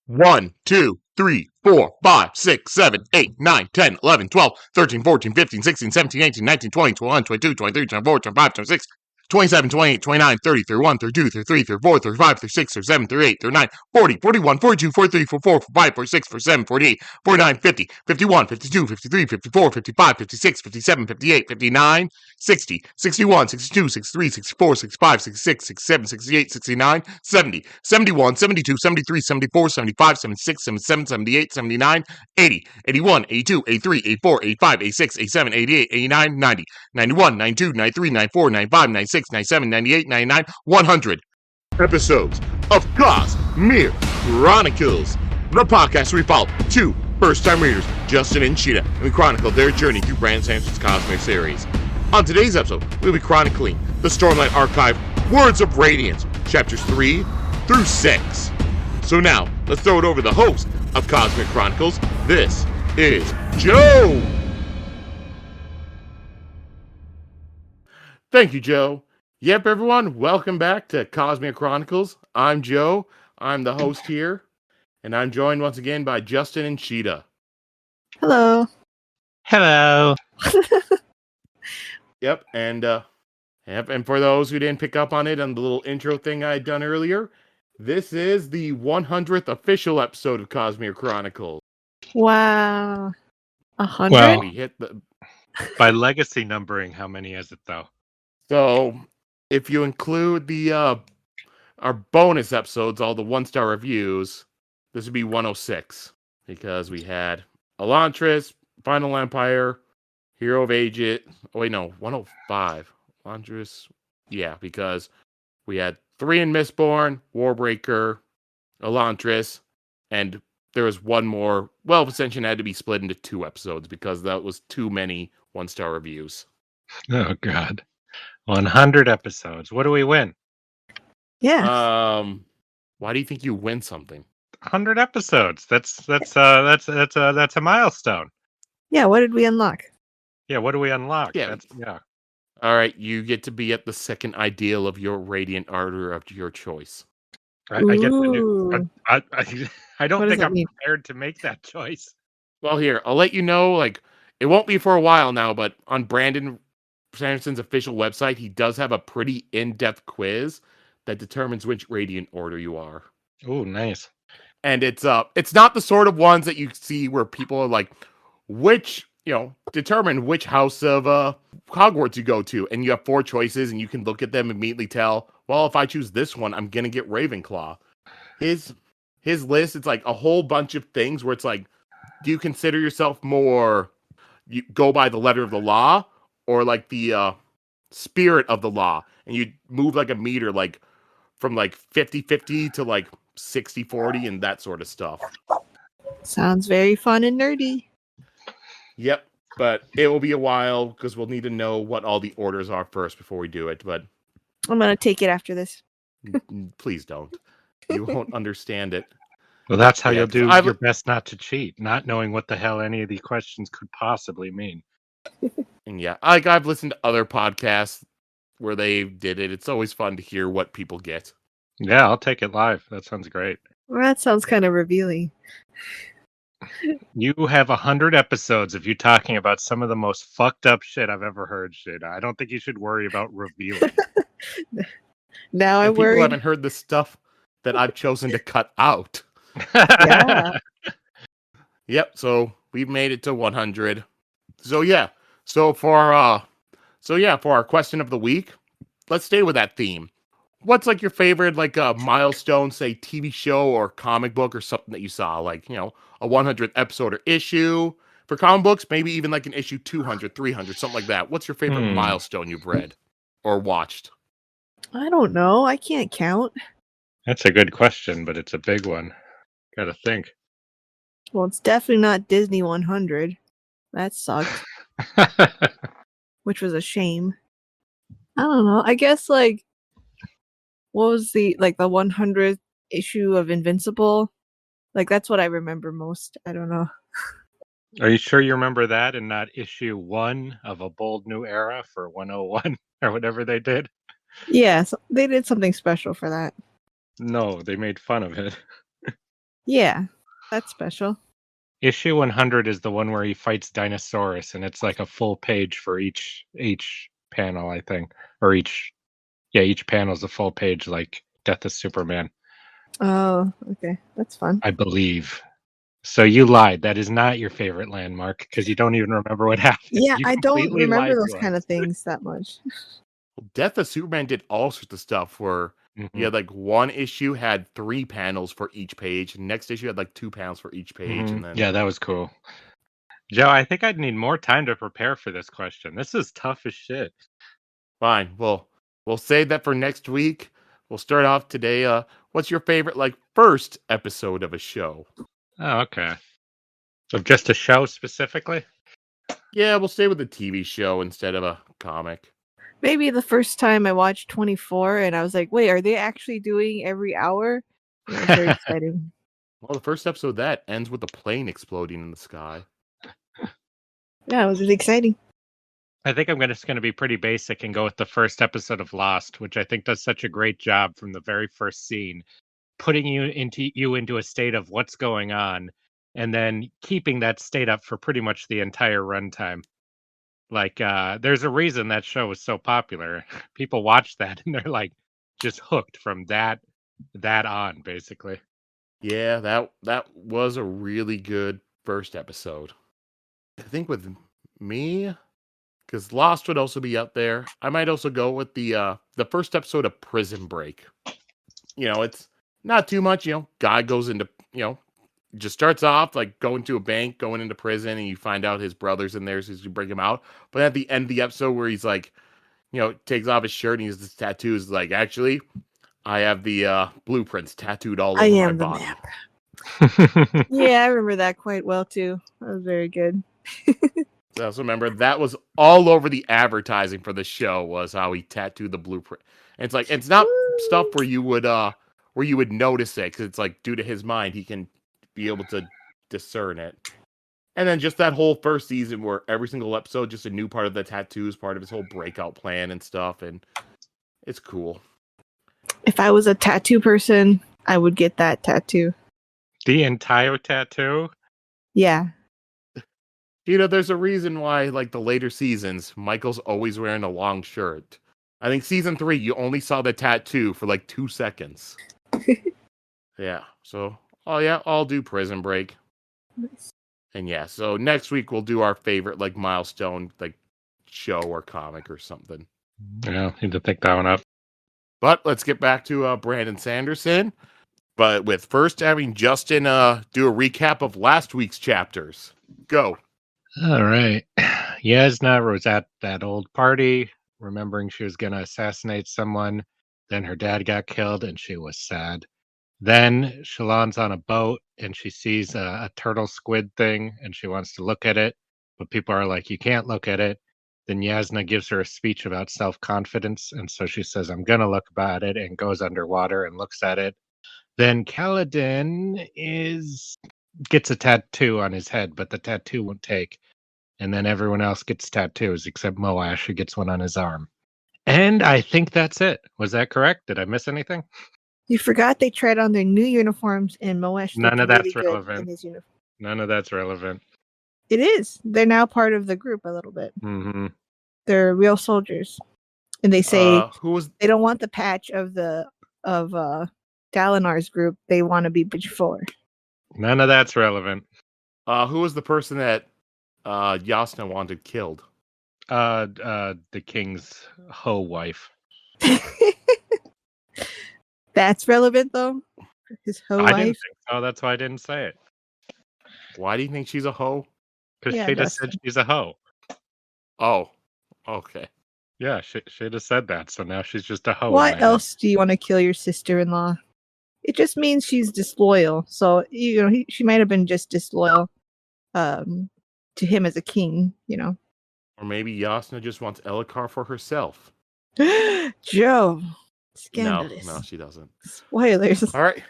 1, 2, 3, 4, 5, 6, 7, 8, 9, 10, 11, 12, 13, 14, 15, 16, 17, 18, 19, 20, 21, 22, 23, 24, 25, 26, 27, 28, 29, 30, 31, 32, 33, 34, 35, 36, 37, 38, 39, 40, 41, 42, 43, 44, 45, 46, 47, 48, 49, 50, 51, 52, 53, 54, 55, 56, 57, 58, 59, 60, 61, 62, 63, 64, 65, 66, 67, 68, 69, 70, 71, 72, 73, 74, 75, 76, 77, 78, 79, 80, 81, 82, 83, 84, 85, 86, 87, 88, 89, 90, 91, 92, 93, 94, 95, 96, 97, 98, 99, 100 episodes of Cosmere Chronicles, the podcast where we follow two first-time readers, Justin and Sheta, and we chronicle their journey through Brandon Sanderson's Cosmere series. On today's episode, we'll be chronicling the Stormlight Archive, Words of Radiance, chapters 3 through 6. So now, let's throw it over to the host of Cosmere Chronicles. This is Joe! Thank you, Joe. Yep, everyone, welcome back to Cosmere Chronicles. I'm Joe. I'm the host here, and I'm joined once again by Justin and Sheta. Hello. Hello. Yep, and for those who didn't pick up on it on the little intro thing I had done earlier, this is the 100th official episode of Cosmere Chronicles. Wow. 100? Well, We hit the... by legacy numbering, how many is it though? So, if you include the our bonus episodes, all the one-star reviews, this would be 106. Because we had Elantris, Final Empire, Hero of Aegis. Oh, wait, no, 105. Elantris. Yeah, because we had 3 in Mistborn, Warbreaker, Elantris, and there was one more. Well, Ascension had to be split into 2 episodes because that was too many one-star reviews. Oh God, 100 episodes. What do we win? Yeah. Why do you think you win something? 100 episodes. That's a milestone. Yeah, what did we unlock? Yeah. What do we unlock? Yeah. Yeah. All right, you get to be at the second ideal of your radiant order of your choice. I get the new. Ooh. I don't What does think that I'm mean? prepared to make that choice. Well, here, I'll let you know, like, it won't be for a while now, but on Brandon Sanderson's official website, he does have a pretty in-depth quiz that determines which radiant order you are. Oh, nice. And it's not the sort of ones that you see where people are like, determine which house of Hogwarts you go to, and you have 4 choices, and you can look at them and immediately tell, well, if I choose this one, I'm gonna get Ravenclaw. His list, it's like a whole bunch of things where it's like, do you consider yourself more, you go by the letter of the law, or like the spirit of the law, and you move like a meter, like from like 50-50 to like 60-40 and that sort of stuff. Sounds very fun and nerdy. Yep, but it will be a while because we'll need to know what all the orders are first before we do it, but I'm going to take it after this. please don't. You won't understand it. Well, that's how Yeah, you'll do 'cause your best not to cheat, not knowing what the hell any of these questions could possibly mean. And yeah, I've listened to other podcasts where they did it. It's always fun to hear what people get. Yeah, I'll take it live. That sounds great. Well, that sounds kind of revealing. You have 100 episodes of you talking about some of the most fucked up shit I've ever heard, Sheta. I don't think you should worry about revealing. Now I And people worry. haven't heard the stuff that I've chosen to cut out. Yeah. Yep, so we've made it to 100. So for our question of the week, let's stay with that theme. What's like your favorite like milestone, say TV show or comic book or something that you saw, like, a 100th episode or issue? For comic books, maybe even like an issue 200, 300, something like that. What's your favorite milestone you've read or watched? I don't know. I can't count. That's a good question, but it's a big one. Gotta think. Well, it's definitely not Disney 100. That sucked, which was a shame. I don't know. I guess like, what was the 100th issue of Invincible? Like, that's what I remember most. I don't know. Are you sure you remember that and not issue 1 of A Bold New Era for 101 or whatever they did? Yeah, so they did something special for that. No, they made fun of it. Yeah, that's special. Issue 100 is the one where he fights Dinosaurus, and it's like a full page for each panel, I think, or each panel is a full page, like Death of Superman, Oh, okay, that's fun. I believe. So you lied. That is not your favorite landmark because you don't even remember what happened. Yeah, You I don't completely remember lied those to kind us. of things that much. Death of Superman did all sorts of stuff where you Mhm, had like one issue had 3 panels for each page. Next issue had like 2 panels for each page, mhm. and then Yeah, that was cool. Joe, I think I'd need more time to prepare for this question. This is tough as shit. fine. Well, we'll save that for next week. We'll start off today. What's your favorite like first episode of a show? Oh, okay. So just a show specifically? Yeah, we'll stay with the TV show instead of a comic. Maybe the first time I watched 24 and I was like, wait, are they actually doing every hour? And it was very exciting. Well, the first episode of that ends with a plane exploding in the sky. Yeah, it was really exciting. I think I'm just going to be pretty basic and go with the first episode of Lost, which I think does such a great job from the very first scene, putting you into a state of what's going on, and then keeping that state up for pretty much the entire runtime. Like, there's a reason that show was so popular. People watch that and they're like just hooked from that on, basically. Yeah, that was a really good first episode. I think with me, because Lost would also be up there. I might also go with the first episode of Prison Break. It's not too much. Guy goes into just starts off like going to a bank, going into prison, and you find out his brother's in there, so you bring him out. But at the end of the episode, where he's like, takes off his shirt and he has this tattoo, is like, actually, I have the blueprints tattooed all I over my am the body. map. Yeah, I remember that quite well too. That was very good. So I also remember that was all over the advertising for the show was how he tattooed the blueprint. And it's like it's not stuff where you would notice it because it's like due to his mind he can be able to discern it. And then just that whole first season where every single episode just a new part of the tattoos, part of his whole breakout plan and stuff, and it's cool. If I was a tattoo person, I would get that tattoo. The entire tattoo? Yeah. There's a reason why, like the later seasons, Michael's always wearing a long shirt. I think season 3, you only saw the tattoo for like 2 seconds. Yeah. So, I'll do Prison Break. Nice. And yeah, so next week we'll do our favorite like milestone like show or comic or something. Yeah, need to pick that one up. But let's get back to Brandon Sanderson. But with first having Justin do a recap of last week's chapters. Go. All right. Yasna was at that old party, remembering she was going to assassinate someone. Then her dad got killed, and she was sad. Then Shallan's on a boat, and she sees a turtle squid thing, and she wants to look at it. But people are like, you can't look at it. Then Yasna gives her a speech about self-confidence, and so she says, I'm going to look at it, and goes underwater and looks at it. Then Kaladin gets a tattoo on his head, but the tattoo won't take. And then everyone else gets tattoos except Moash, who gets one on his arm. And I think that's it. Was that correct? Did I miss anything? You forgot they tried on their new uniforms and Moesh None looked of really that's good relevant. in his uniform. None of that's relevant. It is. They're now part of the group a little bit. Mm-hmm. They're real soldiers. And they say Who was they don't want the patch of Dalinar's group. They want to be Bridge 4. None of that's relevant. who was the person that Yasna wanted killed? The king's hoe wife. That's relevant though. His hoe I didn't wife. think so. That's why I didn't say it. Why do you think she's a hoe? Because Yeah, she just said she's a hoe. Oh, okay. Yeah, she just said that. So now she's just a hoe. Why in my head. else do you want to kill your sister-in-law? It just means she's disloyal. So she might have been just disloyal to him as a king. Or maybe Yasna just wants Elhokar for herself. Joe, scandalous. No, she doesn't. Spoilers. All right.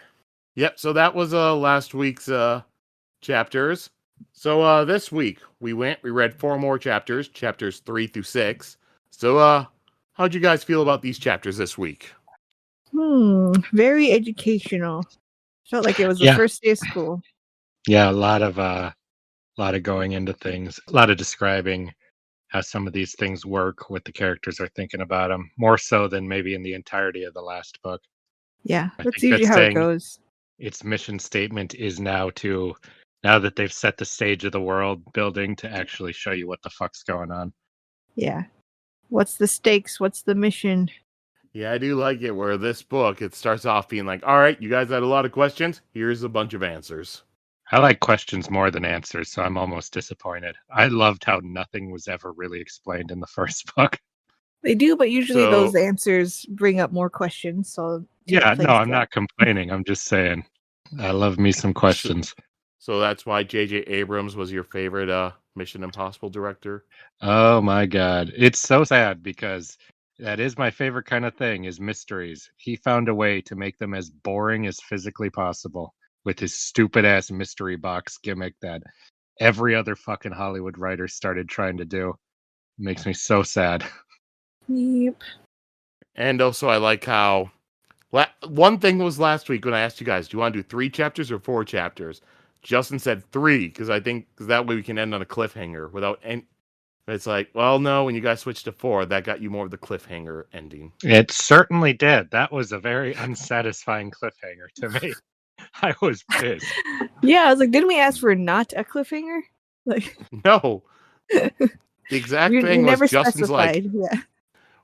Yep. So that was last week's chapters. So this week we read 4 more chapters 3 through 6. So how'd you guys feel about these chapters this week? Very educational. Felt like it was the Yeah. first day of school. Yeah, a lot of going into things, a lot of describing how some of these things work, what the characters are thinking about them, more so than maybe in the entirety of the last book. Yeah, I that's think usually that's how it saying goes. its mission statement is now that they've set the stage of the world building to actually show you what the fuck's going on. Yeah. What's the stakes? What's the mission? Yeah, I do like it where this book, it starts off being like, all right, you guys had a lot of questions. Here's a bunch of answers. I like questions more than answers, so I'm almost disappointed. I loved how nothing was ever really explained in the first book. They do, but usually So- those answers bring up more questions. So Yeah, it no, plays I'm not complaining. I'm just saying I love me some questions. So that's why J.J. Abrams was your favorite Mission Impossible director? Oh my god. It's so sad because that is my favorite kind of thing is mysteries. He found a way to make them as boring as physically possible with his stupid ass mystery box gimmick that every other fucking Hollywood writer started trying to do. It makes me so sad. Yep. And also, I like how one thing was last week when I asked you guys, do you want to do 3 chapters or 4 chapters? Justin said 3 because I think that way we can end on a cliffhanger without any. It's like, well, no, when you guys switched to 4, that got you more of the cliffhanger ending. It certainly did. That was a very unsatisfying cliffhanger to me. I was pissed. Yeah, I was like, didn't we ask for not a cliffhanger? Like, No, the exact we thing never was Justin's like, specified. Yeah.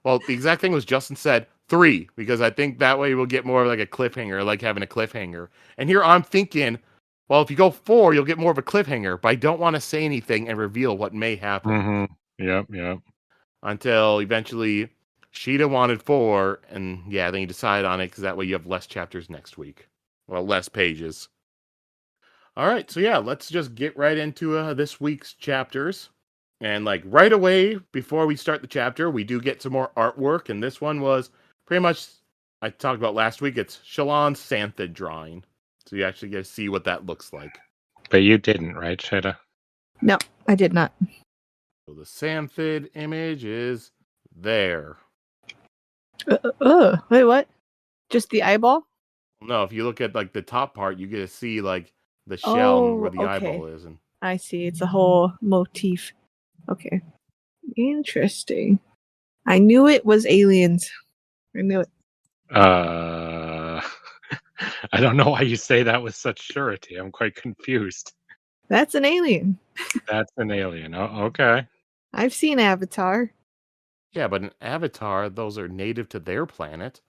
well, the exact thing was Justin said 3 because I think that way we'll get more of like a cliffhanger, like having a cliffhanger. And here I'm thinking, well, if you go 4, you'll get more of a cliffhanger, but I don't want to say anything and reveal what may happen Yep. until eventually Sheta wanted 4, and yeah, then you decide on it because that way you have less chapters next week. Well, less pages. All right, so yeah, let's just get right into this week's chapters. And like right away, before we start the chapter, we do get some more artwork, and this one was pretty much, I talked about last week, it's Shallan's Xanthid drawing. So you actually get to see what that looks like. But you didn't, right, Sheta? No, I did not. So the Xanthid image is there. Wait, what? Just the eyeball? No, if you look at like the top part, you get to see like the shell and where the eyeball is. And I see. It's a whole motif. Okay. Interesting. I knew it was aliens. I knew it. I don't know why you say that with such surety. I'm quite confused. That's an alien. That's an alien. Oh, okay. I've seen Avatar. yeah, but in Avatar, those are native to their planet.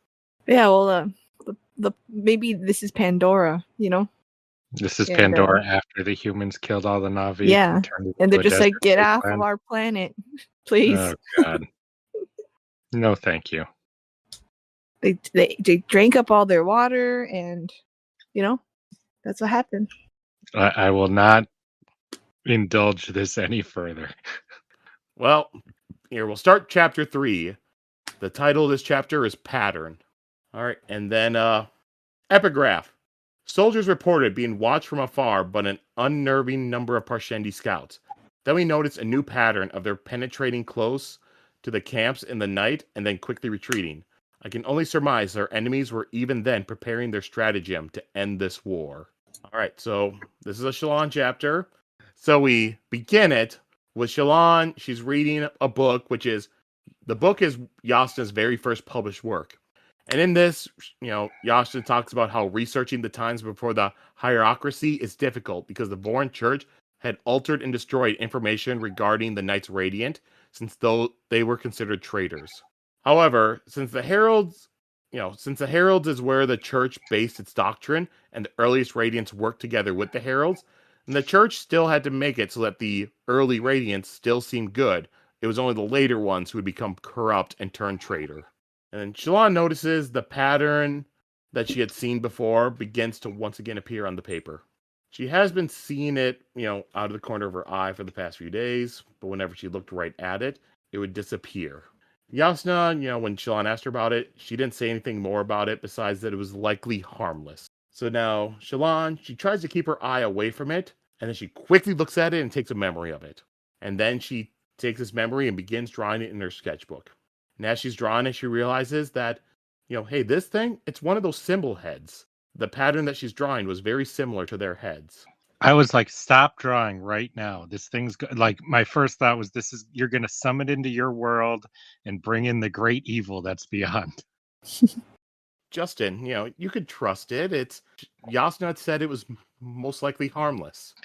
Yeah, well, the maybe this is Pandora, you know? This is And, Pandora after the humans killed all the Navi. Yeah, turned it and into they're a just like, desert get off wasteland. of our planet, please. Oh god. No, thank you. They drank up all their water, and you know, that's what happened. I will not indulge this any further. Well, here we'll start chapter 3. The title of this chapter is Pattern. All right, and then epigraph. Soldiers reported being watched from afar, but an unnerving number of Parshendi scouts. Then we noticed a new pattern of their penetrating close to the camps in the night and then quickly retreating. I can only surmise their enemies were even then preparing their stratagem to end this war. All right, so this is a Shallan chapter. So we begin it with Shallan. She's reading a book, the book is Yasna's very first published work. And in this, Yasna talks about how researching the times before the hierarchy is difficult because the Vorin Church had altered and destroyed information regarding the Knights Radiant, since though they were considered traitors. However, since the Heralds is where the Church based its doctrine, and the earliest Radiants worked together with the Heralds, and the Church still had to make it so that the early Radiants still seemed good. It was only the later ones who would become corrupt and turn traitor. And then Shallan notices the pattern that she had seen before begins to once again appear on the paper. She has been seeing it, out of the corner of her eye for the past few days, but whenever she looked right at it, it would disappear. Yasna, when Shallan asked her about it, she didn't say anything more about it besides that it was likely harmless. So now, Shallan, she tries to keep her eye away from it, and then she quickly looks at it and takes a memory of it. And then she takes this memory and begins drawing it in her sketchbook. And as she's drawing it, she realizes that, hey, this thing, it's one of those symbol heads. the pattern that she's drawing was very similar to their heads. I was like, stop drawing right now. This thing's like, my first thought was, you're going to summon into your world and bring in the great evil that's beyond. Justin, you could trust it. Yasna had said it was most likely harmless.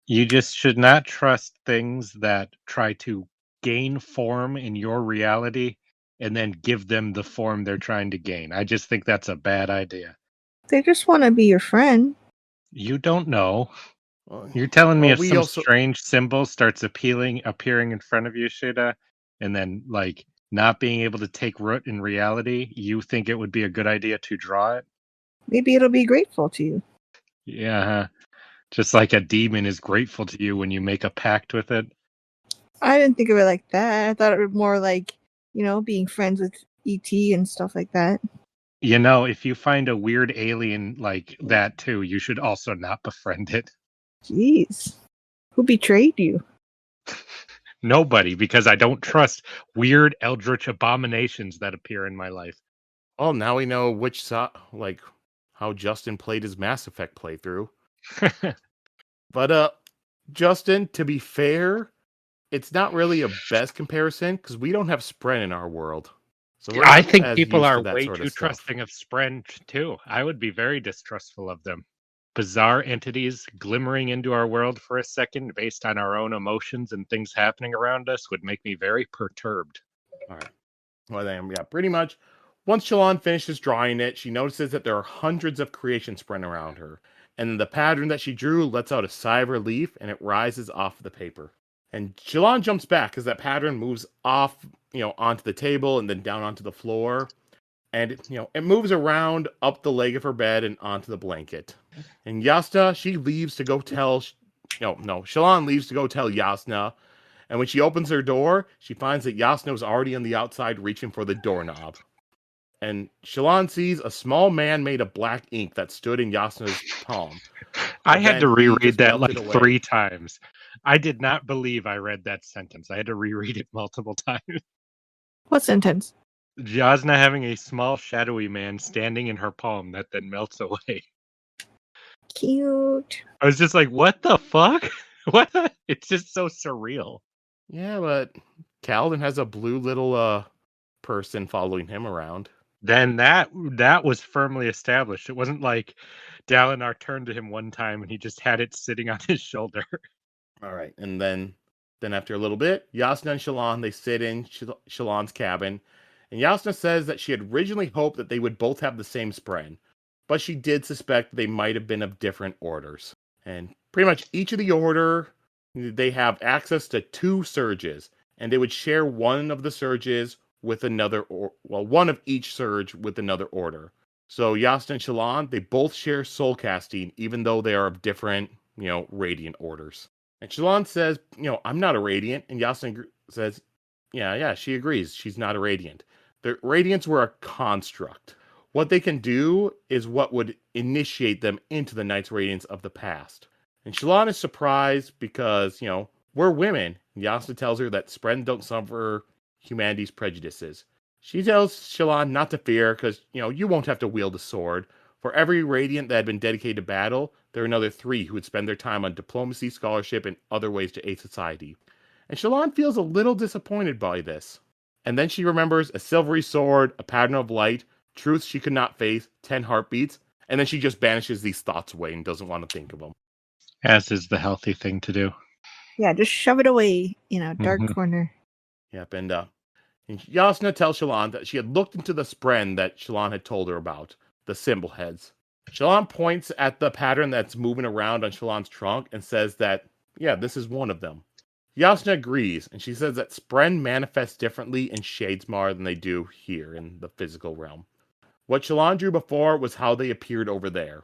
You just should not trust things that try to gain form in your reality and then give them the form they're trying to gain. I just think that's a bad idea. They just want to be your friend. You don't know. You're telling me if some strange symbol starts appearing in front of you, Sheta, and then like not being able to take root in reality, you think it would be a good idea to draw it? Maybe it'll be grateful to you. Yeah. Just like a demon is grateful to you when you make a pact with it. I didn't think of it like that. I thought it was more like, being friends with E.T. and stuff like that. If you find a weird alien like that too, you should also not befriend it. Jeez. Who betrayed you? Nobody, because I don't trust weird eldritch abominations that appear in my life. Well, now we know which how Justin played his Mass Effect playthrough. But Justin, to be fair, it's not really a best comparison because we don't have Spren in our world. So I think people are way too trusting of Spren too. I would be very distrustful of them. Bizarre entities glimmering into our world for a second based on our own emotions and things happening around us would make me very perturbed. All right. Well, then, yeah, pretty much. Once Shallan finishes drawing it, she notices that there are hundreds of creations spread around her. And the pattern that she drew lets out a sigh of relief, and it rises off the paper. And Shallan jumps back as that pattern moves off, onto the table and then down onto the floor. And, it moves around up the leg of her bed and onto the blanket. And Yasna, she leaves to go tell... Shallan leaves to go tell Yasna. And when she opens her door, she finds that Yasna was already on the outside reaching for the doorknob. And Shallan sees a small man made of black ink that stood in Yasna's palm. I had to reread that like 3 times. I did not believe I read that sentence. I had to reread it multiple times. What sentence? Yasna having a small shadowy man standing in her palm that then melts away. Cute. I was just like, what the fuck? What? It's just so surreal. Yeah, but Kaladin has a blue little person following him around. Then that was firmly established. It wasn't like Dalinar turned to him one time and he just had it sitting on his shoulder. All right, and then after a little bit, Yasna and Shallan, they sit in Shallan's cabin, and Yasna says that she had originally hoped that they would both have the same spren, but she did suspect they might have been of different orders. And pretty much each of the order, they have access to 2 surges, and they would share one of the surges with another, one of each surge with another order. So Yasna and Shallan, they both share soul casting, even though they are of different, radiant orders. And Shallan says, I'm not a radiant, and Yasna says, yeah, she agrees, she's not a radiant. The radiants were a construct. What they can do is what would initiate them into the Knights Radiance of the past. And Shallan is surprised because, we're women. Yasna tells her that Spren don't suffer humanity's prejudices. She tells Shallan not to fear because, you won't have to wield a sword. For every Radiant that had been dedicated to battle, there are another 3 who would spend their time on diplomacy, scholarship, and other ways to aid society. And Shallan feels a little disappointed by this. And then she remembers a silvery sword, a pattern of light, truths she could not face, 10 heartbeats, and then she just banishes these thoughts away and doesn't want to think of them. As is the healthy thing to do. Yeah, just shove it away in a dark corner. Yep, and Yasna tells Shallan that she had looked into the spren that Shallan had told her about, the symbol heads. Shallan points at the pattern that's moving around on Shallan's trunk and says that, yeah, this is one of them. Yasna agrees, and she says that spren manifest differently in Shadesmar than they do here in the physical realm. What Shallan drew before was how they appeared over there.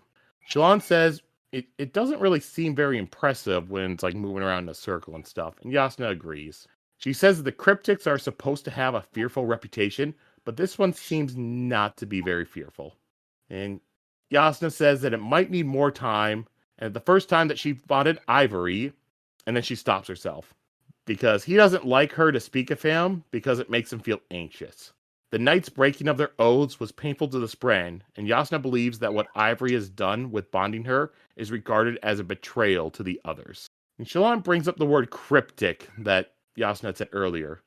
Shallan says it doesn't really seem very impressive when it's like moving around in a circle and stuff, and Yasna agrees. She says that the cryptics are supposed to have a fearful reputation, but this one seems not to be very fearful. And Yasna says that it might need more time, and the first time that she spotted Ivory, and then she stops herself. Because he doesn't like her to speak of him, because it makes him feel anxious. The knight's breaking of their oaths was painful to the Spren, and Jasnah believes that what Ivory has done with bonding her is regarded as a betrayal to the others. And Shallan brings up the word cryptic that Jasnah said earlier.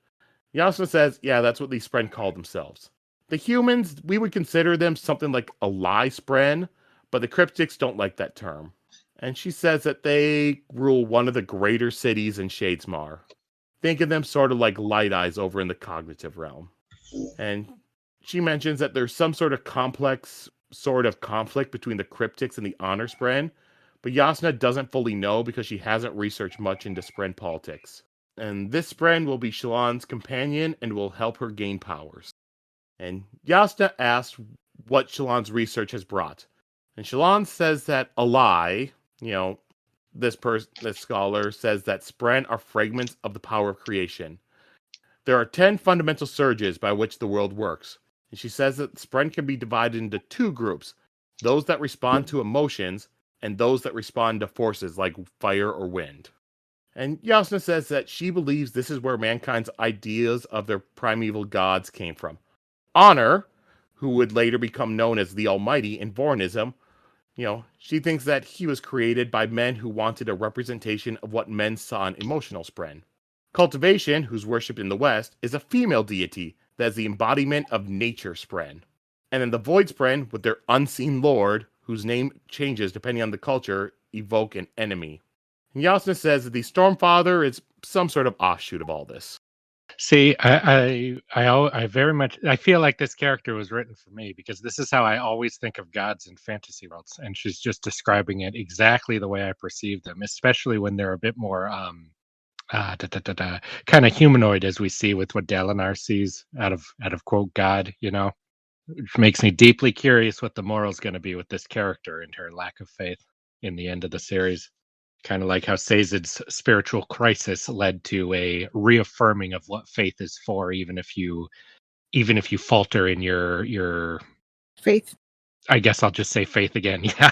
Jasnah says, yeah, that's what these Spren call themselves. The humans, we would consider them something like a lie Spren, but the cryptics don't like that term. And she says that they rule one of the greater cities in Shadesmar. Think of them sort of like Light Eyes over in the cognitive realm. And she mentions that there's some sort of complex sort of conflict between the cryptics and the honor Spren, but Jasnah doesn't fully know because she hasn't researched much into Spren politics. And this Spren will be Shallan's companion and will help her gain powers. And Jasnah asks what Shallan's research has brought. And Shallan says that Alai, this scholar says that Spren are fragments of the power of creation. There are 10 fundamental surges by which the world works. And she says that Spren can be divided into two groups, those that respond to emotions and those that respond to forces like fire or wind. And Jasnah says that she believes this is where mankind's ideas of their primeval gods came from. Honor, who would later become known as the Almighty in Vornism, she thinks that he was created by men who wanted a representation of what men saw in emotional Spren. Cultivation, who's worshipped in the West, is a female deity that is the embodiment of nature Spren. And then the Void Spren, with their unseen lord, whose name changes depending on the culture, evoke an enemy. And Jasnah says that the Stormfather is some sort of offshoot of all this. See, I very much I feel like this character was written for me because this is how I always think of gods in fantasy worlds, and she's just describing it exactly the way I perceive them, especially when they're a bit more kind of humanoid, as we see with what Dalinar sees out of quote God, which makes me deeply curious what the moral's going to be with this character and her lack of faith in the end of the series. Kind of like how Sazed's spiritual crisis led to a reaffirming of what faith is for, even if you falter in your Faith. I guess I'll just say faith again. Yeah.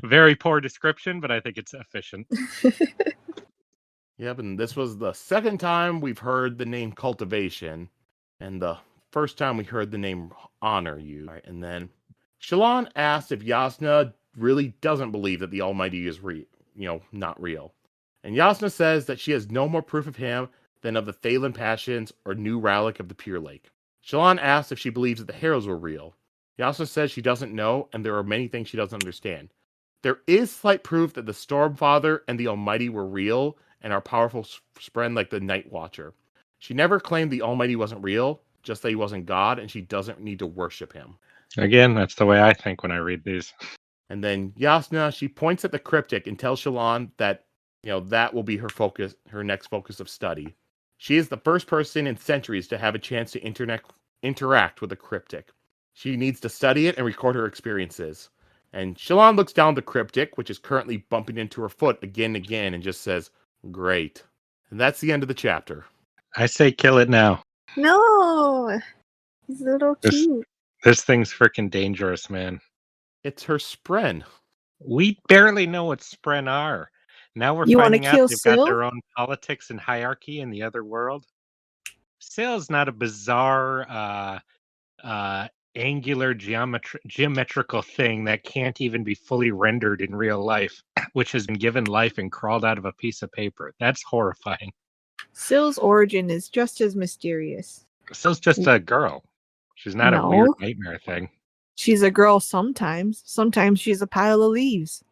Very poor description, but I think it's efficient. Yep, and this was the second time we've heard the name cultivation, and the first time we heard the name honor used. Right, and then Shallan asked if Jasnah really doesn't believe that the Almighty is not real. And Jasnah says that she has no more proof of him than of the Thaylen Passions or New Rallic of the Pure Lake. Shallan asks if she believes that the Heralds were real. Jasnah says she doesn't know, and there are many things she doesn't understand. There is slight proof that the Stormfather and the Almighty were real and are powerful Spren like the Night Watcher. She never claimed the Almighty wasn't real, just that he wasn't God, and she doesn't need to worship him. Again, that's the way I think when I read these. And then Jasnah, she points at the cryptic and tells Shallan that, that will be her next focus of study. She is the first person in centuries to have a chance to interact with the cryptic. She needs to study it and record her experiences. And Shallan looks down the cryptic, which is currently bumping into her foot again and again, and just says, "Great." And that's the end of the chapter. I say kill it now. No! He's a little cute. This thing's freaking dangerous, man. It's her Spren. We barely know what Spren are. Now we're finding out they've got their own politics and hierarchy in the other world. Syl's not a bizarre, angular geometrical thing that can't even be fully rendered in real life, which has been given life and crawled out of a piece of paper. That's horrifying. Syl's origin is just as mysterious. Syl's just a girl. She's not a weird nightmare thing. She's a girl sometimes. Sometimes she's a pile of leaves.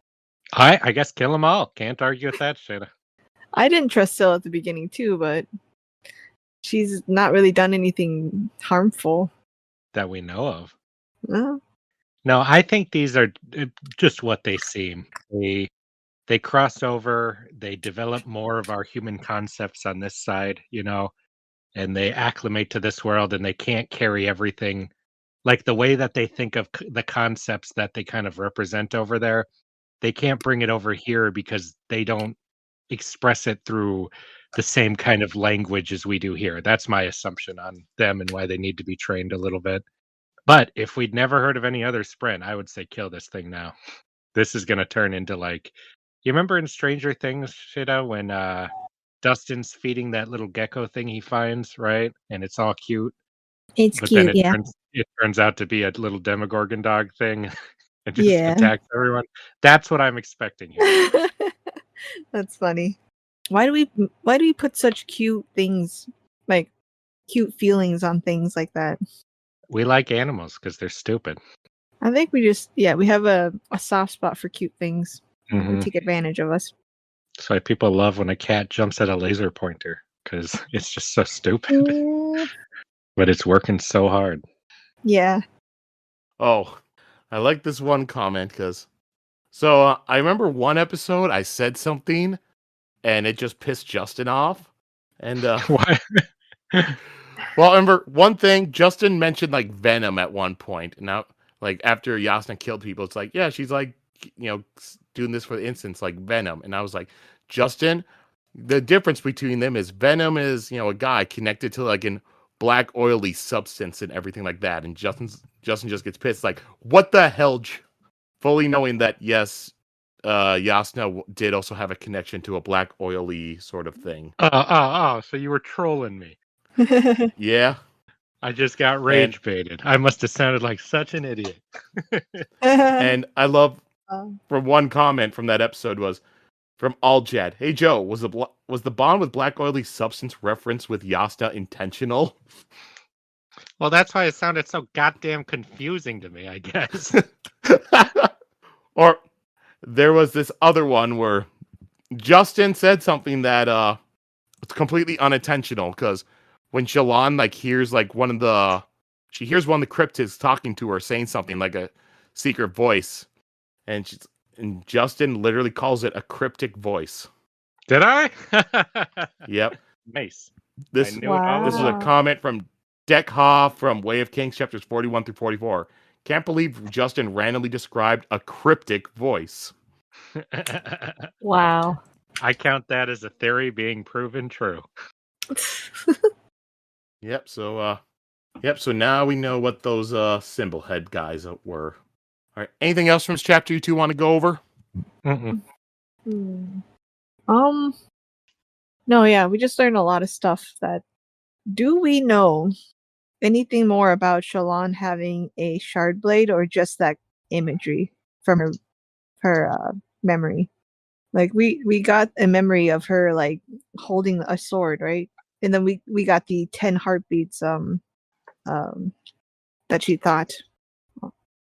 I guess kill them all. Can't argue with that, Sheta. I didn't trust Syl at the beginning too, but she's not really done anything harmful. That we know of. No. No, I think these are just what they seem. They cross over, they develop more of our human concepts on this side, and they acclimate to this world, and they can't carry everything. Like the way that they think of the concepts that they kind of represent over there, they can't bring it over here because they don't express it through the same kind of language as we do here. That's my assumption on them and why they need to be trained a little bit. But if we'd never heard of any other Spren, I would say kill this thing now. This is going to turn into you remember in Stranger Things, Sheta, when Dustin's feeding that little gecko thing he finds, right? And it's all cute. It's But then cute, yeah. it turns out to be a little Demogorgon dog thing and just Yeah. attacks everyone. That's what I'm expecting here. That's funny. Why do we put such cute things, like cute feelings on things like that? We like animals because they're stupid. I think we have a soft spot for cute things. They Mhm. take advantage of us. That's why people love when a cat jumps at a laser pointer because it's just so stupid. Mm, But it's working so hard. yeah. Oh, I like this one comment because. So I remember one episode I said something and it just pissed Justin off. And Why? well, I remember one thing Justin mentioned like Venom at one point, and now like after Yasna killed people, it's like yeah, she's like doing this for the instance like Venom, and I was like Justin, the difference between them is Venom is a guy connected to like an black oily substance and everything like that, and Justin just gets pissed like what the hell, fully knowing that yes. Yasna did also have a connection to a black oily sort of thing. So you were trolling me. Yeah. I just got rage baited. I must have sounded like such an idiot. And I love from one comment from that episode was from Aljad. Hey Joe, was the bond with black oily substance reference with Yasna intentional? Well, that's why it sounded so goddamn confusing to me, I guess. Or there was this other one where Justin said something that it's completely unintentional because when Shallan hears one of the cryptids talking to her saying something like a secret voice, and Justin literally calls it a cryptic voice. Did I? Yep. Nice. This is a Wow. comment from Dekha from Way of Kings chapters 41 through 44. Can't believe Justin randomly described a cryptic voice. Wow. I count that as a theory being proven true. Yep. So now we know what those symbol head guys were. All right. Anything else from this chapter you two want to go over? Mm-mm. No, yeah, we just learned a lot of stuff. Do we know anything more about Shallan having a shard blade, or just that imagery from her memory? Like we got a memory of her like holding a sword, right? And then we got the 10 heartbeats that she thought.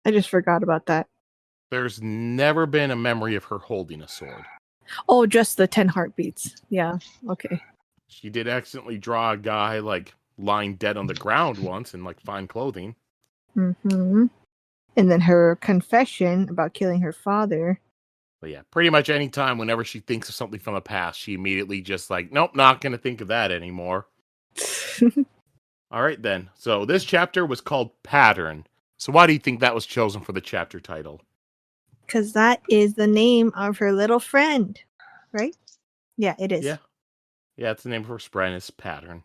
I just forgot about that. There's never been a memory of her holding a sword. Oh, just the 10 heartbeats. Yeah. Okay. She did accidentally draw a guy lying dead on the ground once in fine clothing. Mm-hmm. And then her confession about killing her father. But yeah, pretty much any time whenever she thinks of something from the past, she immediately just nope, not gonna think of that anymore. All right then. So this chapter was called Pattern. So why do you think that was chosen for the chapter title? Because that is the name of her little friend, right? Yeah, it is. Yeah, it's the name of her friend is Pattern.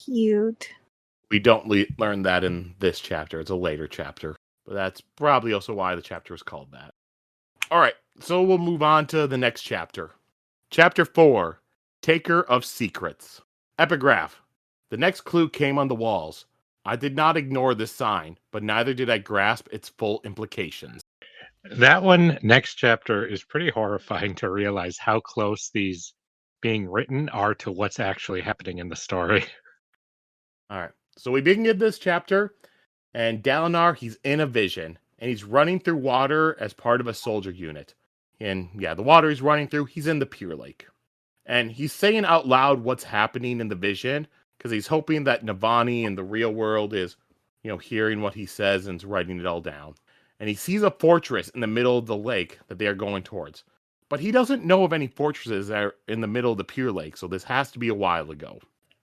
Cute. We don't learn that in this chapter. It's a later chapter. But that's probably also why the chapter is called that. All right, so we'll move on to the next chapter. Chapter 4, Taker of Secrets. Epigraph. The next clue came on the walls. I did not ignore this sign, but neither did I grasp its full implications. That one, next chapter, is pretty horrifying to realize how close these being written are to what's actually happening in the story. All right, so we begin this chapter, and Dalinar, he's in a vision, and he's running through water as part of a soldier unit. And yeah, the water he's running through, he's in the Pure Lake. And he's saying out loud what's happening in the vision, because he's hoping that Navani in the real world is, hearing what he says and is writing it all down. And he sees a fortress in the middle of the lake that they are going towards. But he doesn't know of any fortresses that are in the middle of the Pure Lake, so this has to be a while ago.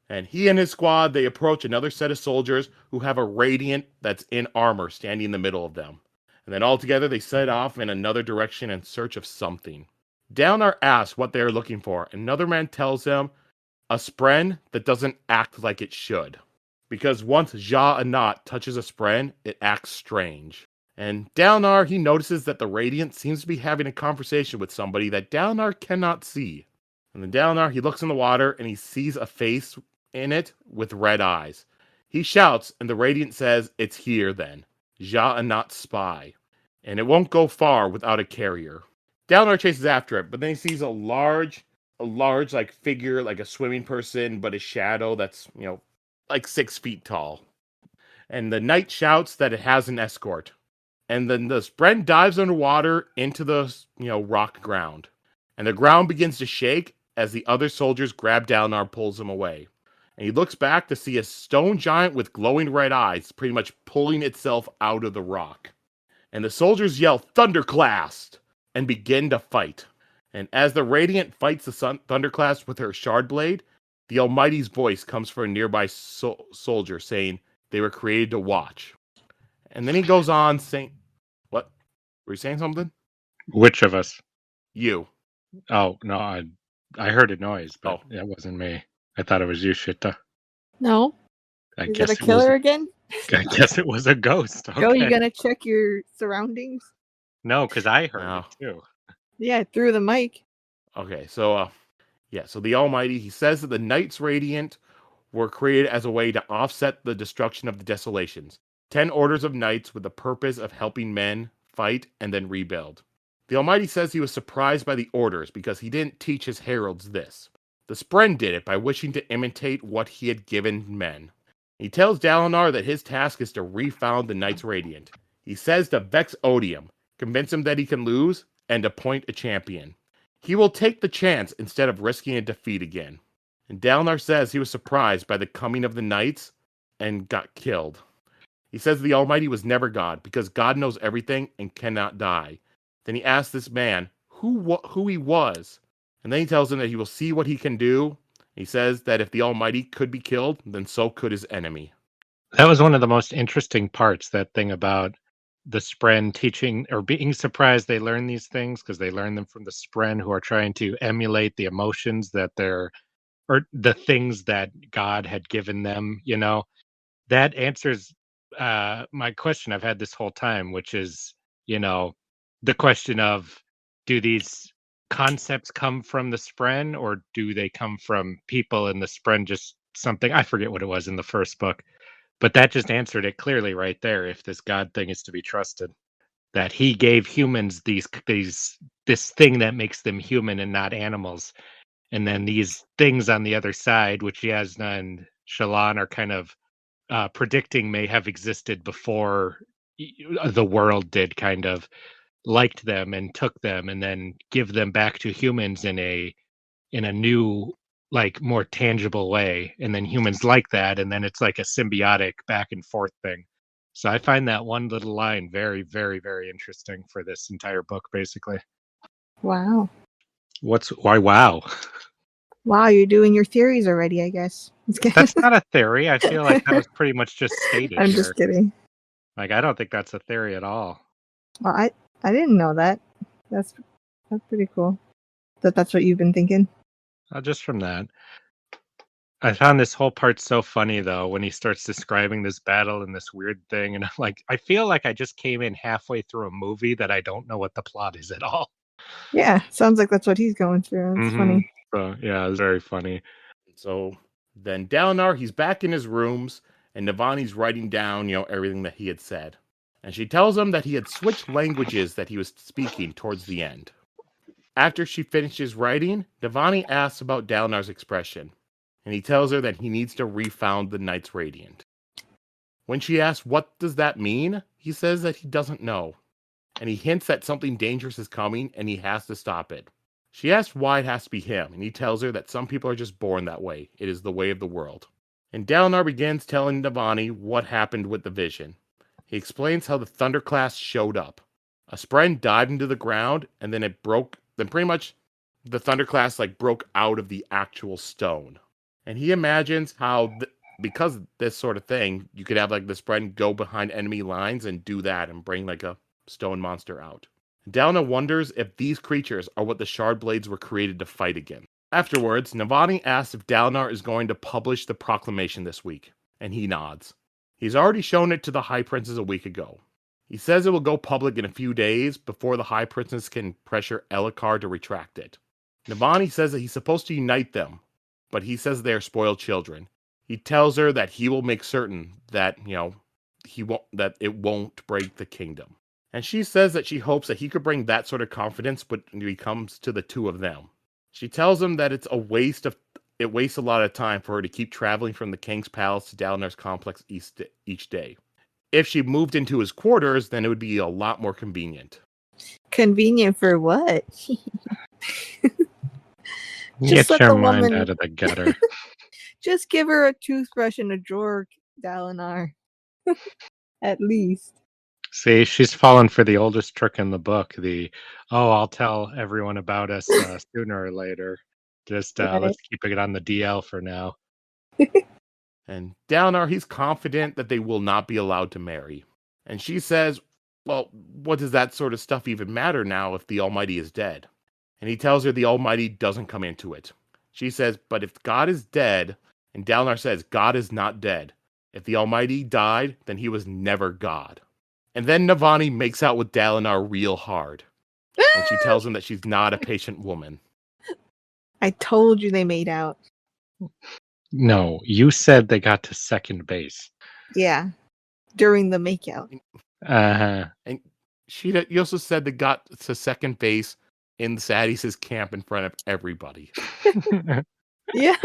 And he and his squad, they approach another set of soldiers who have a Radiant that's in armor standing in the middle of them. And then all together they set off in another direction in search of something. Dalinar asks what they are looking for. Another man tells them a spren that doesn't act like it should. Because once Ja Anat touches a spren, it acts strange. And Dalinar, he notices that the Radiant seems to be having a conversation with somebody that Dalinar cannot see. And then Dalinar, he looks in the water and he sees a face in it with red eyes. He shouts, and the Radiant says, "It's here then. Ja and not spy. And it won't go far without a carrier." Dalinar chases after it, but then he sees a large like figure, like a swimming person, but a shadow that's, like 6 feet tall. And the knight shouts that it has an escort. And then the Spren dives underwater into the, rock ground. And the ground begins to shake as the other soldiers grab Dalinar, pulls him away. And he looks back to see a stone giant with glowing red eyes pretty much pulling itself out of the rock. And the soldiers yell, "Thunderclast!" and begin to fight. And as the Radiant fights the Thunderclast with her shard blade, the Almighty's voice comes from a nearby soldier saying, "They were created to watch." And then he goes on saying, "What? Were you saying something?" Which of us? You. Oh, no, I heard a noise, but Oh. that wasn't me. I thought it was you, Sheta. No. I Is guess it a killer again? I guess it was a ghost. Okay. Joe, you gonna check your surroundings? No, because I heard No. it too. Yeah, through the mic. Okay, so so the Almighty, he says that the Knights Radiant were created as a way to offset the destruction of the Desolations. 10 orders of knights with the purpose of helping men fight and then rebuild. The Almighty says he was surprised by the orders because he didn't teach his heralds this. The Spren did it by wishing to imitate what he had given men. He tells Dalinar that his task is to refound the Knights Radiant. He says to vex Odium, convince him that he can lose, and appoint a champion. He will take the chance instead of risking a defeat again. And Dalinar says he was surprised by the coming of the Knights and got killed. He says the Almighty was never God because God knows everything and cannot die. Then he asks this man who he was. And then he tells him that he will see what he can do. He says that if the Almighty could be killed, then so could his enemy. That was one of the most interesting parts, that thing about the Spren teaching or being surprised they learn these things, because they learn them from the Spren who are trying to emulate the emotions that or the things that God had given them, That answers my question I've had this whole time, which is, the question of, do these concepts come from the Spren or do they come from people in the Spren? Just something, I forget what it was in the first book, but that just answered it clearly right there. If this God thing is to be trusted, that he gave humans this thing that makes them human and not animals, and then these things on the other side, which Yasna and Shallan are kind of predicting may have existed before the world did, kind of liked them and took them and then give them back to humans in a new, like, more tangible way, and then humans like that, and then it's like a symbiotic back and forth thing. So I find that one little line very, very, very interesting for this entire book, basically. Wow. Why wow? Wow, you're doing your theories already, I guess. That's not a theory. I feel like that was pretty much just stated I'm here. just kidding. Like, I don't think that's a theory at all. Well, I didn't know that. That's pretty cool. That's what you've been thinking. Just from that. I found this whole part so funny, though, when he starts describing this battle and this weird thing. And I'm like, I feel like I just came in halfway through a movie that I don't know what the plot is at all. Yeah, sounds like that's what he's going through. It's funny. So, yeah, it's very funny. So then Dalinar, he's back in his rooms, and Navani's writing down, everything that he had said. And she tells him that he had switched languages that he was speaking towards the end. After she finishes writing, Navani asks about Dalinar's expression, and he tells her that he needs to refound the Knights Radiant. When she asks what does that mean, he says that he doesn't know, and he hints that something dangerous is coming and he has to stop it. She asks why it has to be him, and he tells her that some people are just born that way. It is the way of the world. And Dalinar begins telling Navani what happened with the vision. He explains how the Thunderclast showed up. A Spren dived into the ground, and then it broke. Then pretty much the Thunderclast broke out of the actual stone. And he imagines how, because of this sort of thing, you could have the Spren go behind enemy lines and do that and bring a stone monster out. Dalinar wonders if these creatures are what the Shard Blades were created to fight against. Afterwards, Navani asks if Dalinar is going to publish the proclamation this week, and he nods. He's already shown it to the High Princess a week ago. He says it will go public in a few days before the High Princess can pressure Elhokar to retract it. Navani says that he's supposed to unite them, but he says they are spoiled children. He tells her that he will make certain that, that it won't break the kingdom. And she says that she hopes that he could bring that sort of confidence when it comes to the two of them. She tells him that it wastes a lot of time for her to keep traveling from the king's palace to Dalinar's complex each day. If she moved into his quarters, then it would be a lot more convenient. Convenient for what? Get let your the mind woman- out of the gutter. Just give her a toothbrush and a drawer, Dalinar. At least. See, she's fallen for the oldest trick in the book. I'll tell everyone about us sooner or later. Just Right. let's keep it on the DL for now. And Dalinar, he's confident that they will not be allowed to marry. And she says, well, what does that sort of stuff even matter now if the Almighty is dead? And he tells her the Almighty doesn't come into it. She says, but if God is dead, and Dalinar says, God is not dead. If the Almighty died, then he was never God. And then Navani makes out with Dalinar real hard. And she tells him that she's not a patient woman. I told you they made out. No, you said they got to second base. Yeah. During the makeout. Uh-huh. And you also said they got to second base in Sadie's camp in front of everybody. Yeah.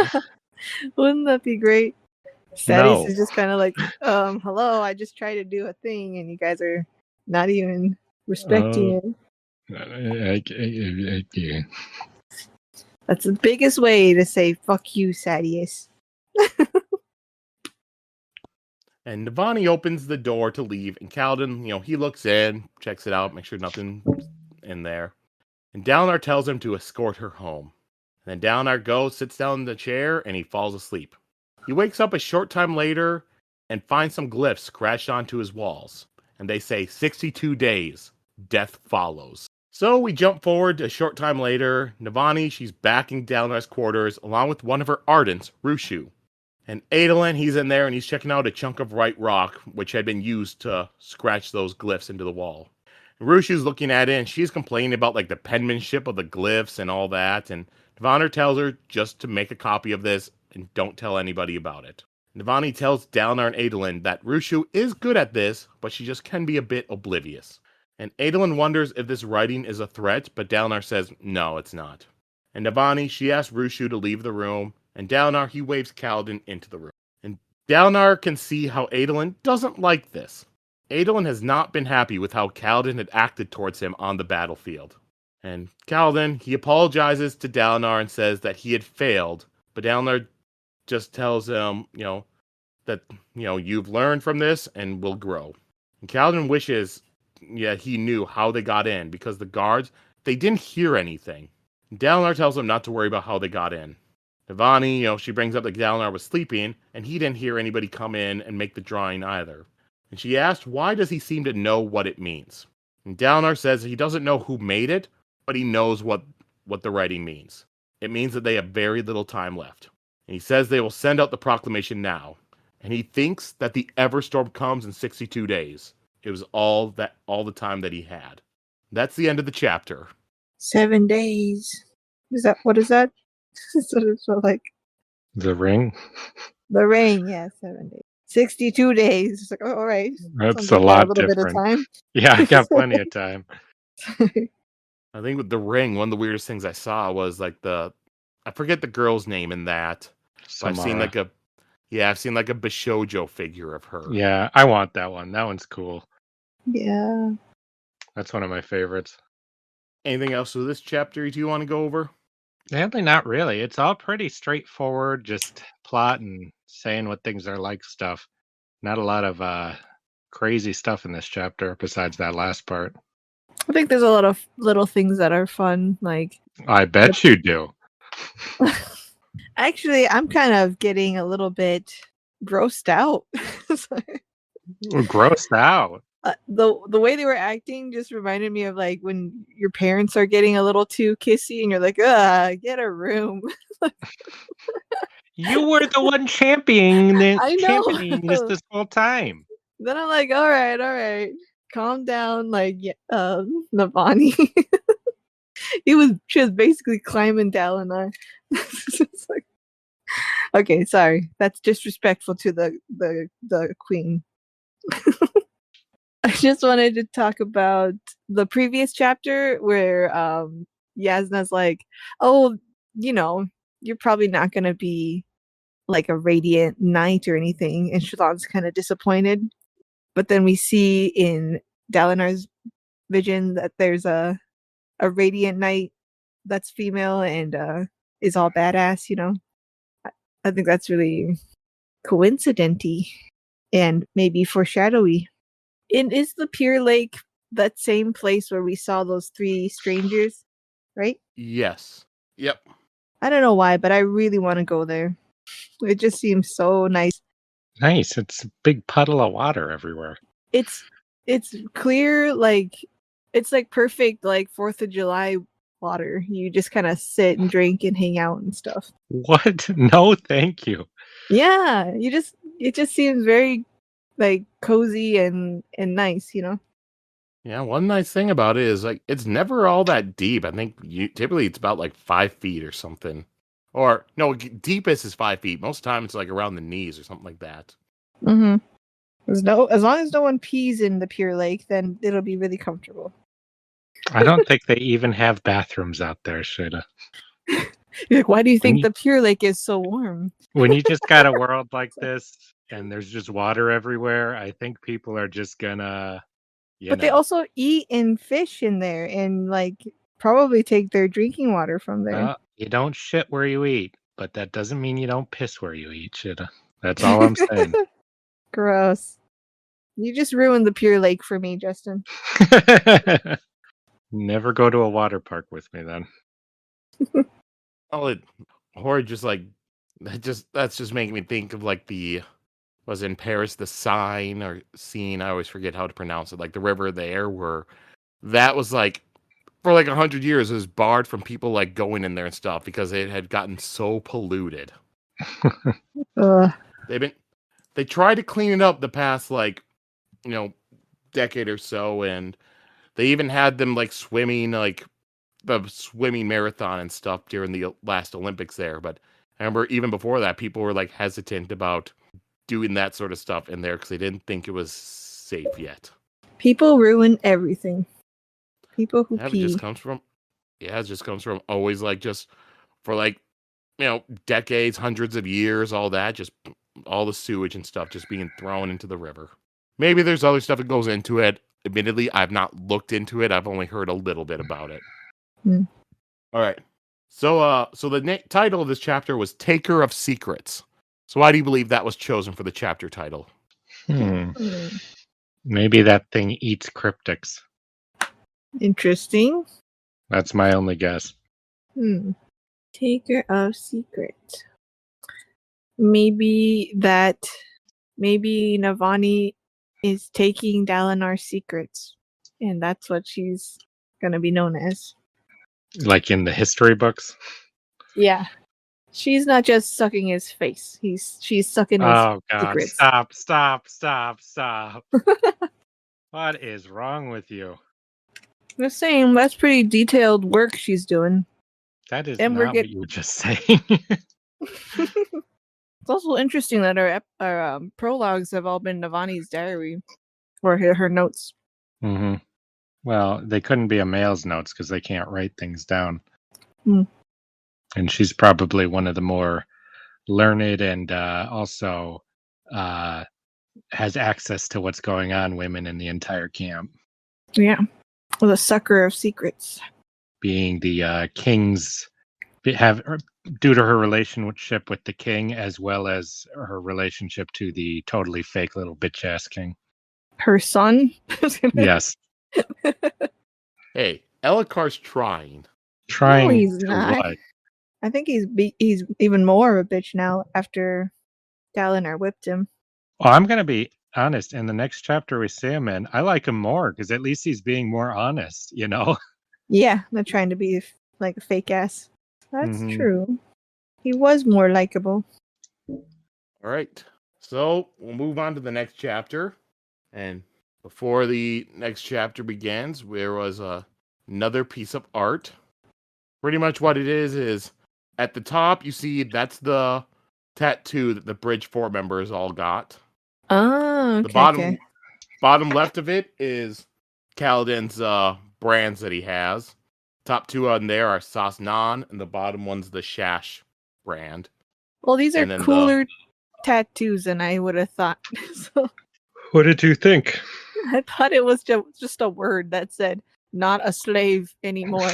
Wouldn't that be great? Sadie's is just kind of like, hello, I just tried to do a thing and you guys are not even respecting it. That's the biggest way to say fuck you, Sadius. And Navani opens the door to leave, and Kaladin, he looks in, checks it out, makes sure nothing's in there. And Dalinar tells him to escort her home. And then Dalinar goes, sits down in the chair, and he falls asleep. He wakes up a short time later and finds some glyphs scratched onto his walls. And they say 62 days, death follows. So we jump forward a short time later. Navani, she's back in Dalinar's quarters, along with one of her Ardents, Rushu. And Adolin, he's in there and he's checking out a chunk of white rock, which had been used to scratch those glyphs into the wall. And Rushu's looking at it and she's complaining about the penmanship of the glyphs and all that. And Navani tells her just to make a copy of this and don't tell anybody about it. Navani tells Dalinar and Adolin that Rushu is good at this, but she just can be a bit oblivious. And Adolin wonders if this writing is a threat, but Dalinar says no, it's not. And Navani, she asks Rushu to leave the room, and Dalinar, he waves Kaladin into the room. And Dalinar can see how Adolin doesn't like this. Adolin has not been happy with how Kaladin had acted towards him on the battlefield. And Kaladin, he apologizes to Dalinar and says that he had failed, but Dalinar just tells him, that, you've learned from this and will grow. And Kaladin wishes, he knew how they got in, because the guards, they didn't hear anything. And Dalinar tells him not to worry about how they got in. Navani, she brings up that Dalinar was sleeping, and he didn't hear anybody come in and make the drawing either. And she asked, why does he seem to know what it means? And Dalinar says he doesn't know who made it, but he knows what the writing means. It means that they have very little time left. And he says they will send out the proclamation now. And he thinks that the Everstorm comes in 62 days. It was all the time that he had. That's the end of the chapter. 7 days. What is that? That's what it felt like. The ring? The ring, yeah, 7 days. 62 days. It's like, all right. That's Sounds a like lot a little different. bit of time. Yeah, I got plenty of time. I think with the ring, one of the weirdest things I saw was I forget the girl's name in that. I've seen like a Bishojo figure of her. Yeah, I want that one. That one's cool. Yeah. That's one of my favorites. Anything else with this chapter you want to go over? Sadly, not really. It's all pretty straightforward, just plot and saying what things are like stuff. Not a lot of crazy stuff in this chapter besides that last part. I think there's a lot of little things that are fun, like... I bet you do. Actually, I'm kind of getting a little bit grossed out. Grossed out. The way they were acting just reminded me of when your parents are getting a little too kissy and you're like, get a room. You were the one championing I know. this whole time. Then I'm like, all right, calm down, Navani. She was basically climbing Dalinar. It's like, Okay, sorry. That's disrespectful to the queen. I just wanted to talk about the previous chapter where Yasna's like, "Oh, you know, you're probably not going to be like a radiant knight or anything," and Shallan's kind of disappointed. But then we see in Dalinar's vision that there's a radiant knight that's female and is all badass. I think that's really coincidenty and maybe foreshadowy. And is the Pure Lake that same place where we saw those three strangers, right? Yes. Yep. I don't know why, but I really want to go there. It just seems so nice. Nice. It's a big puddle of water everywhere. It's clear, like it's like perfect, like 4th of July water. You just kind of sit and drink and hang out and stuff. What? No, thank you. Yeah, it just seems very like cozy and nice, Yeah, one nice thing about it is like it's never all that deep. I think typically it's about like 5 feet or something. Or no, deepest is 5 feet. Most of the time it's like around the knees or something like that. Mm-hmm. As long as no one pees in the Pure Lake, then it'll be really comfortable. I don't think they even have bathrooms out there, Sheta. You're like, why do you think the Pure Lake is so warm? When you just got a world like this and there's just water everywhere, I think people are just gonna, they also eat and fish in there and like probably take their drinking water from there. You don't shit where you eat, but that doesn't mean you don't piss where you eat, Sheta. That's all I'm saying. Gross. You just ruined the Pure Lake for me, Justin. Never go to a water park with me then. Or just like that's just making me think of like was in Paris the sign or scene, I always forget how to pronounce it, like the river there where that was like for like 100 years it was barred from people like going in there and stuff because it had gotten so polluted. They tried to clean it up the past like decade or so, and they even had them like swimming like the swimming marathon and stuff during the last Olympics there. But I remember even before that, people were like hesitant about doing that sort of stuff in there because they didn't think it was safe yet. People ruin everything. People who pee. It just comes from always like just for like decades, hundreds of years, all that, just all the sewage and stuff just being thrown into the river. Maybe there's other stuff that goes into it. Admittedly, I've not looked into it. I've only heard a little bit about it. All right. So the title of this chapter was Taker of Secrets. So why do you believe that was chosen for the chapter title? Maybe that thing eats cryptics. Interesting. That's my only guess. Taker of Secrets. Maybe Navani is taking Dalinar's secrets, and that's what she's gonna be known as. Like in the history books? Yeah. She's not just sucking his face. She's sucking his secrets. Stop. What is wrong with you? I'm just saying, that's pretty detailed work she's doing. That is not what you were just saying. It's also interesting that our prologues have all been Navani's diary or her notes. Mm-hmm. Well, they couldn't be a male's notes because they can't write things down. And she's probably one of the more learned and also has access to what's going on women in the entire camp. Yeah. Well, the sucker of secrets. Being the king's due to her relationship with the king as well as her relationship to the totally fake little bitch ass king. Her son? Yes. Hey, Ellikar's trying. No, he's not. What? I think he's even more of a bitch now after Dalinar whipped him. Well, I'm going to be honest. In the next chapter we see him in, I like him more because at least he's being more honest, Yeah, not trying to be like a fake ass. That's true. He was more likable. All right. So we'll move on to the next chapter. And before the next chapter begins, there was another piece of art. Pretty much what it is at the top, you see that's the tattoo that the Bridge 4 members all got. Oh, okay. The bottom left of it is Kaladin's brands that he has. Top two on there are Sasnan, and the bottom one's the Shash brand. Well, these are And then cooler tattoos than I would have thought. So What did you think? I thought it was just a word that said "not a slave anymore."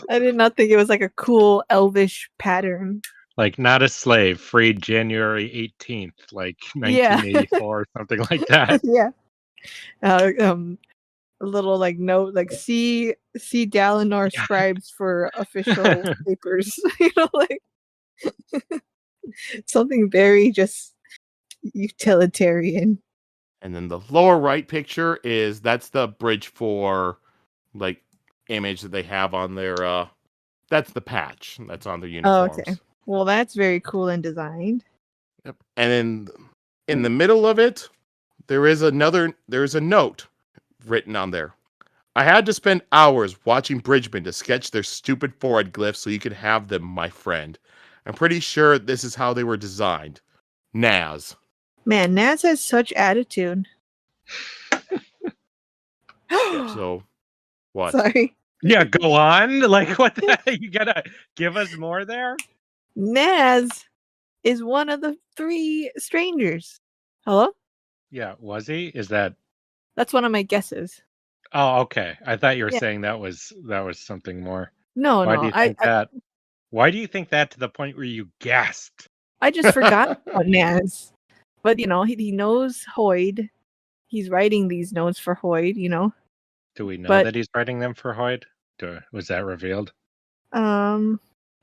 I did not think it was like a cool elvish pattern. Like, not a slave, freed January 18th, like Yeah. 1984 or something like that. Yeah. A little like note, like see Dalinar Yeah. scribes for official papers. You know, like something very just utilitarian. And then the lower right picture that's the Bridge 4 like image that they have on their that's the patch that's on their uniforms. Oh, okay. Well, that's very cool and designed. Yep. And then in the middle of it, there is a note written on there. I had to spend hours watching bridgemen to sketch their stupid forehead glyphs so you could have them, my friend. I'm pretty sure this is how they were designed. Naz. Man, Naz has such attitude. Yep, so, what? Sorry. Yeah, go on. Like, what the heck? You gotta give us more there? Naz is one of the 3 strangers. Hello? Yeah, was he? Is that... That's one of my guesses. Oh, okay. I thought you were Yeah. saying that was something more. No, Why no. do you think that? Why do you think that to the point where you gasped? I just forgot about Naz. But, you know, he knows Hoyd. He's writing these notes for Hoyd, you know. Do we know But- that he's writing them for Hoyd? Was that revealed?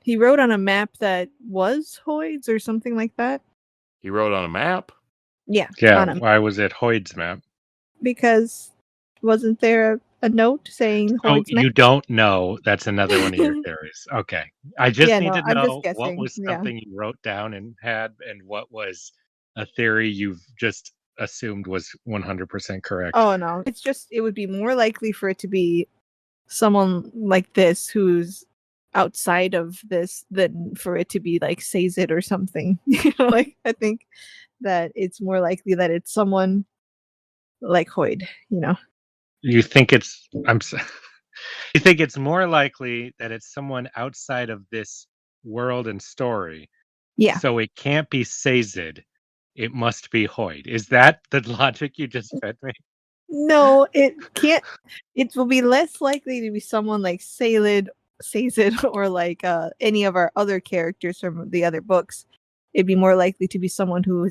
He wrote on a map that was Hoyd's or something like that. He wrote on a map? Yeah. Yeah, on him. why was it Hoyd's map? Because wasn't there a note saying Oh, Hoyd's map? you don't know. That's another one of your theories. Okay. I just Yeah, need no, to I'm just know what guessing, was yeah. something you wrote down and had, and what was a theory you've just assumed was 100% correct. Oh, no. It's just, it would be more likely for it to be someone like this who's outside of this than for it to be like Sazed or something. You know, like, I think that it's more likely that it's someone like Hoyd, you know. You think it's... You think it's more likely that it's someone outside of this world and story. Yeah. So it can't be Sazed. It must be Hoyd. Is that the logic you just fed me? No, it can't. It will be less likely to be someone like Sazed or like any of our other characters from the other books. It'd be more likely to be someone who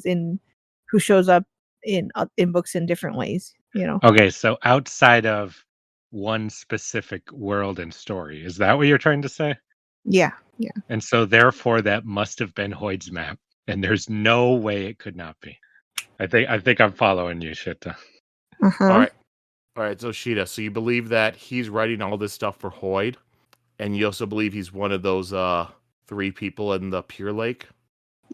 shows up in books in different ways, you know. Okay, so outside of one specific world and story. Is that what you're trying to say? Yeah. And so therefore that must have been Hoyd's map. And there's no way it could not be. I think I'm following you, Sheta. Uh-huh. All right, so Sheta, so you believe that he's writing all this stuff for Hoyd, and you also believe he's one of those 3 people in the Pure Lake?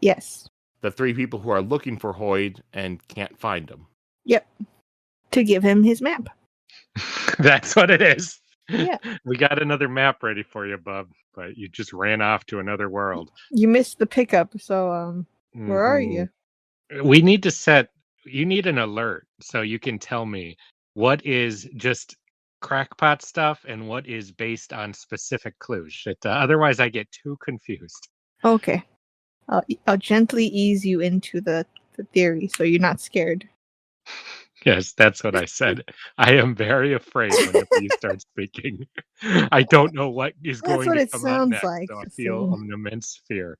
Yes. The 3 people who are looking for Hoyd and can't find him. Yep. To give him his map. That's what it is. Yeah. We got another map ready for you, bub, but you just ran off to another world. You missed the pickup, so where are you? We need to you need an alert so you can tell me what is just crackpot stuff and what is based on specific clues. Otherwise I get too confused. Okay. I'll gently ease you into the theory so you're not scared. Yes, that's what I said. I am very afraid whenever you start speaking. I don't know what is That's going what to it come out sounds next, like, so I Justin. feel an immense fear.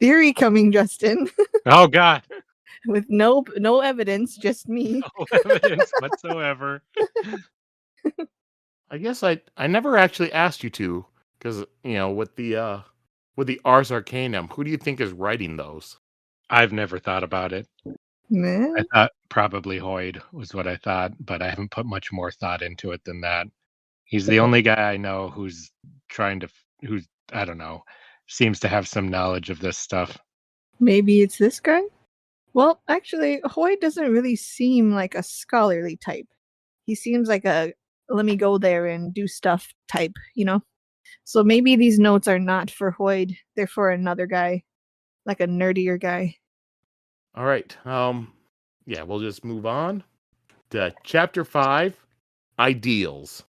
Theory coming, Justin. Oh, God. With no evidence, just me. No evidence whatsoever. I guess I never actually asked you to, because, you know, with the Ars Arcanum, who do you think is writing those? I've never thought about it. Man. I thought probably Hoyd was what I thought, but I haven't put much more thought into it than that. He's the only guy I know who's I don't know, seems to have some knowledge of this stuff. Maybe it's this guy? Well, actually, Hoyd doesn't really seem like a scholarly type. He seems like a let me go there and do stuff type, you know? So maybe these notes are not for Hoyd. They're for another guy, like a nerdier guy. All right. Yeah, we'll just move on to Chapter 5, Ideals.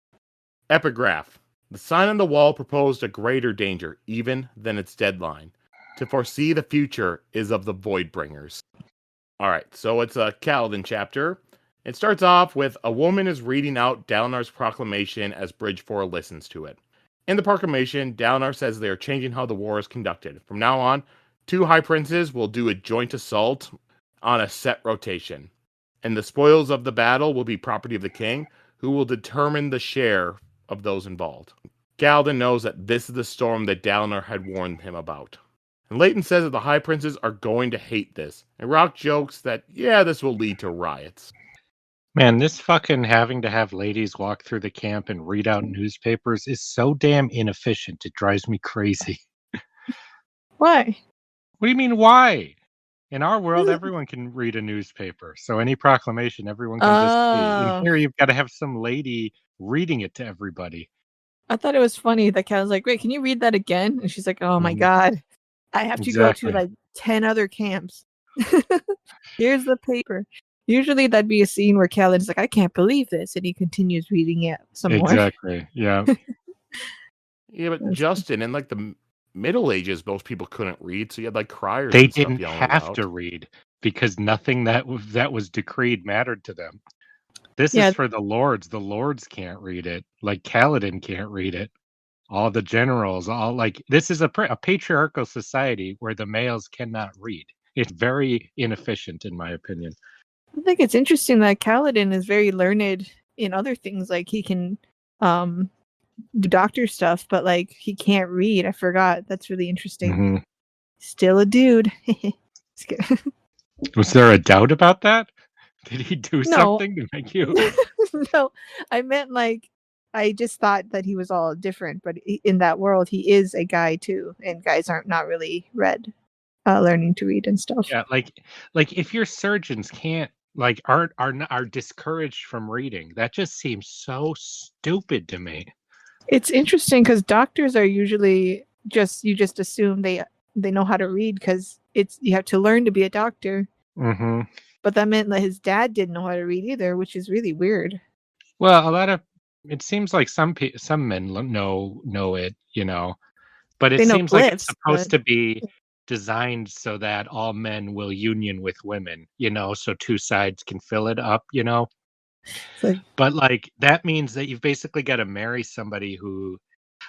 Epigraph. The sign on the wall proposed a greater danger, even than its deadline. To foresee the future is of the Voidbringers. Alright, so it's a Kaladin chapter. It starts off with a woman is reading out Dalinar's proclamation as Bridge 4 listens to it. In the proclamation, Dalinar says they are changing how the war is conducted. From now on, 2 High Princes will do a joint assault on a set rotation. And the spoils of the battle will be property of the king, who will determine the share of those involved. Kaladin knows that this is the storm that Dalinar had warned him about. And Leighton says that the High Princes are going to hate this. And Rock jokes that, yeah, this will lead to riots. Man, this fucking having to have ladies walk through the camp and read out newspapers is so damn inefficient. It drives me crazy. Why? What do you mean, why? In our world, everyone can read a newspaper. So any proclamation, everyone can just see. In here, you've got to have some lady reading it to everybody. I thought it was funny that Kat was like, wait, can you read that again? And she's like, oh my God, I have to go to like 10 other camps. Here's the paper. Usually that'd be a scene where Kaladin's like, I can't believe this. And he continues reading it some more. Exactly, yeah. Yeah, but Justin, in like the Middle Ages, most people couldn't read, so you had like criers They and stuff didn't yelling have out. to read because nothing that was decreed mattered to them. This is for the lords. The lords can't read it. Like Kaladin can't read it. All the generals, all like this is a patriarchal society where the males cannot read. It's very inefficient, in my opinion. I think it's interesting that Kaladin is very learned in other things. Like he can do doctor stuff, but like he can't read. I forgot. That's really interesting. Mm-hmm. Still a dude. Was there a doubt about that? Did he do something to make you? No, I meant like I just thought that he was all different, but in that world, he is a guy too, and guys aren't not really learning to read and stuff. Yeah, like if your surgeons can't like are discouraged from reading, that just seems so stupid to me. It's interesting because doctors are usually you just assume they know how to read because you have to learn to be a doctor. Mm-hmm. But that meant that his dad didn't know how to read either, which is really weird. Well, it seems like some men know it, you know, but it seems like it's supposed to be designed so that all men will union with women, you know, so 2 sides can fill it up, you know. But like that means that you've basically got to marry somebody who.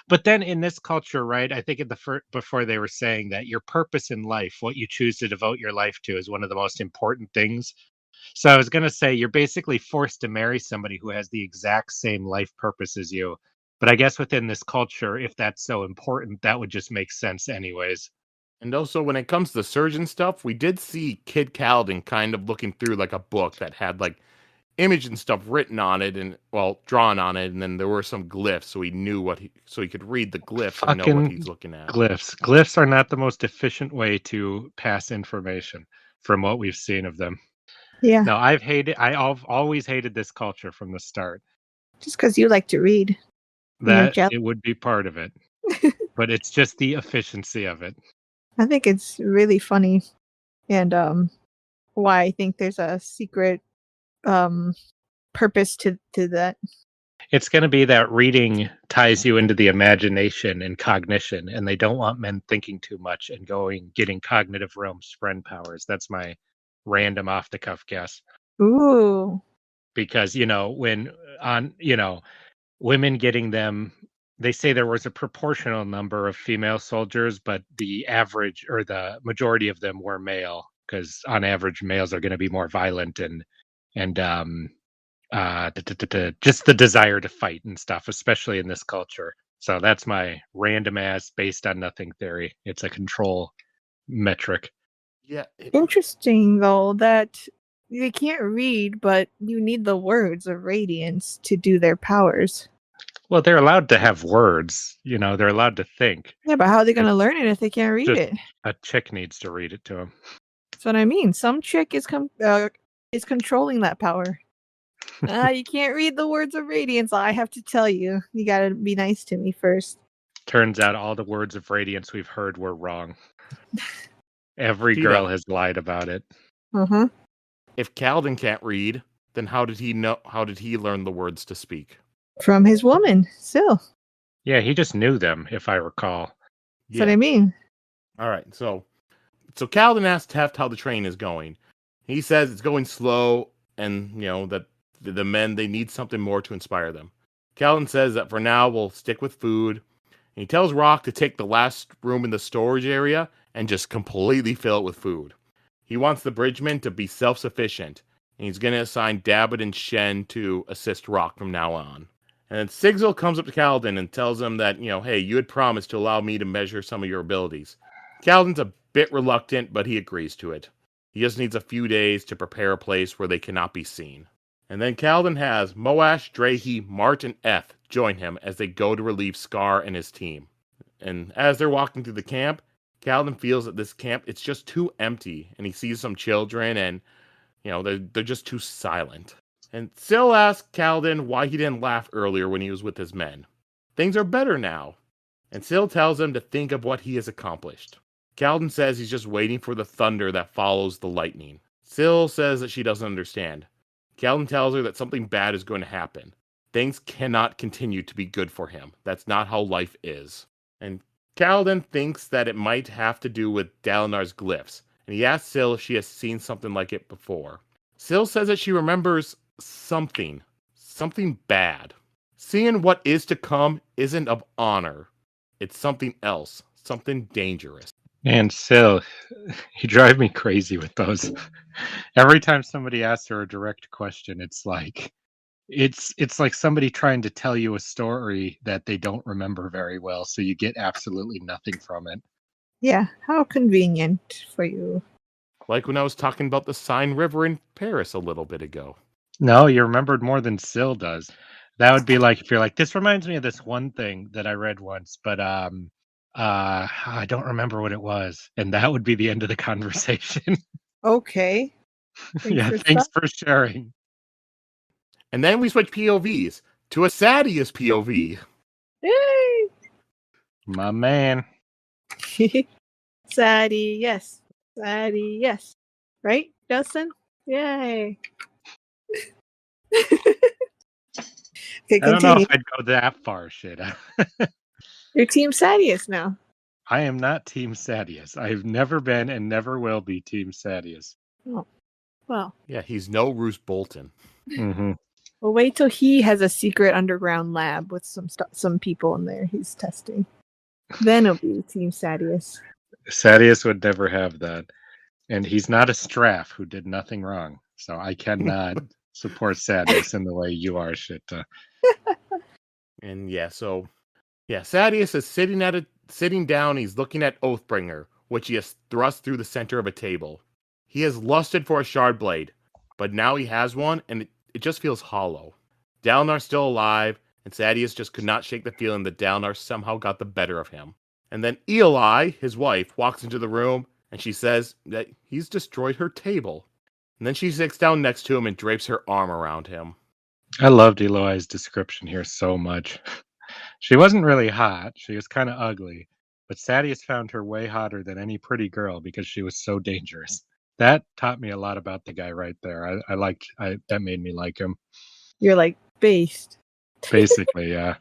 But then in this culture, right? I think before they were saying that your purpose in life, what you choose to devote your life to, is one of the most important things. So I was going to say you're basically forced to marry somebody who has the exact same life purpose as you. But I guess within this culture, if that's so important, that would just make sense anyways. And also, when it comes to surgeon stuff, we did see Kid Kaladin kind of looking through like a book that had like image and stuff written on it and drawn on it, and then there were some glyphs, so he knew so he could read the glyphs and know what he's looking at. Glyphs are not the most efficient way to pass information from what we've seen of them. Yeah. No, I've always hated this culture from the start. Just because you like to read. That it would be part of it. But it's just the efficiency of it. I think it's really funny. And why I think there's a secret purpose to that. It's going to be that reading ties you into the imagination and cognition, and they don't want men thinking too much and getting cognitive realms friend powers. That's my random off the cuff guess. Ooh. Because, you know, women getting them, they say there was a proportional number of female soldiers, but the average or the majority of them were male, because on average males are going to be more violent and just the desire to fight and stuff, especially in this culture. So that's my random ass based on nothing theory. It's a control metric. Yeah. Interesting though that they can't read, but you need the words of Radiance to do their powers. Well, they're allowed to have words, you know, they're allowed to think. Yeah, but how are they going to learn it if they can't read it? A chick needs to read it to them. That's what I mean. Some chick is controlling that power. You can't read the words of Radiance. I have to tell you. You got to be nice to me first. Turns out all the words of radiance we've heard were wrong. Every Sheta. girl has lied about it. Uh-huh. If Kaladin can't read, then how did he learn the words to speak? From his woman, still. Yeah, he just knew them, if I recall. That's what I mean. All right, so Kaladin asks Teft how the train is going. He says it's going slow, and that the men, they need something more to inspire them. Kaladin says that for now we'll stick with food. And he tells Rock to take the last room in the storage area and just completely fill it with food. He wants the bridgemen to be self-sufficient, and he's going to assign Dabbit and Shen to assist Rock from now on. And then Sigzil comes up to Kaladin and tells him that, hey, you had promised to allow me to measure some of your abilities. Kaladin's a bit reluctant, but he agrees to it. He just needs a few days to prepare a place where they cannot be seen. And then Kaladin has Moash, Drahi, Mart, and Eth join him as they go to relieve Scar and his team. And as they're walking through the camp, Kaladin feels that this camp, it's just too empty, and he sees some children, and they're just too silent. And Syl asks Kaladin why he didn't laugh earlier when he was with his men. Things are better now. And Syl tells him to think of what he has accomplished. Kaladin says he's just waiting for the thunder that follows the lightning. Syl says that she doesn't understand. Kaladin tells her that something bad is going to happen. Things cannot continue to be good for him. That's not how life is. And Kaladin thinks that it might have to do with Dalinar's glyphs, and he asks Syl if she has seen something like it before. Syl says that she remembers something bad. Seeing what is to come isn't of honor. It's something else, something dangerous. And Syl, you drive me crazy with those. Every time somebody asks her a direct question, it's like somebody trying to tell you a story that they don't remember very well, so you get absolutely nothing from it. Yeah, how convenient for you. Like when I was talking about the Seine River in Paris a little bit ago. No, you remembered more than Syl does. That would be like if you're like, this reminds me of this one thing that I read once, but I don't remember what it was, and that would be the end of the conversation. Okay. Thanks for sharing. And then we switch POVs to a Sadius POV. Yay! My man. Sadie, yes. Sadie, yes. Right, Justin? Yay. Okay, I don't know continue. if I'd go that far, Sheta. You're Team Sadius now. I am not Team Sadius. I've never been and never will be Team Sadius. Oh, well. Yeah, he's no Roose Bolton. Mm-hmm. Well, wait till he has a secret underground lab with some people in there he's testing. Then it'll be Team Sadius. Sadius would never have that. And he's not a Straff who did nothing wrong. So I cannot support Sadius in the way you are, Sheta. And Sadius is sitting down. He's looking at Oathbringer, which he has thrust through the center of a table. He has lusted for a shard blade, but now he has one, and it just feels hollow. Dalinar's still alive, and Sadius just could not shake the feeling that Dalinar somehow got the better of him. And then Eli, his wife, walks into the room, and she says that he's destroyed her table. And then she sits down next to him and drapes her arm around him. I loved Eloi's description here so much. She wasn't really hot. She was kind of ugly. But Sadius found her way hotter than any pretty girl because she was so dangerous. That taught me a lot about the guy right there. That made me like him. You're like, based. Basically, yeah.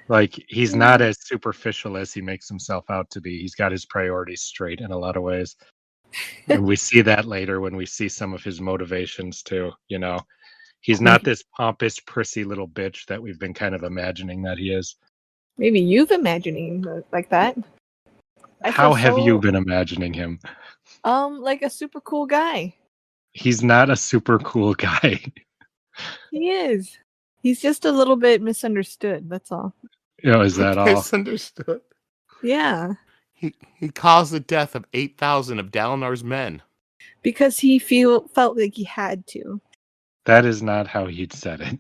Like, he's not as superficial as he makes himself out to be. He's got his priorities straight in a lot of ways. And we see that later when we see some of his motivations too, He's not this pompous, prissy little bitch that we've been kind of imagining that he is. Maybe you've imagining him like that. How have you been imagining him? Like a super cool guy. He's not a super cool guy. He is. He's just a little bit misunderstood, that's all. Is that all? Misunderstood. Yeah. He caused the death of 8,000 of Dalinar's men. Because he felt like he had to. That is not how he'd said it.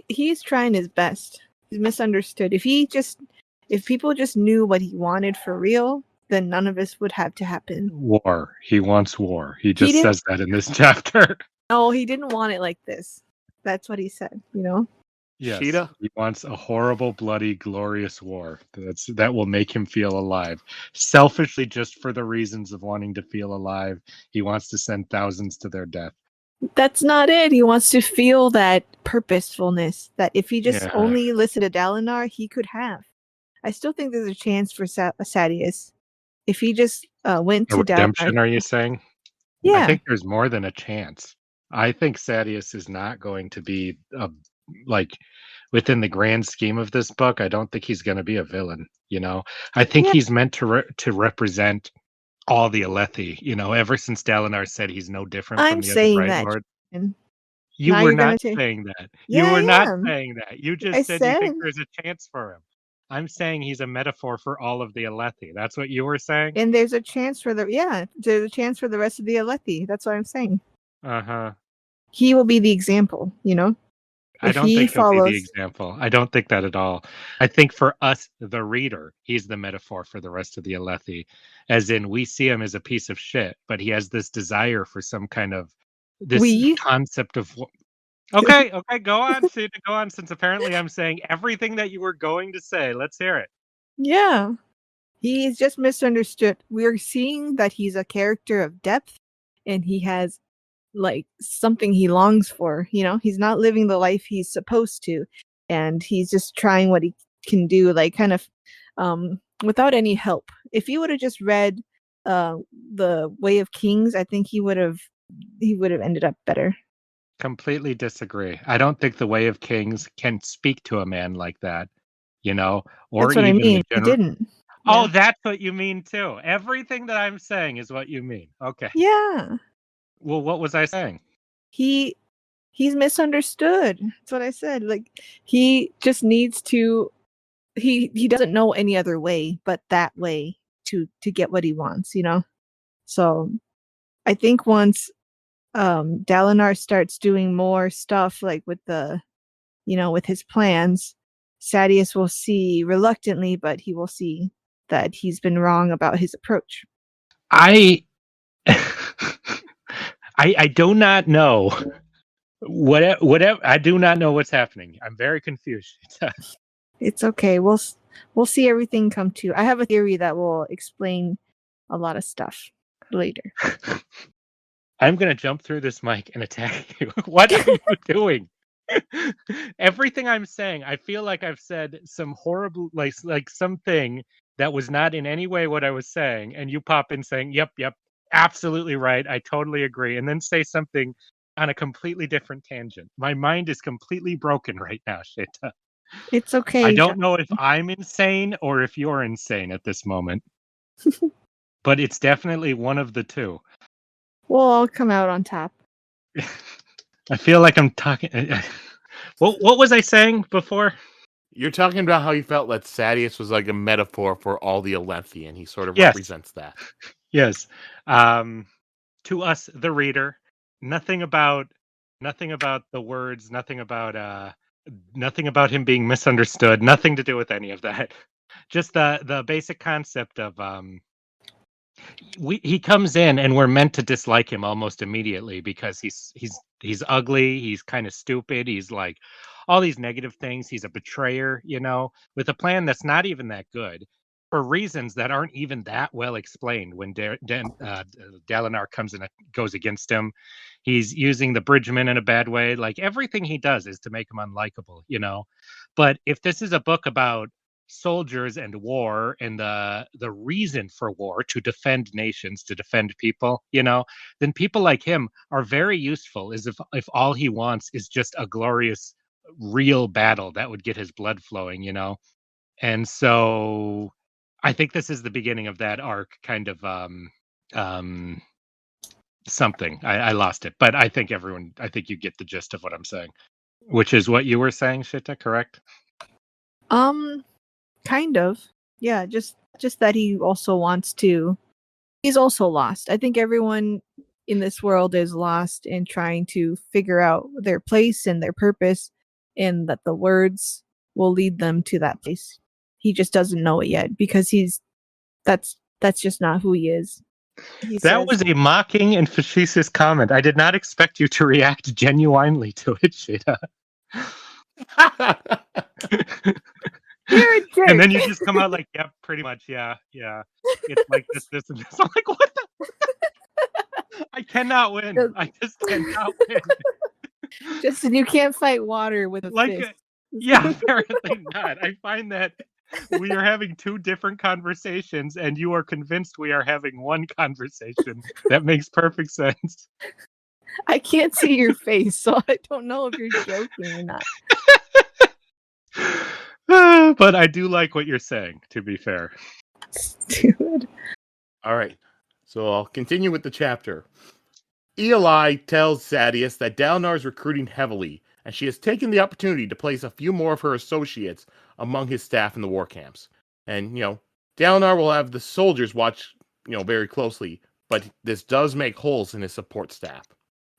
He's trying his best. He's misunderstood. If people just knew what he wanted for real, then none of this would have to happen. War. He wants war. He just says that in this chapter. No, he didn't want it like this. That's what he said, Yes, Sheta? he wants a horrible, bloody, glorious war. That will make him feel alive. Selfishly, just for the reasons of wanting to feel alive, he wants to send thousands to their death. That's not it. He wants to feel that purposefulness that if he just Yeah. only listened to Dalinar, he could have. I still think there's a chance for Sadeas. If he just went A to redemption, Dalinar. are you saying? Yeah. I think there's more than a chance. I think Sadeas is not going to be within the grand scheme of this book. I don't think he's going to be a villain. I think he's meant to represent all the Alethi. Ever since Dalinar said he's no different I'm from the other saying Bright that. Lord. Jen. You Now were you're gonna not take- saying that. Yeah, You were I not am. saying that. You just I said you think said- there's a chance for him. I'm saying he's a metaphor for all of the Alethi. That's what you were saying? And there's a chance for there's a chance for the rest of the Alethi. That's what I'm saying. Uh-huh. He will be the example, I If don't he think he'll be the follows- example. I don't think that at all. I think for us, the reader, he's the metaphor for the rest of the Alethi. As in, we see him as a piece of shit, but he has this desire for some kind of concept of. Okay, go on, Sheta, go on. Since apparently I'm saying everything that you were going to say, let's hear it. Yeah. He's just misunderstood. We're seeing that he's a character of depth and he has something he longs for. He's not living the life he's supposed to. And he's just trying what he can do, kind of without any help. If he would have just read The Way of Kings, I think he would have ended up better. Completely disagree. I don't think The Way of Kings can speak to a man like that, or That's what I even mean. the He didn't. Oh, Yeah. that's what you mean too. Everything that I'm saying is what you mean. Okay. Yeah. Well, what was I saying? He's misunderstood. That's what I said. He just needs to. He doesn't know any other way but that way to get what he wants. So I think once Dalinar starts doing more stuff with with his plans, Sadeas will see reluctantly, but he will see that he's been wrong about his approach. I do not know whatever. I do not know what's happening. I'm very confused. It's okay. We'll see everything come to. I have a theory that will explain a lot of stuff later. I'm gonna jump through this mic and attack you. What are you doing? Everything I'm saying, I feel like I've said some horrible, like something that was not in any way what I was saying, and you pop in saying, "Yep, absolutely right. I totally agree," and then say something on a completely different tangent. My mind is completely broken right now, Sheta. It's okay. I don't know if I'm insane or if you're insane at this moment, but it's definitely one of the two. We'll all come out on top. I feel like I'm talking. What was I saying before? You're talking about how you felt that Sadeas was like a metaphor for all the Alethi, and he sort of Yes. represents that. Yes. To us, the reader, nothing about the words, nothing about him being misunderstood, nothing to do with any of that. Just the basic concept of he comes in and we're meant to dislike him almost immediately because he's ugly, he's kind of stupid, he's like all these negative things, he's a betrayer, with a plan that's not even that good for reasons that aren't even that well explained. When Dalinar comes and goes against him, he's using the bridgeman in a bad way. Like everything he does is to make him unlikable, But if this is a book about soldiers and war and the reason for war, to defend nations, to defend people, then people like him are very useful. As if all he wants is just a glorious real battle that would get his blood flowing, and so I think this is the beginning of that arc, kind of something. I lost it, but I think you get the gist of what I'm saying, which is what you were saying, Sheta, correct? Kind of. Yeah, just that he also wants to. He's also lost. I think everyone in this world is lost in trying to figure out their place and their purpose, and that the words will lead them to that place. He just doesn't know it yet because that's just not who he is. That was a mocking and facetious comment. I did not expect you to react genuinely to it, Sheta. You're a jerk. And then you just come out like, yeah, pretty much, yeah. It's like this, and this. I'm like, what the? I cannot win. I just cannot win. Justin, you can't fight water with a Like, fist. yeah, apparently not. I find that we are having two different conversations, and you are convinced we are having one conversation. That makes perfect sense. I can't see your face, so I don't know if you're joking or not. But I do like what you're saying, to be fair. Stupid. All right, so I'll continue with the chapter. Eli tells Sadeas that Dalinar is recruiting heavily, and she has taken the opportunity to place a few more of her associates among his staff in the war camps. And, Dalinar will have the soldiers watch, very closely, but this does make holes in his support staff.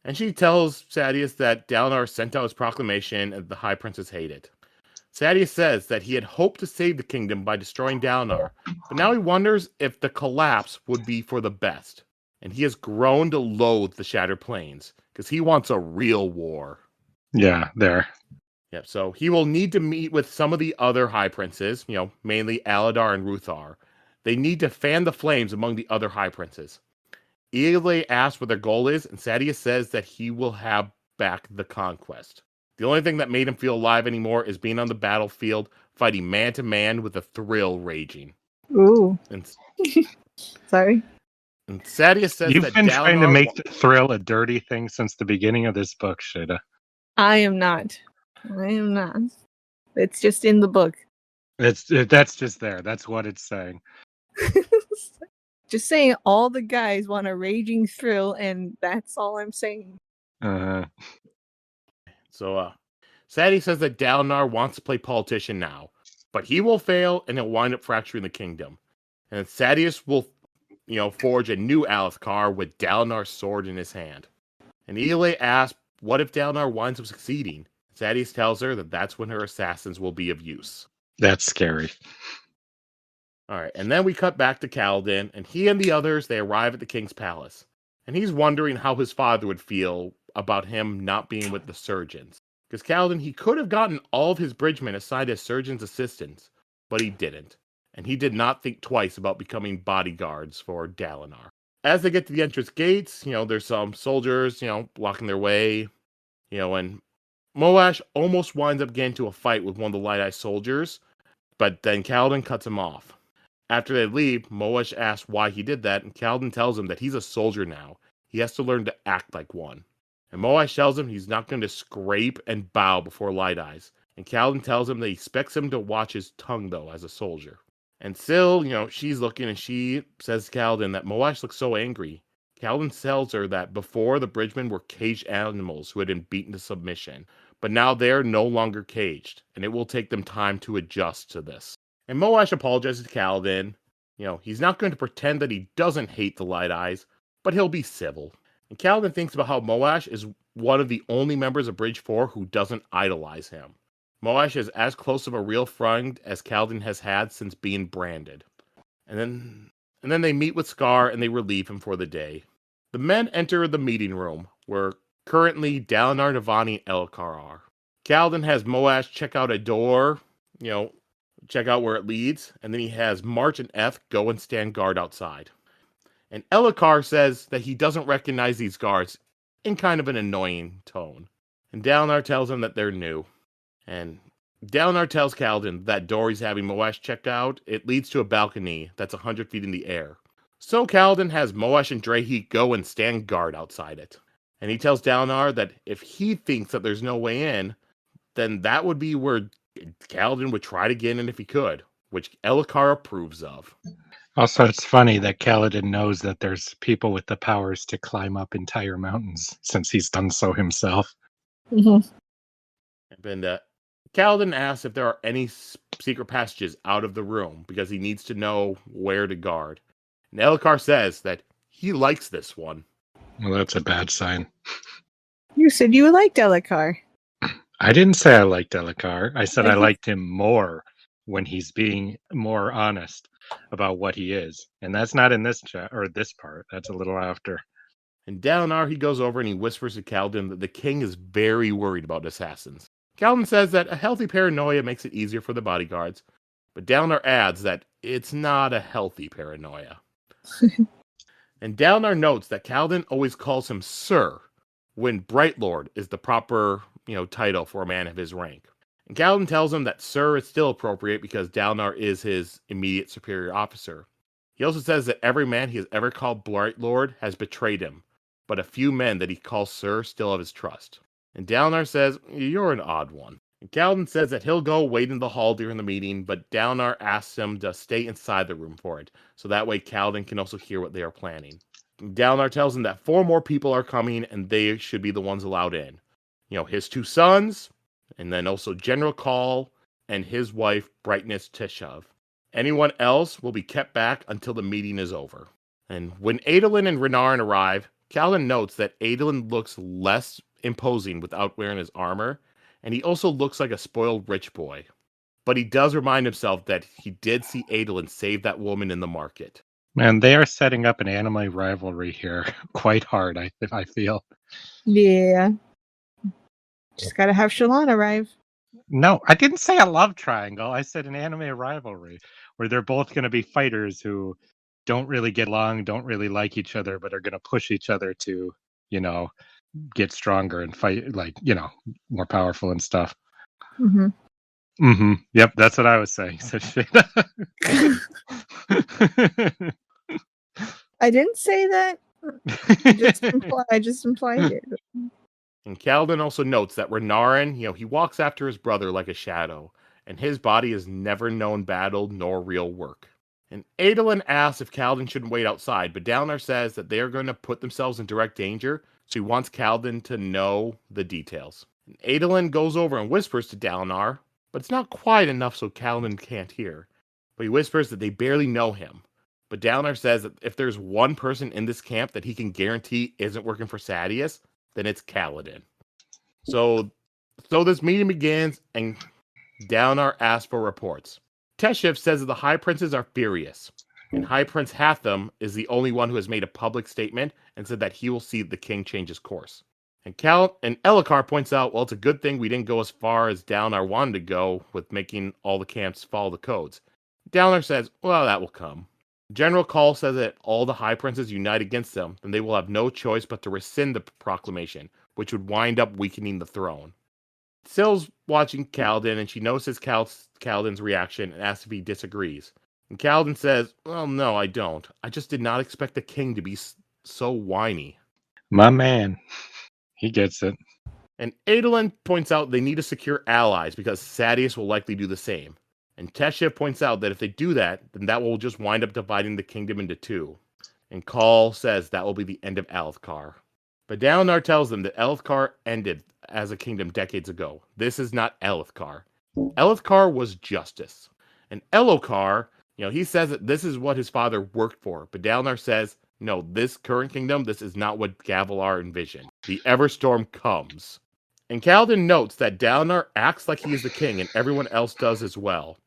And she tells Sadeas that Dalinar sent out his proclamation and the High Princess hate it. Sadeas says that he had hoped to save the kingdom by destroying Dalinar, but now he wonders if the collapse would be for the best. And he has grown to loathe the Shattered Plains, because he wants a real war. Yeah, there. Yep, so he will need to meet with some of the other High Princes, mainly Aladar and Ruthar. They need to fan the flames among the other High Princes. Ele asks what their goal is, and Sadeas says that he will have back the conquest. The only thing that made him feel alive anymore is being on the battlefield, fighting man-to-man with a thrill raging. Ooh. And, Sorry. and Sadeas says You've that been trying to Dalinar make the thrill a dirty thing since the beginning of this book, Sheta. I am not. It's just in the book. That's just there. That's what it's saying. Just saying all the guys want a raging thrill, and that's all I'm saying. So, Sadie says that Dalinar wants to play politician now, but he will fail and he'll wind up fracturing the kingdom. And Sadeas will, forge a new Alethkar with Dalinar's sword in his hand. And Ele asks, what if Dalinar winds up succeeding? Sadeas tells her that that's when her assassins will be of use. That's scary. All right, and then we cut back to Kaladin, and he and the others, they arrive at the king's palace. And he's wondering how his father would feel about him not being with the surgeons. Because Kaladin, he could have gotten all of his bridgemen assigned as surgeons' assistants, but he didn't. And he did not think twice about becoming bodyguards for Dalinar. As they get to the entrance gates, there's some soldiers, blocking their way, and Moash almost winds up getting into a fight with one of the Light Eye soldiers, but then Kaladin cuts him off. After they leave, Moash asks why he did that, and Kaladin tells him that he's a soldier now. He has to learn to act like one. And Moash tells him he's not going to scrape and bow before Light Eyes. And Kaladin tells him that he expects him to watch his tongue, though, as a soldier. And Syl, she's looking, and she says to Kaladin that Moash looks so angry. Kaladin tells her that before the bridgemen were caged animals who had been beaten to submission. But now they're no longer caged, and it will take them time to adjust to this. And Moash apologizes to Kaladin. He's not going to pretend that he doesn't hate the Light Eyes, but he'll be civil. And Kaladin thinks about how Moash is one of the only members of Bridge 4 who doesn't idolize him. Moash is as close of a real friend as Kaladin has had since being branded. And then they meet with Scar and they relieve him for the day. The men enter the meeting room, where currently Dalinar, Navani, and Elhokar are. Kaladin has Moash check out a door, check out where it leads, and then he has March and Eth go and stand guard outside. And Elhokar says that he doesn't recognize these guards in kind of an annoying tone. And Dalinar tells him that they're new. And Dalinar tells Kaladin that door he's having Moash check out, it leads to a balcony that's 100 feet in the air. So Kaladin has Moash and Draheek go and stand guard outside it. And he tells Dalinar that if he thinks that there's no way in, then that would be where Kaladin would try to get in if he could, which Elhokar approves of. Also, it's funny that Kaladin knows that there's people with the powers to climb up entire mountains, since he's done so himself. Mm-hmm. And Kaladin asks if there are any secret passages out of the room, because he needs to know where to guard. And Elhokar says that he likes this one. Well, that's a bad sign. You said you liked Elhokar. I didn't say I liked Elhokar. I said I liked him more when he's being more honest about what he is. And that's not in this this part. That's a little after. And Dalinar, he goes over and he whispers to Kaladin that the king is very worried about assassins. Kaladin says that a healthy paranoia makes it easier for the bodyguards, but Dalinar adds that it's not a healthy paranoia. And Dalinar notes that Kaladin always calls him Sir, when Bright Lord is the proper, title for a man of his rank. And Kaladin tells him that Sir is still appropriate because Dalinar is his immediate superior officer. He also says that every man he has ever called Bright Lord has betrayed him, but a few men that he calls Sir still have his trust. And Dalinar says, you're an odd one. And Kaladin says that he'll go wait in the hall during the meeting, but Dalinar asks him to stay inside the room for it, so that way Kaladin can also hear what they are planning. And Dalinar tells him that 4 more people are coming, and they should be the ones allowed in. His 2 sons, and then also General Call, and his wife, Brightness Tishav. Anyone else will be kept back until the meeting is over. And when Adolin and Renarin arrive, Kaladin notes that Adolin looks less imposing without wearing his armor, and he also looks like a spoiled rich boy. But he does remind himself that he did see Adolin save that woman in the market. Man, they are setting up an anime rivalry here quite hard, I feel. Yeah. Just gotta have Shallan arrive. No, I didn't say a love triangle. I said an anime rivalry where they're both going to be fighters who don't really get along, don't really like each other, but are going to push each other to, get stronger and fight, more powerful and stuff. Mm-hmm. Mm-hmm. Yep, that's what I was saying. So I didn't say that. I just implied it. And Kaladin also notes that Renarin, he walks after his brother like a shadow, and his body has never known battle nor real work. And Adolin asks if Kaladin shouldn't wait outside, but Dalinar says that they are going to put themselves in direct danger, so he wants Kaladin to know the details. And Adolin goes over and whispers to Dalinar, but it's not quite enough so Kaladin can't hear. But he whispers that they barely know him. But Dalinar says that if there's one person in this camp that he can guarantee isn't working for Sadeas, then it's Kaladin. So this meeting begins, and Dalinar asks for reports. Teshiv says that the High Princes are furious, and High Prince Hatham is the only one who has made a public statement and said that he will see the king change his course. And Elhokar points out, well, it's a good thing we didn't go as far as Dalinar wanted to go with making all the camps follow the codes. Dalinar says, well, that will come. General Call says that all the High Princes unite against them, then they will have no choice but to rescind the proclamation, which would wind up weakening the throne. Syl's watching Kaladin, and she notices Kaladin's reaction and asks if he disagrees. And Kaladin says, well, no, I don't. I just did not expect the king to be so whiny. My man. He gets it. And Adolin points out they need to secure allies because Sadeas will likely do the same. And Teshiv points out that if they do that, then that will just wind up dividing the kingdom into 2. And Call says that will be the end of Alethkar. But Dalinar tells them that Alethkar ended as a kingdom decades ago. This is not Alethkar. Alethkar was justice. And Elhokar, he says that this is what his father worked for. But Dalinar says, no, this current kingdom, this is not what Gavilar envisioned. The Everstorm comes. And Kaladin notes that Dalinar acts like he is the king and everyone else does as well.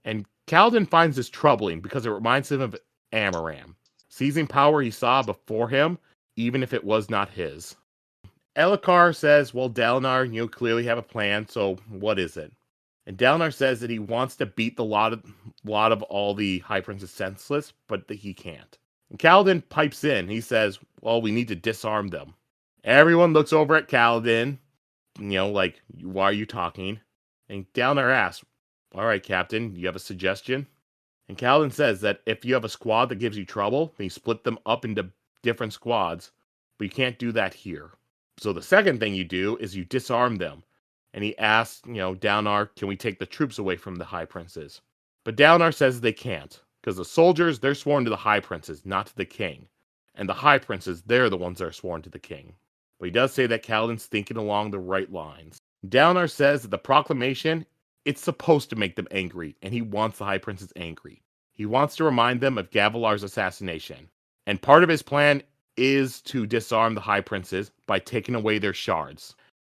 And Kaladin finds this troubling because it reminds him of Amaram, seizing power he saw before him, even if it was not his. Elhokar says, well, Dalinar, you clearly have a plan, so what is it? And Dalinar says that he wants to beat the lot of all the High Princes senseless, but that he can't. And Kaladin pipes in. He says, well, we need to disarm them. Everyone looks over at Kaladin, like, why are you talking? And Dalinar asks, all right, Captain, you have a suggestion? And Kaladin says that if you have a squad that gives you trouble, then you split them up into different squads, but you can't do that here. So the second thing you do is you disarm them. And he asks, Dalinar, can we take the troops away from the High Princes? But Dalinar says they can't, because the soldiers, they're sworn to the High Princes, not to the king. And the High Princes, they're the ones that are sworn to the king. But he does say that Kaladin's thinking along the right lines. Dalinar says that the proclamation, it's supposed to make them angry, and he wants the High Princes angry. He wants to remind them of Gavilar's assassination. And part of his plan is to disarm the High Princes by taking away their shards.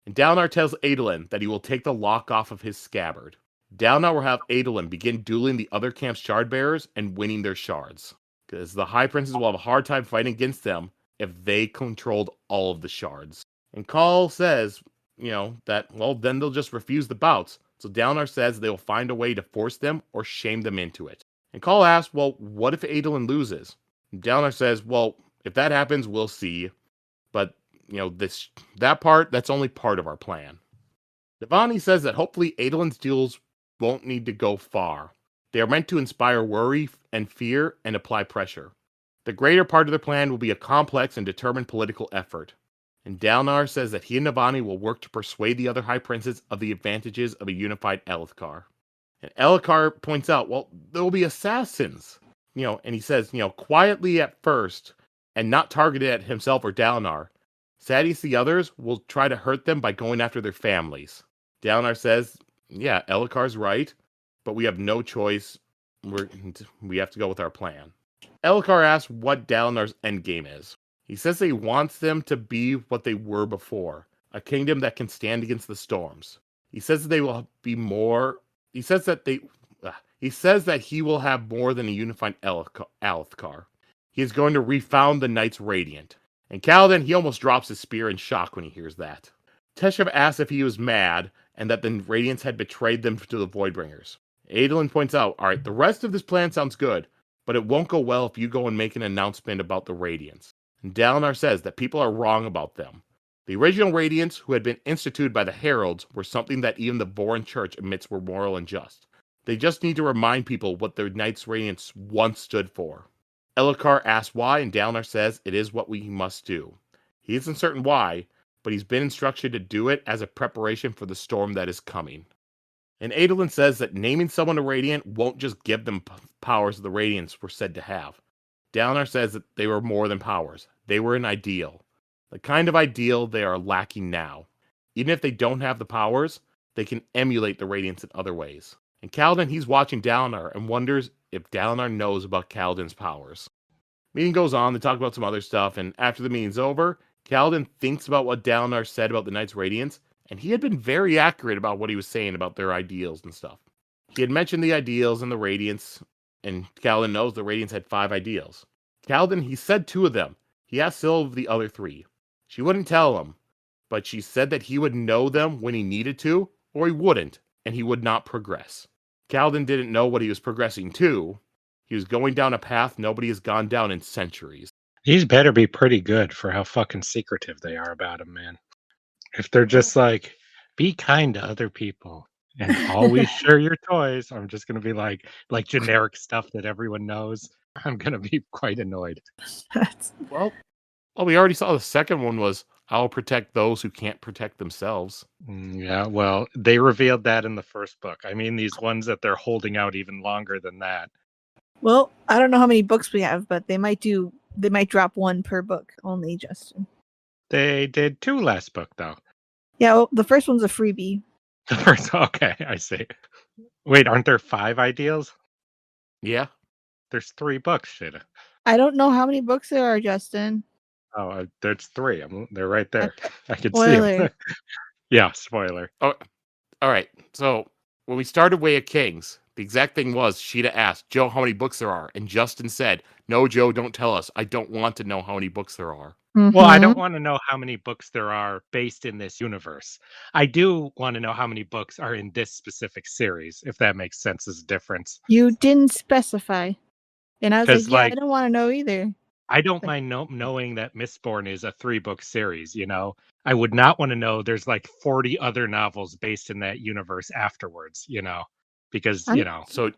And Dalinar tells Adolin that he will take the lock off of his scabbard. Dalinar will have Adolin begin dueling the other camp's shard bearers and winning their shards, because the High Princes will have a hard time fighting against them if they controlled all of the shards. And Call says, then they'll just refuse the bouts. So Dalinar says they will find a way to force them or shame them into it. And Call asks, well, what if Adolin loses? And Dalinar says, well, if that happens, we'll see. But, that's only part of our plan. Navani says that hopefully Adolin's duels won't need to go far. They are meant to inspire worry and fear and apply pressure. The greater part of their plan will be a complex and determined political effort. And Dalinar says that he and Navani will work to persuade the other High Princes of the advantages of a unified Elithkar. And Elithkar points out, well, there will be assassins. And he says, quietly at first, and not targeted at himself or Dalinar. Sadeas the others will try to hurt them by going after their families. Dalinar says, yeah, Elitkar's right, but we have no choice. We have to go with our plan. Elithkar asks what Dalinar's endgame is. He says that he wants them to be what they were before, a kingdom that can stand against the storms. He says that they will be more. He says that he will have more than a unified Elithkar. He is going to refound the Knights Radiant. And Kaladin, he almost drops his spear in shock when he hears that. Teshav asks if he was mad and that the Radiants had betrayed them to the Voidbringers. Adolin points out, alright, the rest of this plan sounds good, but it won't go well if you go and make an announcement about the Radiants. And Dalinar says that people are wrong about them. The original Radiants, who had been instituted by the Heralds, were something that even the Vorin Church admits were moral and just. They just need to remind people what the Knights Radiants once stood for. Elithkar asks why, and Dalinar says it is what we must do. He isn't certain why, but he's been instructed to do it as a preparation for the storm that is coming. And Adolin says that naming someone a Radiant won't just give them powers the Radiants were said to have. Dalinar says that they were more than powers. They were an ideal. The kind of ideal they are lacking now. Even if they don't have the powers, they can emulate the Radiants in other ways. And Kaladin, he's watching Dalinar and wonders if Dalinar knows about Kaladin's powers. Meeting goes on, they talk about some other stuff, and after the meeting's over, Kaladin thinks about what Dalinar said about the Knights Radiants, and he had been very accurate about what he was saying about their ideals and stuff. He had mentioned the ideals and the Radiants, and Kaladin knows the Radiants had 5 ideals. Kaladin, he said 2 of them. He asked Syl the other 3. She wouldn't tell him, but she said that he would know them when he needed to, or he wouldn't, and he would not progress. Kaladin didn't know what he was progressing to. He was going down a path nobody has gone down in centuries. These better be pretty good for how fucking secretive they are about him, man. If they're just like, be kind to other people and always share your toys, I'm just going to be like generic stuff that everyone knows. I'm going to be quite annoyed. Well, we already saw the second one was, I'll protect those who can't protect themselves. Yeah, well, they revealed that in the first book. I mean, these ones that they're holding out even longer than that. Well, I don't know how many books we have, but they might drop 1 per book only, Justin. They did 2 last book, though. Yeah, well, the first one's a freebie. The first, okay, I see. Wait, aren't there 5 ideals? Yeah. There's 3 books, Sheta. I don't know how many books there are, Justin. Oh, there's 3. They're right there. I can Spoiler. see them. Yeah, spoiler. Oh, all right. So when we started Way of Kings, the exact thing was Sheta asked Joe how many books there are, and Justin said, "No, Joe, don't tell us. I don't want to know how many books there are." Mm-hmm. Well, I don't want to know how many books there are based in this universe. I do want to know how many books are in this specific series, if that makes sense as a difference. You didn't specify. And I was like, like, I don't want to know either. I don't mind knowing that Mistborn is a 3-book series, you know? I would not want to know there's like 40 other novels based in that universe afterwards, you know? Because, So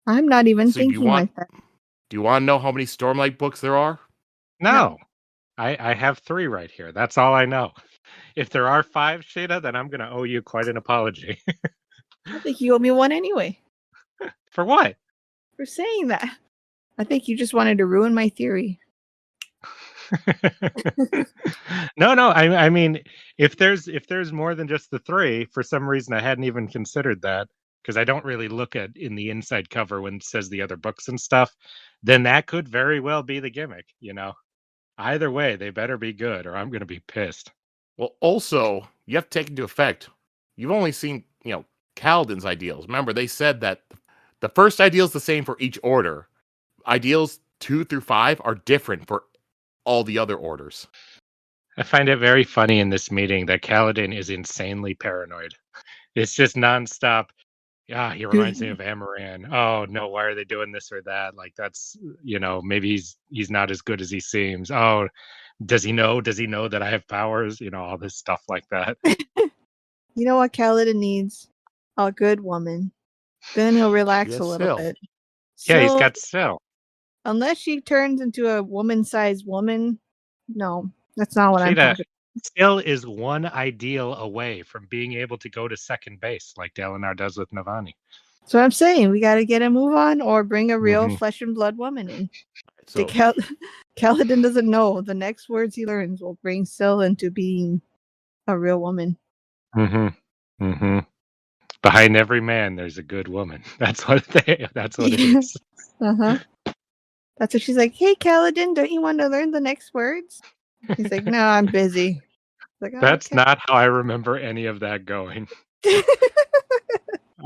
I'm not even thinking like that. Do you want to know how many Stormlight books there are? No. I have 3 right here. That's all I know. If there are 5, Sheta, then I'm going to owe you quite an apology. I think you owe me 1 anyway. For what? For saying that. I think you just wanted to ruin my theory. No. I mean, if there's more than just the 3, for some reason I hadn't even considered that, because I don't really look at in the inside cover when it says the other books and stuff, then that could very well be the gimmick, you know? Either way, they better be good or I'm going to be pissed. Well, also, you have to take into effect, you've only seen, Kaladin's ideals. Remember, they said that the first ideal is the same for each order. Ideals 2 through 5 are different for all the other orders. I find it very funny in this meeting that Kaladin is insanely paranoid. It's just nonstop. Yeah, he reminds me of Amaran. Oh no, why are they doing this or that? Like that's maybe he's not as good as he seems. Oh, does he know? Does he know that I have powers? All this stuff like that. You know what Kaladin needs? A good woman. Then he'll relax Yes, a little Syl. bit. Yeah, he's Syl, got Syl. unless she turns into a woman-sized woman, no, that's not what I'm Sheta talking. Syl is one ideal away from being able to go to second base like Dalinar does with Navani. So I'm saying we got to get a move on or bring a real Mhm. flesh and blood woman in. So Kaladin doesn't know. The next words he learns will bring Syl into being a real woman. Mm-hmm. Mm-hmm. Behind every man, there's a good woman. That's what it is. Uh-huh. That's what she's like, hey, Kaladin, don't you want to learn the next words? He's like, no, I'm busy. Like, oh, That's okay. not how I remember any of that going.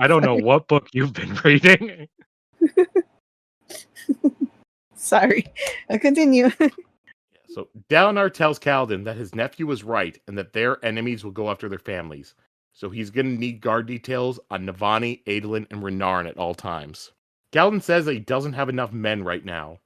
I don't know what book you've been reading. Sorry. I'll continue. So Dalinar tells Kaladin that his nephew was right and that their enemies will go after their families. So he's going to need guard details on Navani, Adolin, and Renarin at all times. Kaladin says that he doesn't have enough men right now.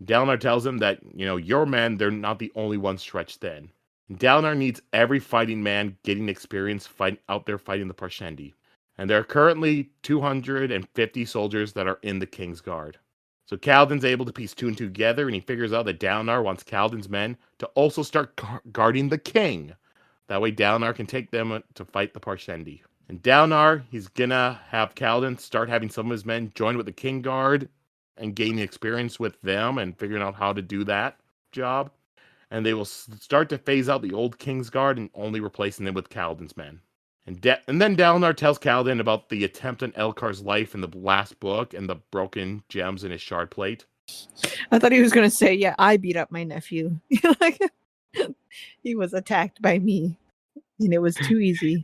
Dalinar tells him that, your men, they're not the only ones stretched thin. Dalinar needs every fighting man getting experience out there fighting the Parshendi. And there are currently 250 soldiers that are in the King's Guard. So Kaladin's able to piece two and two together, and he figures out that Dalinar wants Kaladin's men to also start guarding the king. That way Dalinar can take them to fight the Parshendi. And Dalinar, he's gonna have Kaladin start having some of his men join with the King Guard and gain experience with them and figuring out how to do that job. And they will start to phase out the old King's Guard and only replacing them with Kaladin's men. And then Dalinar tells Kaladin about the attempt on Elkar's life in the last book and the broken gems in his shard plate. I thought he was going to say, yeah, I beat up my nephew. Like, he was attacked by me, and it was too easy.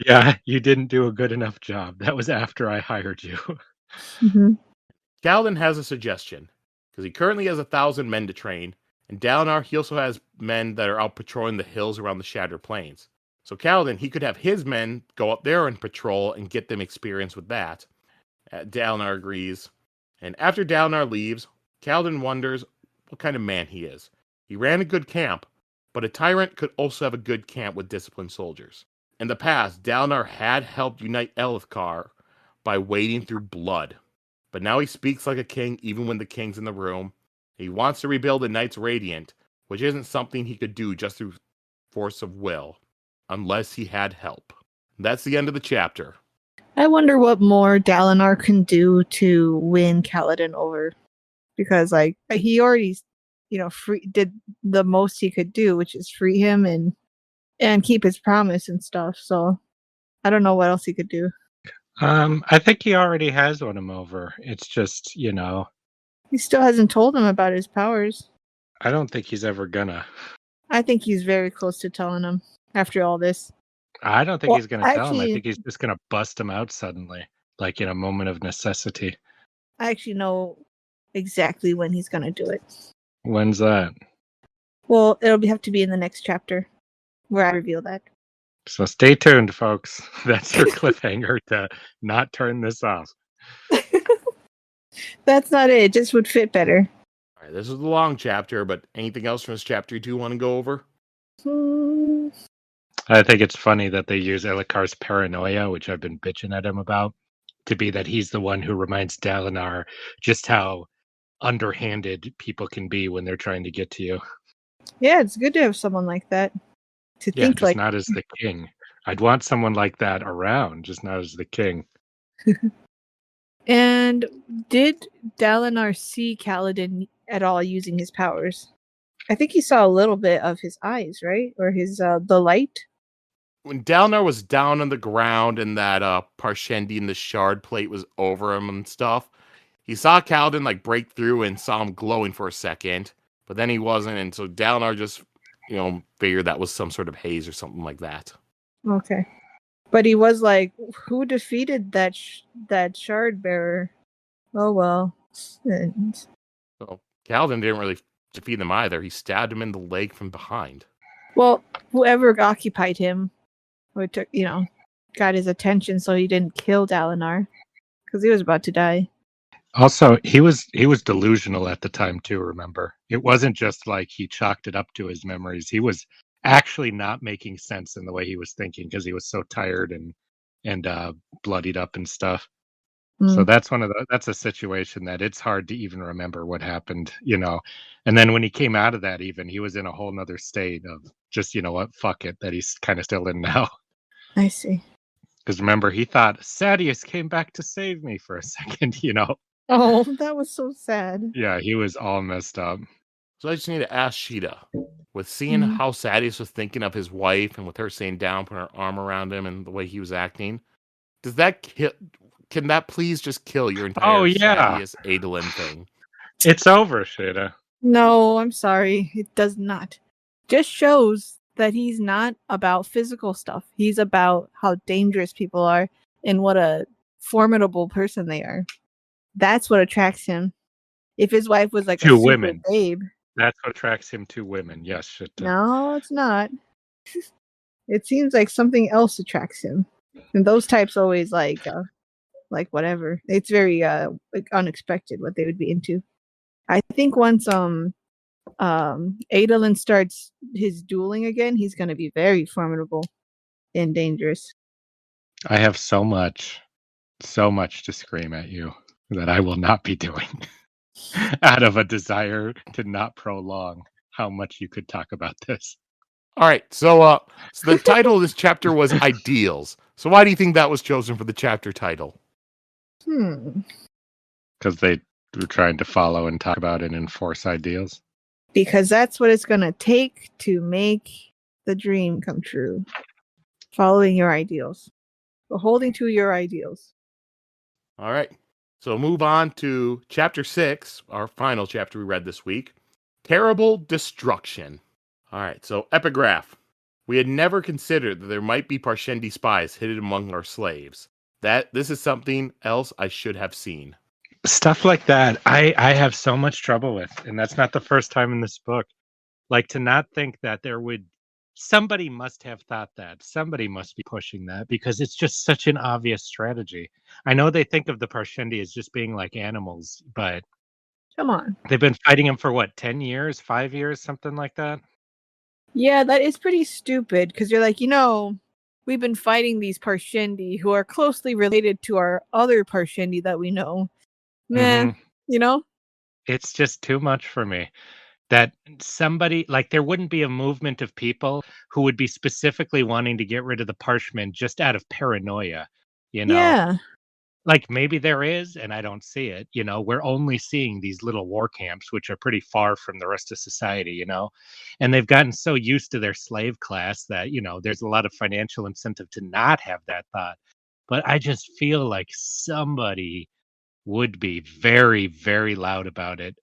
Yeah, you didn't do a good enough job. That was after I hired you. Mm-hmm. Kaladin has a suggestion, because he currently has 1,000 men to train, and Dalinar, he also has men that are out patrolling the hills around the Shattered Plains. So Kaladin, he could have his men go up there and patrol and get them experience with that. Dalinar agrees. And after Dalinar leaves, Kaladin wonders what kind of man he is. He ran a good camp, but a tyrant could also have a good camp with disciplined soldiers. In the past, Dalinar had helped unite Elithkar by wading through blood. But now he speaks like a king even when the king's in the room. He wants to rebuild the Knights Radiant, which isn't something he could do just through force of will, unless he had help. That's the end of the chapter. I wonder what more Dalinar can do to win Kaladin over. Because, like, he already, did the most he could do, which is free him and keep his promise and stuff. So, I don't know what else he could do. I think he already has won him over. It's just, He still hasn't told him about his powers. I don't think he's ever gonna. I think he's very close to telling him after all this. I don't think he's gonna tell him. I actually- think he's just gonna bust him out suddenly, like in a moment of necessity. I actually know exactly when he's going to do it. When's that? Well, it'll have to be in the next chapter where I reveal that. So stay tuned, folks. That's your cliffhanger to not turn this off. That's not it. It just would fit better. All right, this is a long chapter, but anything else from this chapter you two want to go over? I think it's funny that they use Elikar's paranoia, which I've been bitching at him about, to be that he's the one who reminds Dalinar just how underhanded people can be when they're trying to get to you. Yeah, it's good to have someone like that. To Yeah, think just like not as the king. I'd want someone like that around, just not as the king. And did Dalinar see Kaladin at all using his powers? I think he saw a little bit of his eyes, right? Or his the light. When Dalinar was down on the ground and that Parshendi and the shard plate was over him and stuff, he saw Kaladin like break through and saw him glowing for a second, but then he wasn't, and so Dalinar just, figured that was some sort of haze or something like that. Okay. But he was like, who defeated that shard bearer? Oh, well. And So Kaladin didn't really defeat him either. He stabbed him in the leg from behind. Well, whoever occupied him, or took, got his attention so he didn't kill Dalinar, because he was about to die. Also, he was delusional at the time too, remember? It wasn't just like he chalked it up to his memories. He was actually not making sense in the way he was thinking because he was so tired and bloodied up and stuff. So that's that's a situation that it's hard to even remember what happened, And then when he came out of that, even he was in a whole nother state of just, what, fuck it, that he's kind of still in now. I see. Because remember, he thought Sadius came back to save me for a second, Oh, that was so sad. Yeah, he was all messed up. So I just need to ask Sheta, with seeing how Sadius was thinking of his wife and with her saying down, putting her arm around him and the way he was acting, does that can that please just kill your entire Sadius Adolin thing? It's over, Sheta. No, I'm sorry. It does not. Just shows that he's not about physical stuff. He's about how dangerous people are and what a formidable person they are. That's what attracts him. If his wife was like to a super women, babe, that's what attracts him to women. Yes, Sheta. No, it's not. It seems like something else attracts him, and those types always like whatever. It's very unexpected what they would be into. I think once Adolin starts his dueling again, he's going to be very formidable and dangerous. I have so much to scream at you that I will not be doing out of a desire to not prolong how much you could talk about this. All right, so the title of this chapter was Ideals. So why do you think that was chosen for the chapter title? Because they were trying to follow and talk about and enforce ideals. Because that's what it's going to take to make the dream come true. Following your ideals. Or holding to your ideals. All right. So move on to chapter 6, our final chapter we read this week. Terrible Destruction. All right, so epigraph. We had never considered that there might be Parshendi spies hidden among our slaves. This is something else I should have seen. Stuff like that, I have so much trouble with, and that's not the first time in this book. Like, to not think that somebody must have thought that. Somebody must be pushing that because it's just such an obvious strategy. I know they think of the Parshendi as just being like animals, but come on. They've been fighting them for what, 10 years, 5 years, something like that? Yeah, that is pretty stupid because you're like, we've been fighting these Parshendi who are closely related to our other Parshendi that we know. It's just too much for me. That somebody, like, there wouldn't be a movement of people who would be specifically wanting to get rid of the Parshmen just out of paranoia, Yeah. Like, maybe there is, and I don't see it, We're only seeing these little war camps, which are pretty far from the rest of society, And they've gotten so used to their slave class that, there's a lot of financial incentive to not have that thought. But I just feel like somebody would be very, very loud about it,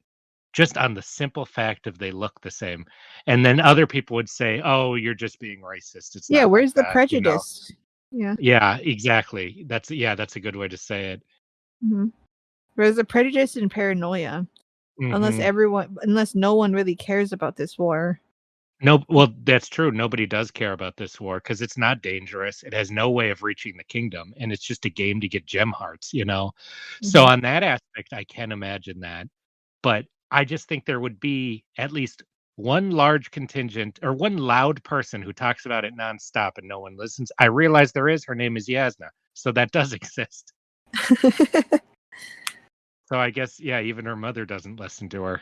just on the simple fact of they look the same. And then other people would say, oh, you're just being racist. It's not where's like the prejudice? Yeah, exactly. That's a good way to say it. Mm-hmm. There's the prejudice and paranoia. Unless no one really cares about this war. No, well, that's true. Nobody does care about this war because it's not dangerous. It has no way of reaching the kingdom, and it's just a game to get gem hearts, So on that aspect, I can imagine that. But I just think there would be at least one large contingent or one loud person who talks about it nonstop and no one listens. I realize there is. Her name is Yasna, so that does exist. So I guess, even her mother doesn't listen to her.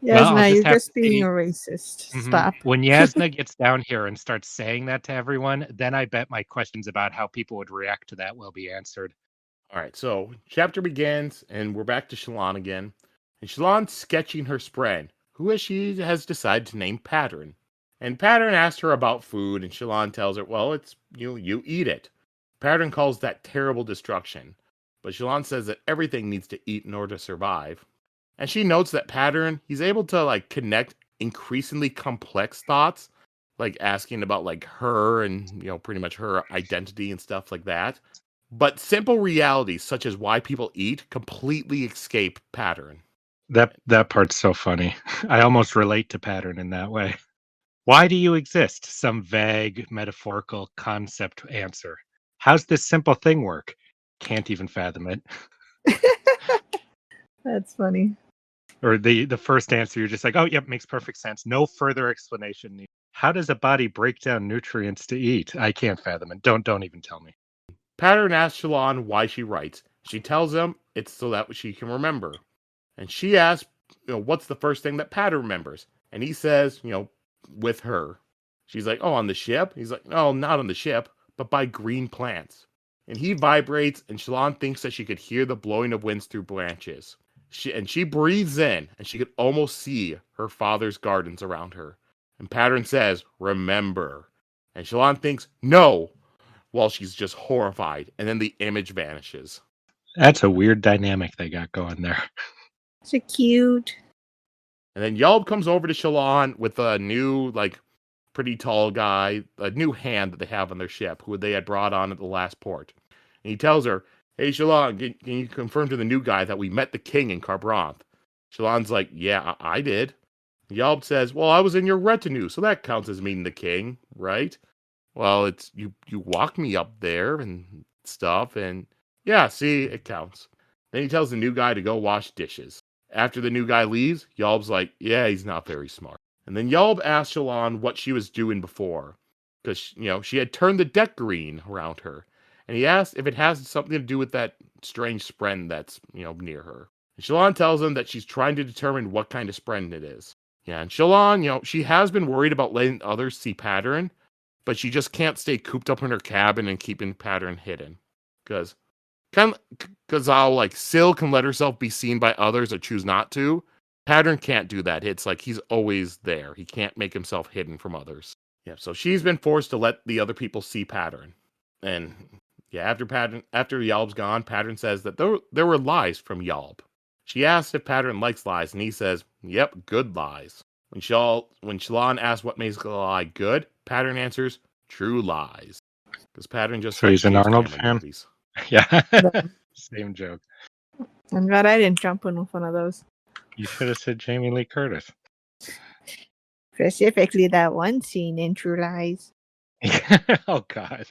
Yasna, you're just being a racist. Mm-hmm. Stop. When Yasna gets down here and starts saying that to everyone, then I bet my questions about how people would react to that will be answered. All right, so chapter begins, and we're back to Shallan again. And Shallan's sketching her spread, who she has decided to name Pattern. And Pattern asks her about food, and Shallan tells her, well, it's you eat it. Pattern calls that terrible destruction. But Shallan says that everything needs to eat in order to survive. And she notes that Pattern, he's able to connect increasingly complex thoughts, like asking about her and pretty much her identity and stuff like that. But simple realities such as why people eat completely escape Pattern. That part's so funny. I almost relate to Pattern in that way. Why do you exist? Some vague, metaphorical concept answer. How's this simple thing work? Can't even fathom it. That's funny. Or the first answer, you're just like, oh, yep, makes perfect sense. No further explanation needed. How does a body break down nutrients to eat? I can't fathom it. Don't even tell me. Pattern asks Shallan why she writes. She tells him it's so that she can remember. And she asks, what's the first thing that Pattern remembers? And he says, with her. She's like, oh, on the ship? He's like, no, not on the ship, but by green plants. And he vibrates, and Shallan thinks that she could hear the blowing of winds through branches. She breathes in, and she could almost see her father's gardens around her. And Pattern says, remember. And Shallan thinks, no, while she's just horrified. And then the image vanishes. That's a weird dynamic they got going there. So cute. And then Yulb comes over to Shallan with a new, pretty tall guy, a new hand that they have on their ship, who they had brought on at the last port. And he tells her, hey, Shallan, can you confirm to the new guy that we met the king in Kharbranth? Shallan's like, yeah, I did. Yulb says, well, I was in your retinue, so that counts as meeting the king, right? Well, it's you walked me up there and stuff, and yeah, see, it counts. Then he tells the new guy to go wash dishes. After the new guy leaves, Yulb's like, yeah, he's not very smart. And then Yulb asks Shallan what she was doing before, because, she had turned the deck green around her. And he asks if it has something to do with that strange spren that's, near her. And Shallan tells him that she's trying to determine what kind of spren it is. Yeah, and Shallan, she has been worried about letting others see Pattern, but she just can't stay cooped up in her cabin and keeping Pattern hidden. Because Syl can let herself be seen by others or choose not to. Pattern can't do that. It's like he's always there. He can't make himself hidden from others. Yeah, so she's been forced to let the other people see Pattern. And yeah, after Yulb's gone, Pattern says that there were lies from Yulb. She asks if Pattern likes lies, and he says, yep, good lies. When Shallan asks what makes a lie good, Pattern answers, true lies. Because Pattern just So he's an James Arnold Cameron fan? movies. Yeah. Same joke. I'm glad I didn't jump in with one of those. You should have said Jamie Lee Curtis. Specifically that one scene in True Lies. Oh, God.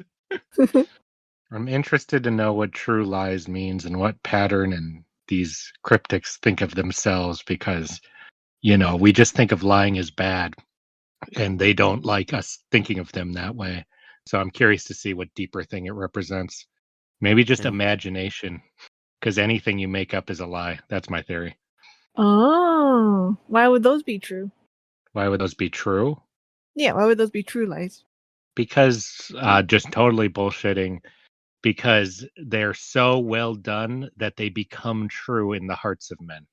I'm interested to know what true lies means and what Pattern and these cryptics think of themselves, because, we just think of lying as bad, and they don't like us thinking of them that way. So I'm curious to see what deeper thing it represents. Maybe just imagination, because anything you make up is a lie. That's my theory. Oh, why would those be true? Why would those be true? Yeah, why would those be true lies? Because just totally bullshitting, because they're so well done that they become true in the hearts of men.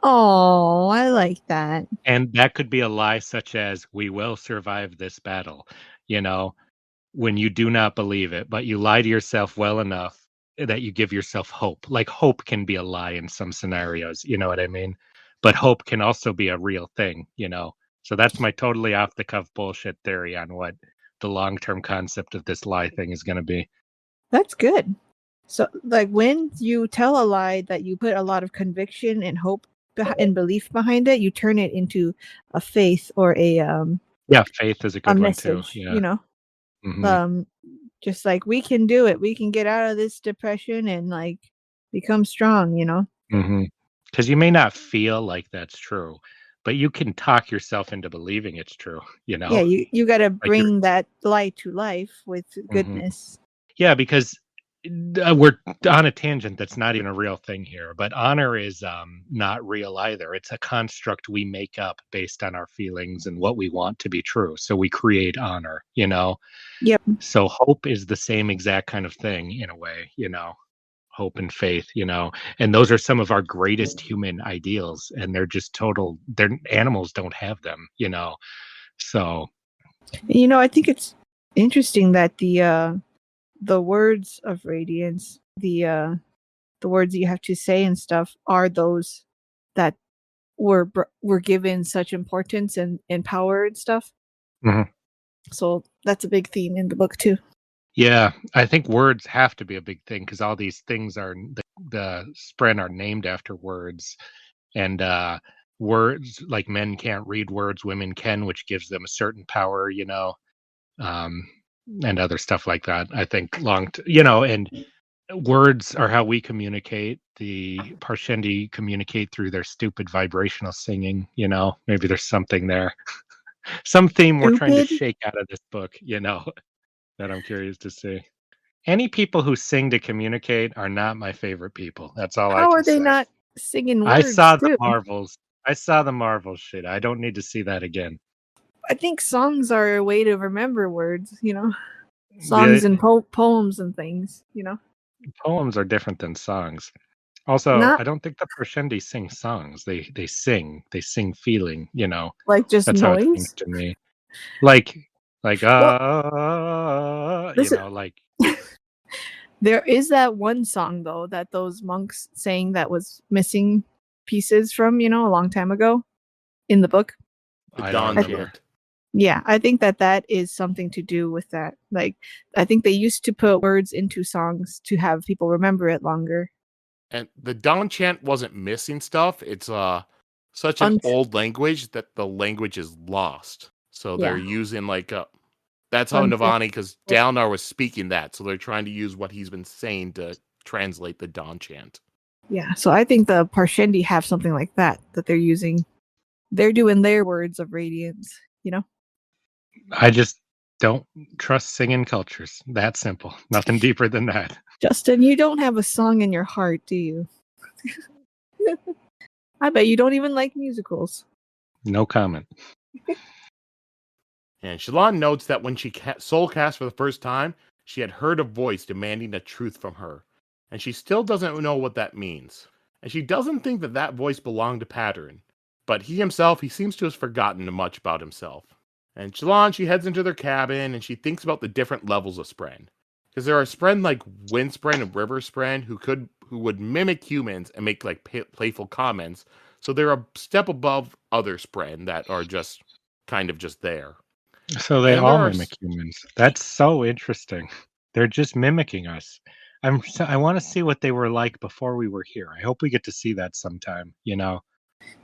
Oh, I like that. And that could be a lie such as, we will survive this battle, when you do not believe it, but you lie to yourself well enough that you give yourself hope. Like, hope can be a lie in some scenarios, you know what I mean? But hope can also be a real thing, So that's my totally off the cuff bullshit theory on what the long-term concept of this lie thing is going to be. That's good. So, when you tell a lie that you put a lot of conviction and hope and belief behind it, you turn it into a faith or a yeah, faith is a good one message, too. Yeah. Mm-hmm. Just like, we can do it. We can get out of this depression and become strong, Mm-hmm. Because you may not feel like that's true, but you can talk yourself into believing it's true, Yeah, you got to bring that lie to life with goodness. Yeah, because we're on a tangent that's not even a real thing here, but honor is not real either. It's a construct we make up based on our feelings and what we want to be true. So we create honor, Yep. So hope is the same exact kind of thing in a way, hope and faith, and those are some of our greatest human ideals, and they're just animals don't have them, so. I think it's interesting that the words of Radiance, the words that you have to say and stuff, are those that were given such importance and power and stuff. Mm-hmm. So that's a big theme in the book too. Yeah, I think words have to be a big thing, because all these things are the spren are named after words, and words, like men can't read words, women can, which gives them a certain power, and other stuff like that. I think and words are how we communicate. The Parshendi communicate through their stupid vibrational singing, maybe there's something there. Some theme we're trying to Stupid? shake out of this book, that I'm curious to see. Any people who sing to communicate are not my favorite people. That's all I How can are they say. not singing I words saw the too? Marvels. I saw the Marvels shit. I don't need to see that again. I think songs are a way to remember words, songs The and poems and things, poems are different than songs. Also, not I don't think the Parshendi sing songs. They sing. They sing feeling, like just That's how it seems noise. to me. Like Well, this is, like there is that one song though that those monks sang that was missing pieces from, a long time ago in the book. The I don't Dawn remember. chant. Yeah, I think that is something to do with that. Like, I think they used to put words into songs to have people remember it longer. And the Dawn chant wasn't missing stuff. It's such an old language that the language is lost. So they're Yeah. using that's how Navani, because Dalinar was speaking that, so they're trying to use what he's been saying to translate the Dawn chant. Yeah, so I think the Parshendi have something like that they're using. They're doing their words of radiance, I just don't trust singing cultures. That simple. Nothing deeper than that. Justin, you don't have a song in your heart, do you? I bet you don't even like musicals. No comment. And Shallan notes that when she soul cast for the first time, she had heard a voice demanding a truth from her, and she still doesn't know what that means. And she doesn't think that voice belonged to Pattern, but he seems to have forgotten much about himself. And Shallan, she heads into their cabin, and she thinks about the different levels of Spren. Because there are Spren like Wind Spren and River Spren who would mimic humans and make playful comments, so they're a step above other Spren that are just kind of just there. So they all mimic humans. That's so interesting. They're just mimicking us. I want to see what they were like before we were here. I hope we get to see that sometime.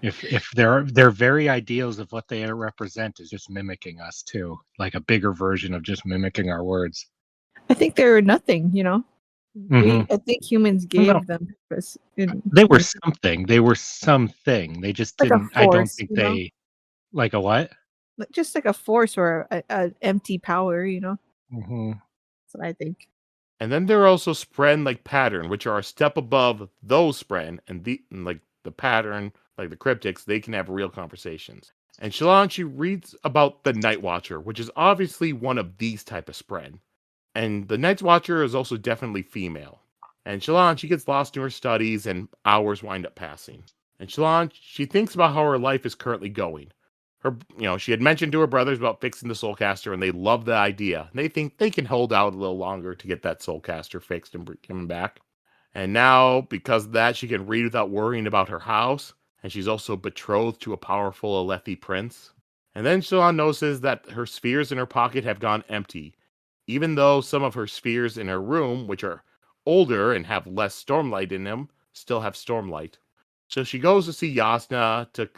If their very ideals of what they represent is just mimicking us too, like a bigger version of just mimicking our words. I think they're nothing, Mm-hmm. I think humans gave them purpose. They were something. They were something. They just like didn't. a force, I don't think they like a what? Just like a force or an empty power, Mm-hmm. That's what I think. And then there are also Spren like Pattern, which are a step above those Spren, and like the Pattern, like the Cryptics, they can have real conversations. And Shallan, she reads about the Night Watcher, which is obviously one of these type of Spren. And the Night Watcher is also definitely female. And Shallan, she gets lost in her studies, and hours wind up passing. And Shallan, she thinks about how her life is currently going. She had mentioned to her brothers about fixing the Soulcaster, and they love the idea. They think they can hold out a little longer to get that Soulcaster fixed and bring him back. And now, because of that, she can read without worrying about her house, and she's also betrothed to a powerful Alethi prince. And then Shallan notices that her spheres in her pocket have gone empty, even though some of her spheres in her room, which are older and have less Stormlight in them, still have Stormlight. So she goes to see Yasna to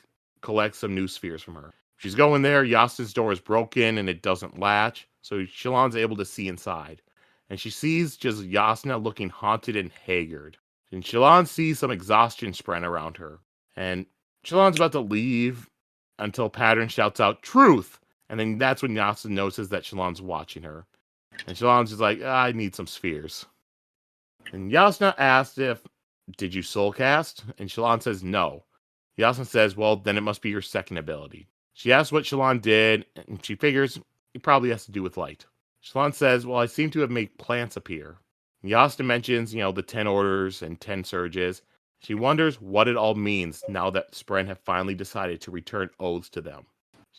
collect some new spheres from her. She's going there, Yasna's door is broken and it doesn't latch, so Shallan's able to see inside. And she sees just Yasna looking haunted and haggard. And Shallan sees some exhaustion spread around her. And Shallan's about to leave until Pattern shouts out, "Truth!" And then that's when Yasna notices that Shallan's watching her. And Shallan's just like, I need some spheres. And Yasna asks did you soulcast? And Shallan says no. Yasna says, well, then it must be your second ability. She asks what Shallan did, and she figures it probably has to do with light. Shallan says, well, I seem to have made plants appear. And Yasna mentions, the 10 orders and 10 surges. She wonders what it all means now that Spren have finally decided to return oaths to them.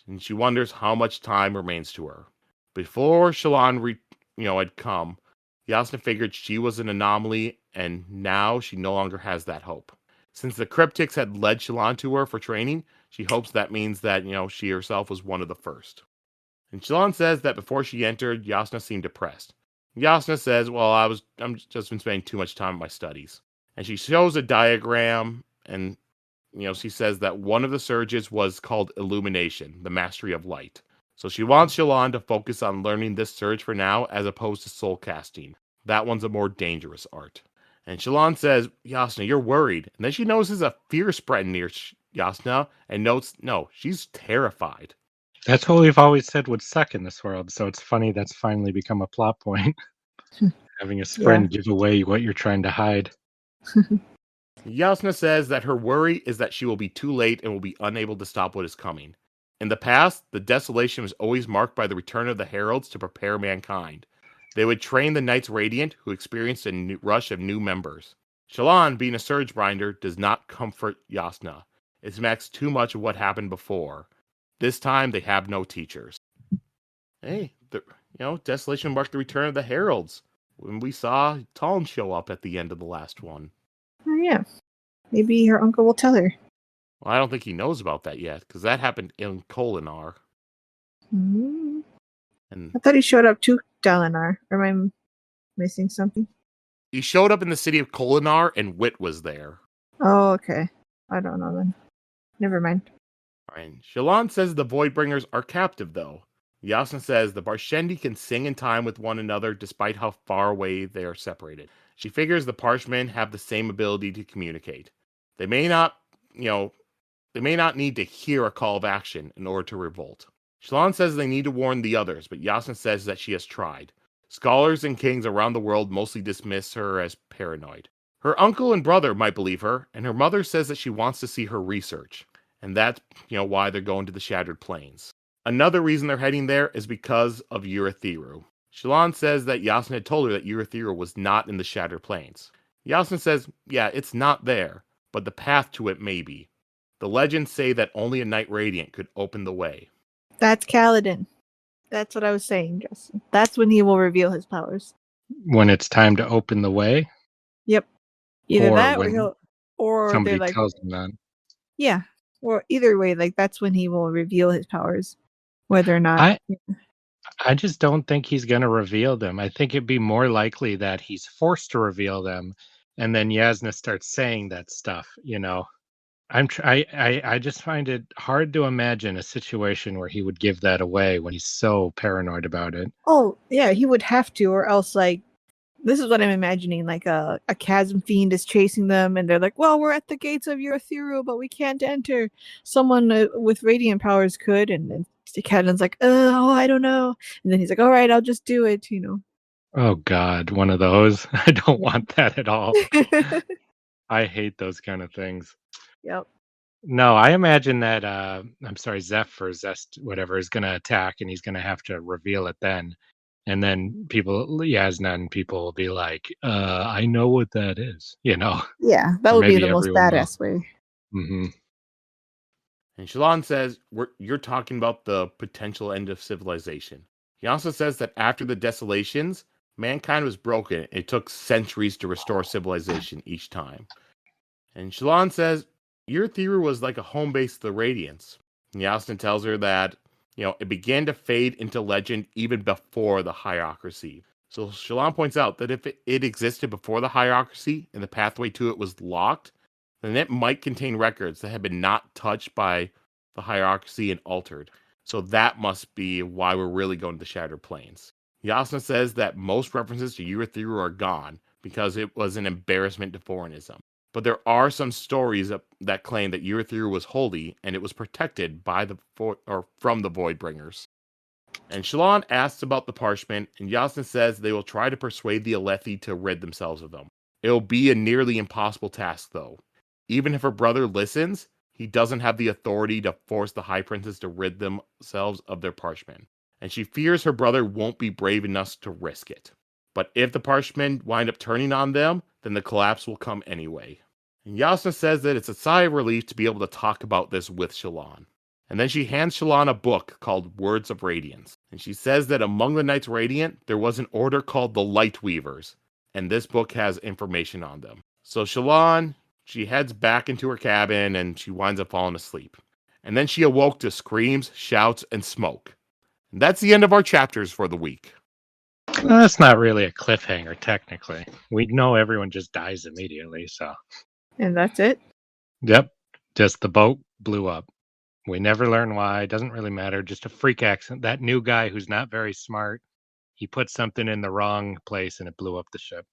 And she wonders how much time remains to her. Before Shallan had come, Yasna figured she was an anomaly, and now she no longer has that hope. Since the Cryptics had led Shallan to her for training, she hopes that means that, she herself was one of the first. And Shallan says that before she entered, Yasna seemed depressed. Yasna says, well, I'm just been spending too much time in my studies. And she shows a diagram, and she says that one of the surges was called Illumination, the mastery of light. So she wants Shallan to focus on learning this surge for now, as opposed to soul casting. That one's a more dangerous art. And Shallan says, Yasna, you're worried. And then she notices a fear spreading near Yasna and notes, no, she's terrified. That's what we've always said would suck in this world, so it's funny that's finally become a plot point. Having a friend give away what you're trying to hide. Yasna says that her worry is that she will be too late and will be unable to stop what is coming. In the past, the desolation was always marked by the return of the heralds to prepare mankind. They would train the Knights Radiant, who experienced a rush of new members. Shallan, being a surge binder, does not comfort Yasna. It smacks too much of what happened before. This time, they have no teachers. Hey, desolation marked the return of the heralds. When we saw Taln show up at the end of the last one. Oh, yeah. Maybe her uncle will tell her. Well, I don't think he knows about that yet, because that happened in Dalinar. Mm. And I thought he showed up to Dalinar. Or am I missing something? He showed up in the city of Dalinar, and Wit was there. Oh, okay. I don't know then. Never mind. Alright. Shallan says the Voidbringers are captive, though. Yasna says the Barshendi can sing in time with one another despite how far away they are separated. She figures the Parshmen have the same ability to communicate. They may not need to hear a call of action in order to revolt. Shallan says they need to warn the others, but Yasna says that she has tried. Scholars and kings around the world mostly dismiss her as paranoid. Her uncle and brother might believe her, and her mother says that she wants to see her research. And that's, why they're going to the Shattered Plains. Another reason they're heading there is because of Urithiru. Shallan says that Yasna had told her that Urithiru was not in the Shattered Plains. Yasna says, yeah, it's not there, but the path to it may be. The legends say that only a Knight Radiant could open the way. That's Kaladin. That's what I was saying, Justin. That's when he will reveal his powers. When it's time to open the way? Yep. Either or that when or somebody they're like, tells him that. yeah. Or either way, that's when he will reveal his powers. Whether or not. I just don't think he's going to reveal them. I think it'd be more likely that he's forced to reveal them, and then Yasna starts saying that stuff. I just find it hard to imagine a situation where he would give that away when he's so paranoid about it. Oh yeah, he would have to, or else this is what I'm imagining. Like a chasm fiend is chasing them, and they're like, "Well, we're at the gates of Urithiru, but we can't enter." Someone with radiant powers could, and then Kaladin's like, "Oh, I don't know." And then he's like, "All right, I'll just do it." Oh God, one of those. I don't want that at all. I hate those kind of things. Yep. No, I imagine that. Zeph or Zest, whatever, is going to attack, and he's going to have to reveal it then. And then Yasna and people will be like, I know what that is, Yeah, that would be the most badass way. Mm-hmm. And Shallan says, you're talking about the potential end of civilization. He also says that after the desolations, mankind was broken. It took centuries to restore civilization each time. And Shallan says, Urithiru was like a home base to the Radiance. And Yasna tells her that it began to fade into legend even before the hierarchy. So Shallan points out that if it existed before the hierarchy and the pathway to it was locked, then it might contain records that had been not touched by the hierarchy and altered. So that must be why we're really going to the Shattered Plains. Yasna says that most references to Urithiru are gone because it was an embarrassment to foreignism. But there are some stories that claim that Urithiru was holy and it was protected by from the Voidbringers. And Shallan asks about the Parshmen, and Yasna says they will try to persuade the Alethi to rid themselves of them. It will be a nearly impossible task, though. Even if her brother listens, he doesn't have the authority to force the High Princes to rid themselves of their Parshmen. And she fears her brother won't be brave enough to risk it. But if the Parshmen wind up turning on them, then the collapse will come anyway. And Yasna says that it's a sigh of relief to be able to talk about this with Shallan. And then she hands Shallan a book called Words of Radiance. And she says that among the Knights Radiant, there was an order called the Light Weavers. And this book has information on them. So Shallan, she heads back into her cabin and she winds up falling asleep. And then she awoke to screams, shouts, and smoke. And that's the end of our chapters for the week. Well, that's not really a cliffhanger, technically. We know everyone just dies immediately, so. And that's it? Yep. Just the boat blew up. We never learn why. It doesn't really matter. Just a freak accident. That new guy who's not very smart, he put something in the wrong place and it blew up the ship.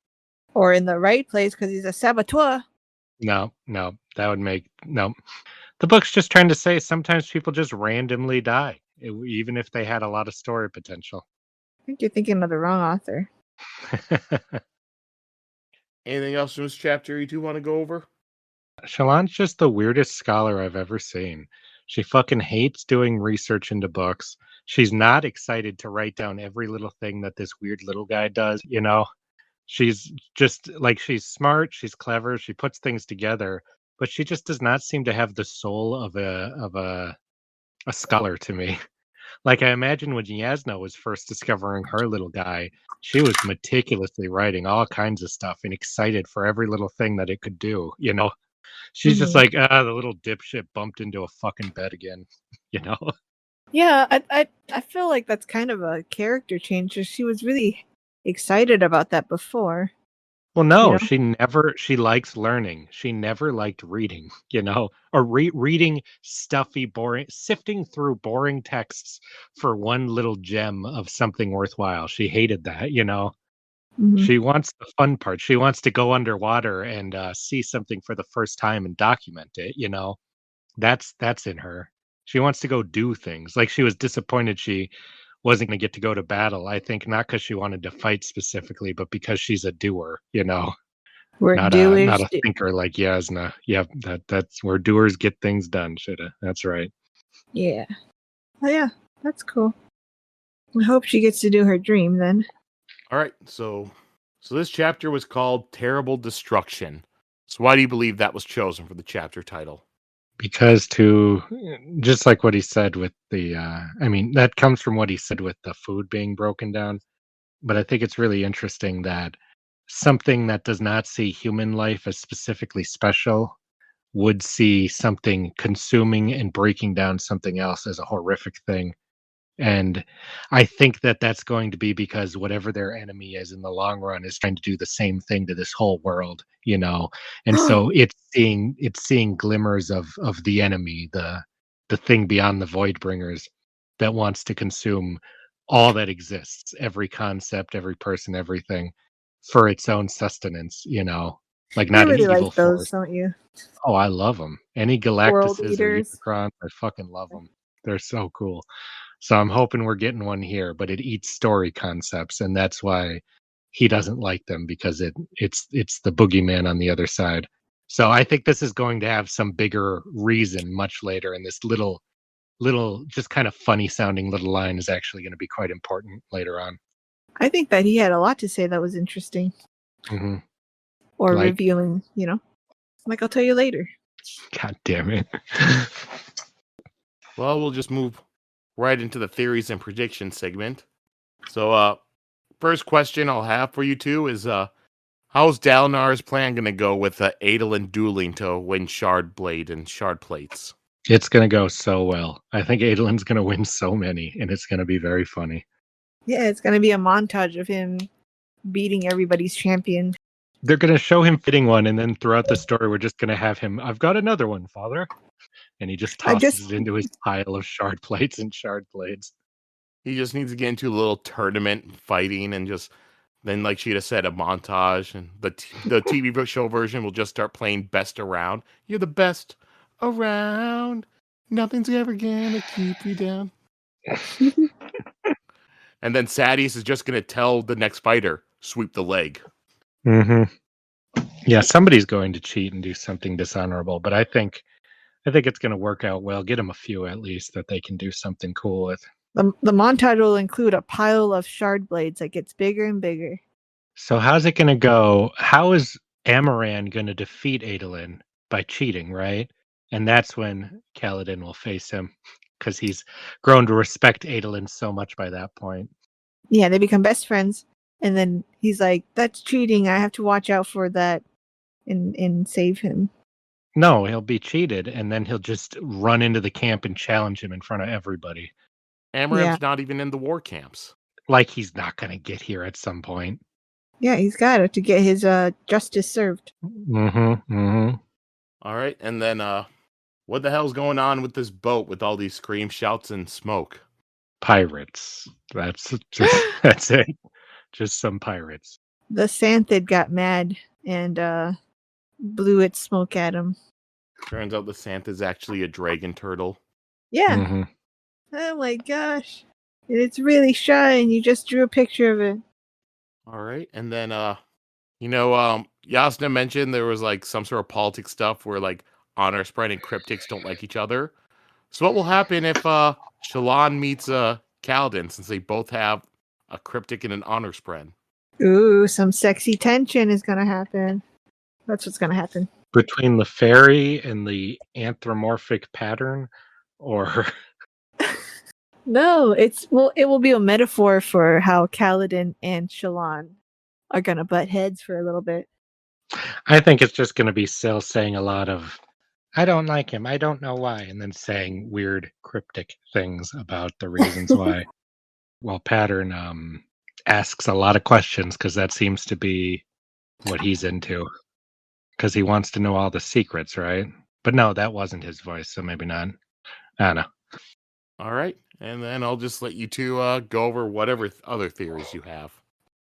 Or in the right place because he's a saboteur. No, that would make no. The book's just trying to say sometimes people just randomly die, even if they had a lot of story potential. I think you're thinking of the wrong author. Anything else from this chapter you two want to go over? Shallan's just the weirdest scholar I've ever seen. She fucking hates doing research into books. She's not excited to write down every little thing that this weird little guy does, you know? She's just like, she's smart, she's clever, she puts things together, but she just does not seem to have the soul of a scholar to me. Like, I imagine when Yasna was first discovering her little guy, she was meticulously writing all kinds of stuff and excited for every little thing that it could do, you know? She's just like, the little dipshit bumped into a fucking bed again, you know? Yeah, I feel like that's kind of a character change. She was really excited about that before. Well, no, You know? she likes learning. She never liked reading, you know, or reading stuffy, boring, sifting through boring texts for one little gem of something worthwhile. She hated that, you know. Mhm. She wants the fun part. She wants to go underwater and see something for the first time and document it, you know. That's in her. She wants to go do things. Like, she was disappointed she wasn't going to get to go to battle. I think not because she wanted to fight specifically, but because she's a doer, you know. We're Not doers. a thinker like Yasna. Yeah, that's where doers get things done, Sheta. That's right. Yeah. Oh yeah, that's cool. I hope she gets to do her dream then. All right, so this chapter was called Terrible Destruction. So why do you believe that was chosen for the chapter title? Because to just like what he said with the I mean, that comes from what he said with the food being broken down. But I think it's really interesting that something that does not see human life as specifically special would see something consuming and breaking down something else as a horrific thing. And I think that that's going to be because whatever their enemy is in the long run is trying to do the same thing to this whole world, you know. And so it's seeing glimmers of the enemy, the thing beyond the void bringers that wants to consume all that exists, every concept, every person, everything for its own sustenance, you know. Like, You not an really evil like those, force. don't you? Oh, I love them. Any World Galactuses or eaters. Unicrons, I fucking love them. They're so cool. So I'm hoping we're getting one here, but it eats story concepts, and that's why he doesn't like them, because it's the boogeyman on the other side. So I think this is going to have some bigger reason much later, and this little just kind of funny sounding little line is actually going to be quite important later on. I think that he had a lot to say that was interesting Hmm. or Like, revealing, you know. Like I'll tell you later. God damn it. Well, we'll just move right into the theories and predictions segment. So, first question I'll have for you two is, how's Dalinar's plan going to go with Adolin dueling to win Shard Blade and Shard Plates? It's going to go so well. I think Adolin's going to win so many, and it's going to be very funny. Yeah, it's gonna be a montage of him beating everybody's champion. They're going to show him fitting one, and then throughout the story, we're just going to have him, I've got another one, father. And he just tosses it into his pile of shard plates and shard blades. He just needs to get into a little tournament fighting, and just then, like Sheta said, a montage, and the TV show version will just start playing Best Around. You're the best around. Nothing's ever gonna keep you down. And then Sadius is just gonna tell the next fighter, sweep the leg. Mm-hmm. Yeah, somebody's going to cheat and do something dishonorable, but I think it's going to work out well. Get them a few at least that they can do something cool with. The montage will include a pile of shard blades that gets bigger and bigger. So how's it going to go? How is Amaran going to defeat Adolin? By cheating, right? And that's when Kaladin will face him, because he's grown to respect Adolin so much by that point. Yeah, they become best friends. And then he's like, that's cheating. I have to watch out for that and save him. No, he'll be cheated, and then he'll just run into the camp and challenge him in front of everybody. Amaran's not even in the war camps. Like, he's not going to get here at some point. Yeah, he's got it to get his justice served. Mm-hmm. Mm-hmm. All right, and then What the hell's going on with this boat with all these screams, shouts, and smoke? Pirates. That's it. Just some pirates. The Santhid got mad and blew its smoke at him. Turns out the Santa's actually a dragon turtle. Yeah. Mm-hmm. Oh my gosh. It's really shy and you just drew a picture of it. All right. And then, Yasna mentioned there was like some sort of politics stuff where like honor spread and cryptics don't like each other. So what will happen if Shallan meets Kaladin, since they both have a cryptic and an honor spread? Ooh, some sexy tension is gonna happen. That's what's gonna happen. Between the fairy and the anthropomorphic pattern, or No, it will be a metaphor for how Kaladin and Shallan are gonna butt heads for a little bit. I think it's just going to be Syl saying a lot of, I don't like him, I don't know why, and then saying weird cryptic things about the reasons why. While Pattern asks a lot of questions because that seems to be what he's into. Because he wants to know all the secrets, right? But no, that wasn't his voice, so maybe not. I don't know. All right. And then I'll just let you two go over whatever other theories you have.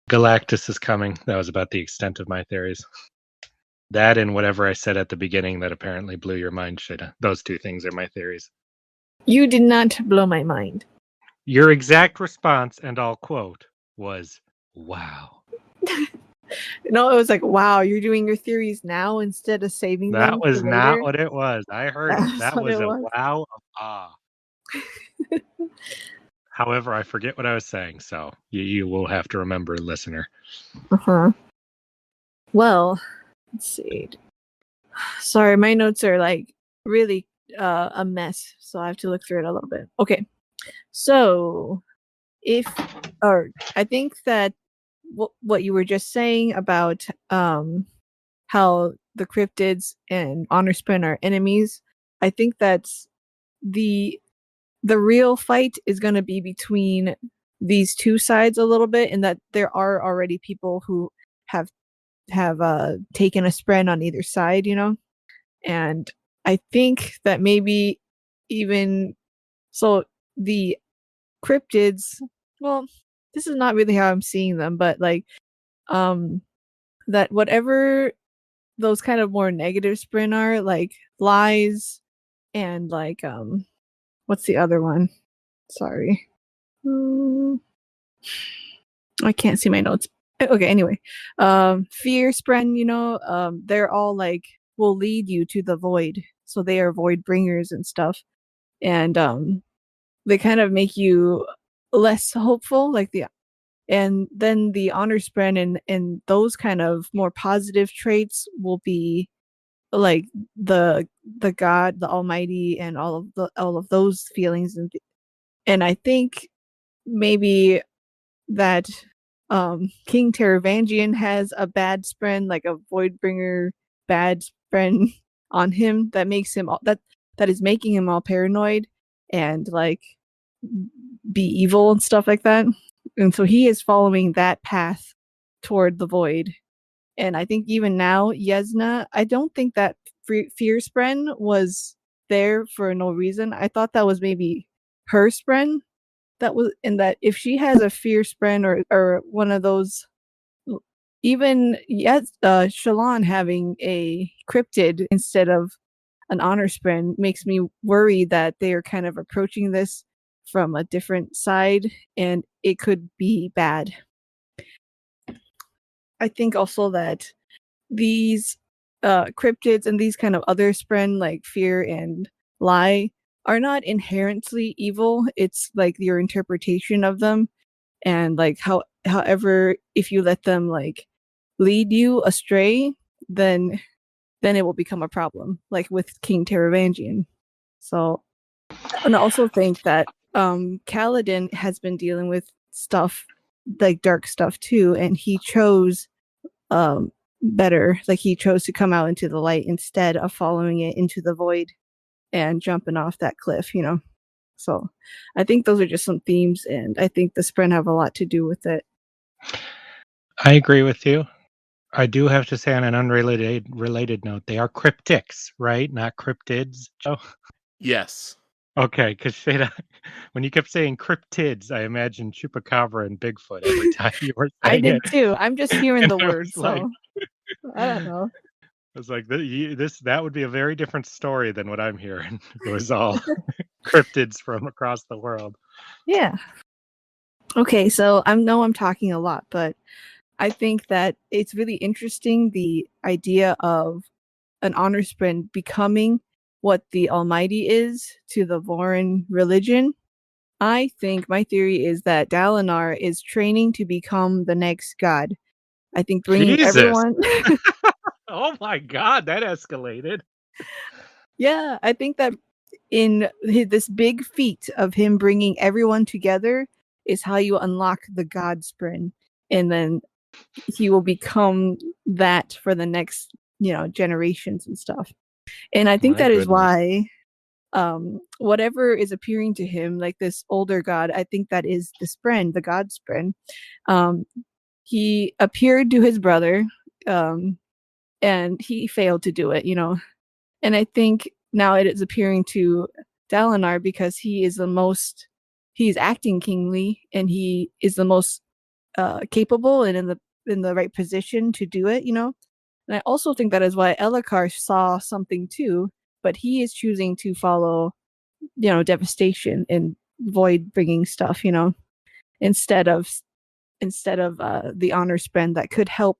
Galactus is coming. That was about the extent of my theories. That and whatever I said at the beginning that apparently blew your mind, Sheta. Those two things are my theories. You did not blow my mind. Your exact response, and I'll quote, was, wow. No, it was like, wow, you're doing your theories now instead of saving them. That was for not later? what it was. I heard it. That was a wow of awe. However, I forget what I was saying, so you will have to remember, listener. Uh-huh. Well, let's see. Sorry, my notes are like really a mess, so I have to look through it a little bit. Okay. So, I think that what you were just saying about how the cryptids and honor spren are enemies, I think that's the real fight is going to be between these two sides a little bit, and that there are already people who have taken a spren on either side, and I think that maybe even so the cryptids, well, this is not really how I'm seeing them, but like that whatever those kind of more negative spren are, like lies and like what's the other one? Sorry. I can't see my notes. Okay, anyway. Fear spren, they're all like will lead you to the void. So they are void bringers and stuff. And they kind of make you less hopeful, and then the honor spren and those kind of more positive traits will be like the God, the Almighty, and all of those feelings, and I think maybe that King Taravangian has a bad spren, like a Voidbringer bad spren on him that makes him that is making him all paranoid and like be evil and stuff like that. And so he is following that path toward the void. And I think even now, Yesna, I don't think that fear spren was there for no reason. I thought that was maybe her spren. That was, and that if she has a fear spren or one of those, even Shallan having a cryptid instead of an honor spren makes me worry that they are kind of approaching this from a different side, and it could be bad. I think also that these cryptids and these kind of other spren like fear and lie are not inherently evil. It's like your interpretation of them, and like however if you let them like lead you astray, then it will become a problem, like with King Taravangian. So, and I also think that Kaladin has been dealing with stuff like dark stuff too, and he chose better. Like he chose to come out into the light instead of following it into the void and jumping off that cliff, So I think those are just some themes, and I think the spren have a lot to do with it. I agree with you. I do have to say on an related note, they are cryptics, right? Not cryptids, Joe? Yes. Okay, because Sheta, when you kept saying cryptids, I imagined Chupacabra and Bigfoot every time you were I saying did it. too. I'm just hearing And the I word, was like, so I don't know. I was like, that would be a very different story than what I'm hearing. It was all cryptids from across the world. Yeah. Okay, so I know I'm talking a lot, but I think that it's really interesting the idea of an honor sprint becoming what the Almighty is to the Vorin religion. I think my theory is that Dalinar is training to become the next god. I think bringing Jesus! everyone. Oh my God, that escalated. Yeah, I think that in this big feat of him bringing everyone together is how you unlock the god sprint, and then he will become that for the next generations and stuff. And I think My that is goodness. why whatever is appearing to him, like this older god, I think that is the Spren, the god Spren. He appeared to his brother, and he failed to do it, and I think now it is appearing to Dalinar because he's acting kingly, and he is the most capable and in the right position to do it, And I also think that is why Elhokar saw something too, but he is choosing to follow, devastation and void bringing stuff, instead of the honor spend that could help.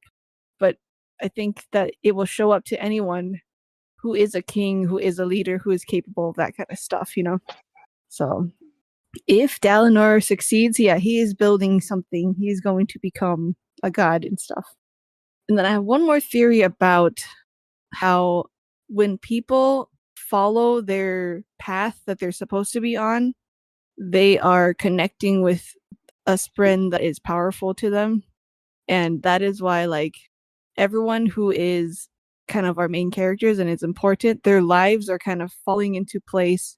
But I think that it will show up to anyone who is a king, who is a leader, who is capable of that kind of stuff, So if Dalinar succeeds, yeah, he is building something. He is going to become a god and stuff. And then I have one more theory about how when people follow their path that they're supposed to be on, they are connecting with a spren that is powerful to them. And that is why, like, everyone who is kind of our main characters and is important, their lives are kind of falling into place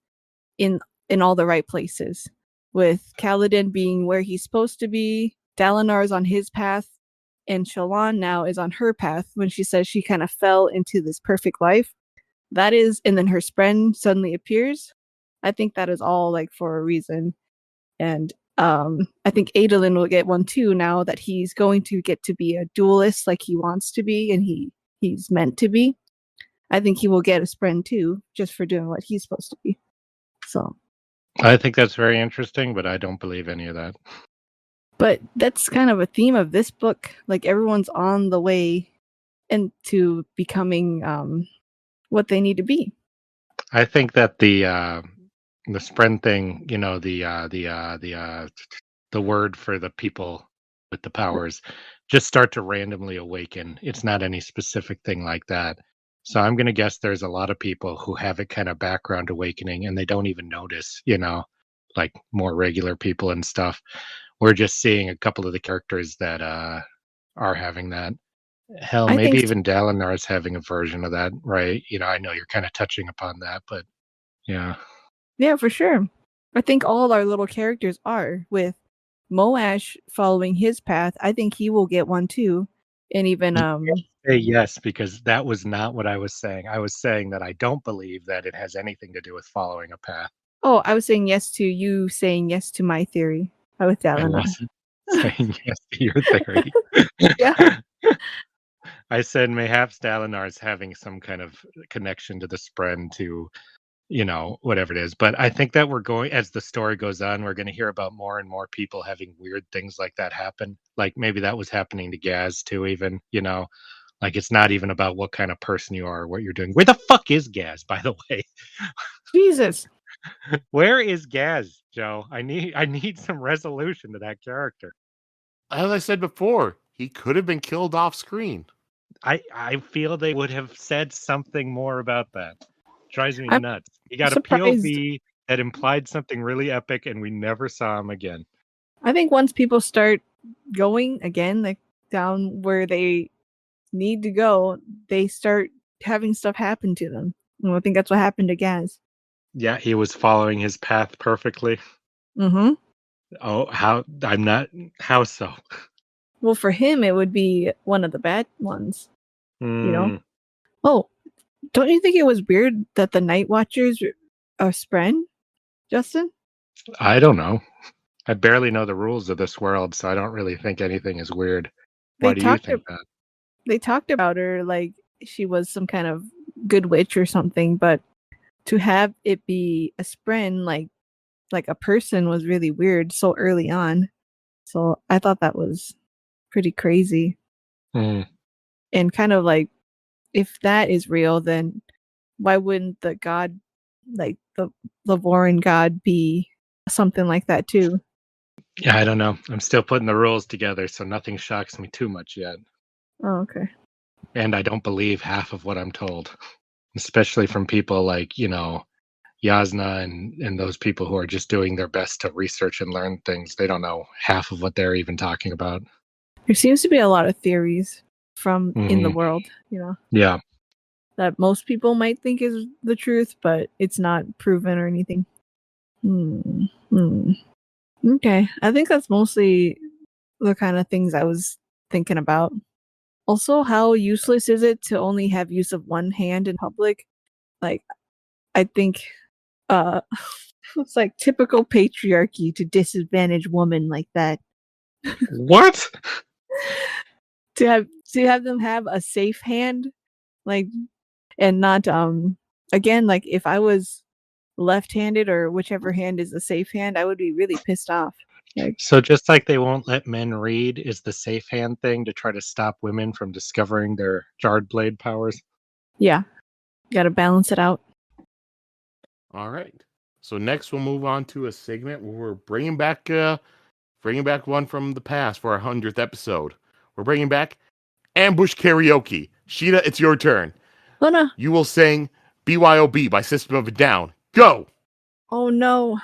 in all the right places. With Kaladin being where he's supposed to be, Dalinar is on his path, and Shallan now is on her path when she says she kind of fell into this perfect life. That is, and then her spren suddenly appears. I think that is all like for a reason. And I think Adolin will get one too now that he's going to get to be a duelist like he wants to be and he's meant to be. I think he will get a spren too, just for doing what he's supposed to be. So I think that's very interesting, but I don't believe any of that. but that's kind of a theme of this book. Like everyone's on the way into becoming what they need to be. I think that the Spren thing, the word for the people with the powers just start to randomly awaken. It's not any specific thing like that. So I'm going to guess there's a lot of people who have it kind of background awakening and they don't even notice, like more regular people and stuff. We're just seeing a couple of the characters that are having that. Hell, I maybe think even Dalinar is having a version of that, right? I know you're kind of touching upon that, but yeah. Yeah, for sure. I think all our little characters are, with Moash following his path. I think he will get one too. And even Say yes, because that was not what I was saying. I was saying that I don't believe that it has anything to do with following a path. oh, I was saying yes to you saying yes to my theory with I Dalinar. wasn't saying yes to your theory. Yeah. I said mayhaps Dalinar is having some kind of connection to the Spren to, whatever it is. But I think that we're going, as the story goes on, we're going to hear about more and more people having weird things like that happen. Like maybe that was happening to Gaz too, even, like it's not even about what kind of person you are or what you're doing. Where the fuck is Gaz, by the way? Jesus. Where is Gaz, Joe? I need some resolution to that character. As I said before, he could have been killed off screen. I feel they would have said something more about that. Drives me I'm nuts. He got surprised. a POV that implied something really epic, and we never saw him again. I think once people start going again, like down where they need to go, they start having stuff happen to them. And I think that's what happened to Gaz. Yeah, he was following his path perfectly. Mm-hmm. Oh, how so? Well, for him, it would be one of the bad ones. You know? Oh, don't you think it was weird that the Night Watchers are Spren, Justin? I don't know. I barely know the rules of this world, so I don't really think anything is weird. Why do you think that? They talked about her like she was some kind of good witch or something, but to have it be a Spren, like a person, was really weird so early on. So I thought that was pretty crazy. Mm. And kind of like, if that is real, then why wouldn't the god, like the Vorin god, be something like that too? Yeah, I don't know. I'm still putting the rules together, so nothing shocks me too much yet. Oh, okay. And I don't believe half of what I'm told, especially from people like, Yasna and those people who are just doing their best to research and learn things. They don't know half of what they're even talking about. There seems to be a lot of theories from in the Mhm. world, Yeah. that most people might think is the truth, but it's not proven or anything. Okay, I think that's mostly the kind of things I was thinking about. Also, how useless is it to only have use of one hand in public? Like, I think it's like typical patriarchy to disadvantage women like that. What? to have them have a safe hand, like, and not again, like if I was left-handed or whichever hand is the safe hand, I would be really pissed off. Like, So just like they won't let men read is the safe hand thing to try to stop women from discovering their jarred blade powers. yeah, gotta balance it out. All right. So next we'll move on to a segment where we're bringing back one from the past for our 100th episode. We're bringing back Ambush Karaoke. Sheta, it's your turn. Oh no. You will sing BYOB by System of a Down. Go! Oh no.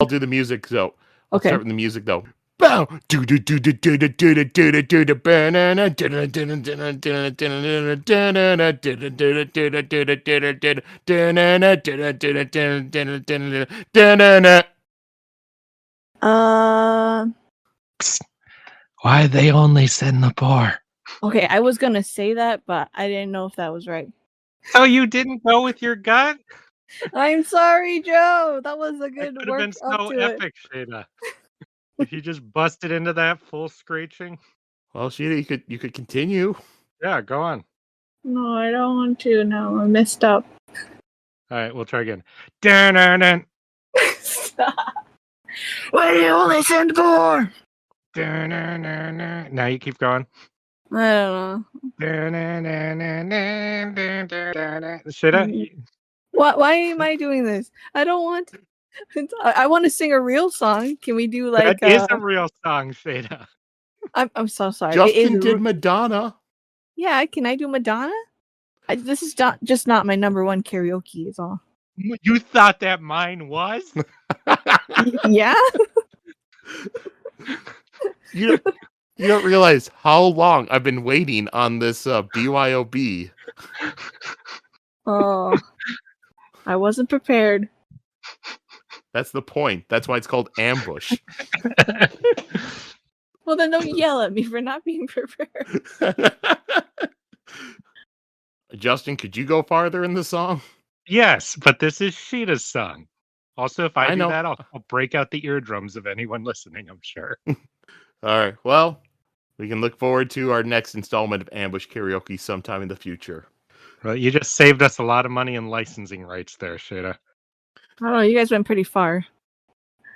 I'll do the music, so I'll Okay. start with the music though. Bow. Do do do do do do do do do do do banana. Why they only send the poor? Okay, I was gonna say that, but I didn't know if that was right. So you didn't go with your gut? I'm sorry, Joe. That was a That good could have work been up so to it. epic, Sheta. If you just busted into that full screeching. Well, Sheta, you could continue. Yeah, go on. No, I don't want to. No, I messed up. All right, we'll try again. Dun-dun-dun. Stop. What do you only send for? Dun-dun-dun-dun. Now you keep going. I don't know. Sheta? Why am I doing this? I don't want. I want to sing a real song. Can we do like? That is a real song, Sheta. I'm so sorry. Justin did Madonna. Yeah, can I do Madonna? This is just not my number one karaoke. Is all. You thought that mine was? Yeah. You don't realize how long I've been waiting on this BYOB. Oh, I wasn't prepared. That's the point. That's why it's called Ambush. Well, then don't yell at me for not being prepared. Justin, could you go farther in the song? Yes, but this is Sheta's song. Also, if I do know. that, I'll break out the eardrums of anyone listening, I'm sure. All right. Well, we can look forward to our next installment of Ambush Karaoke sometime in the future. Well, you just saved us a lot of money in licensing rights there, Sheta. I don't know. You guys went pretty far.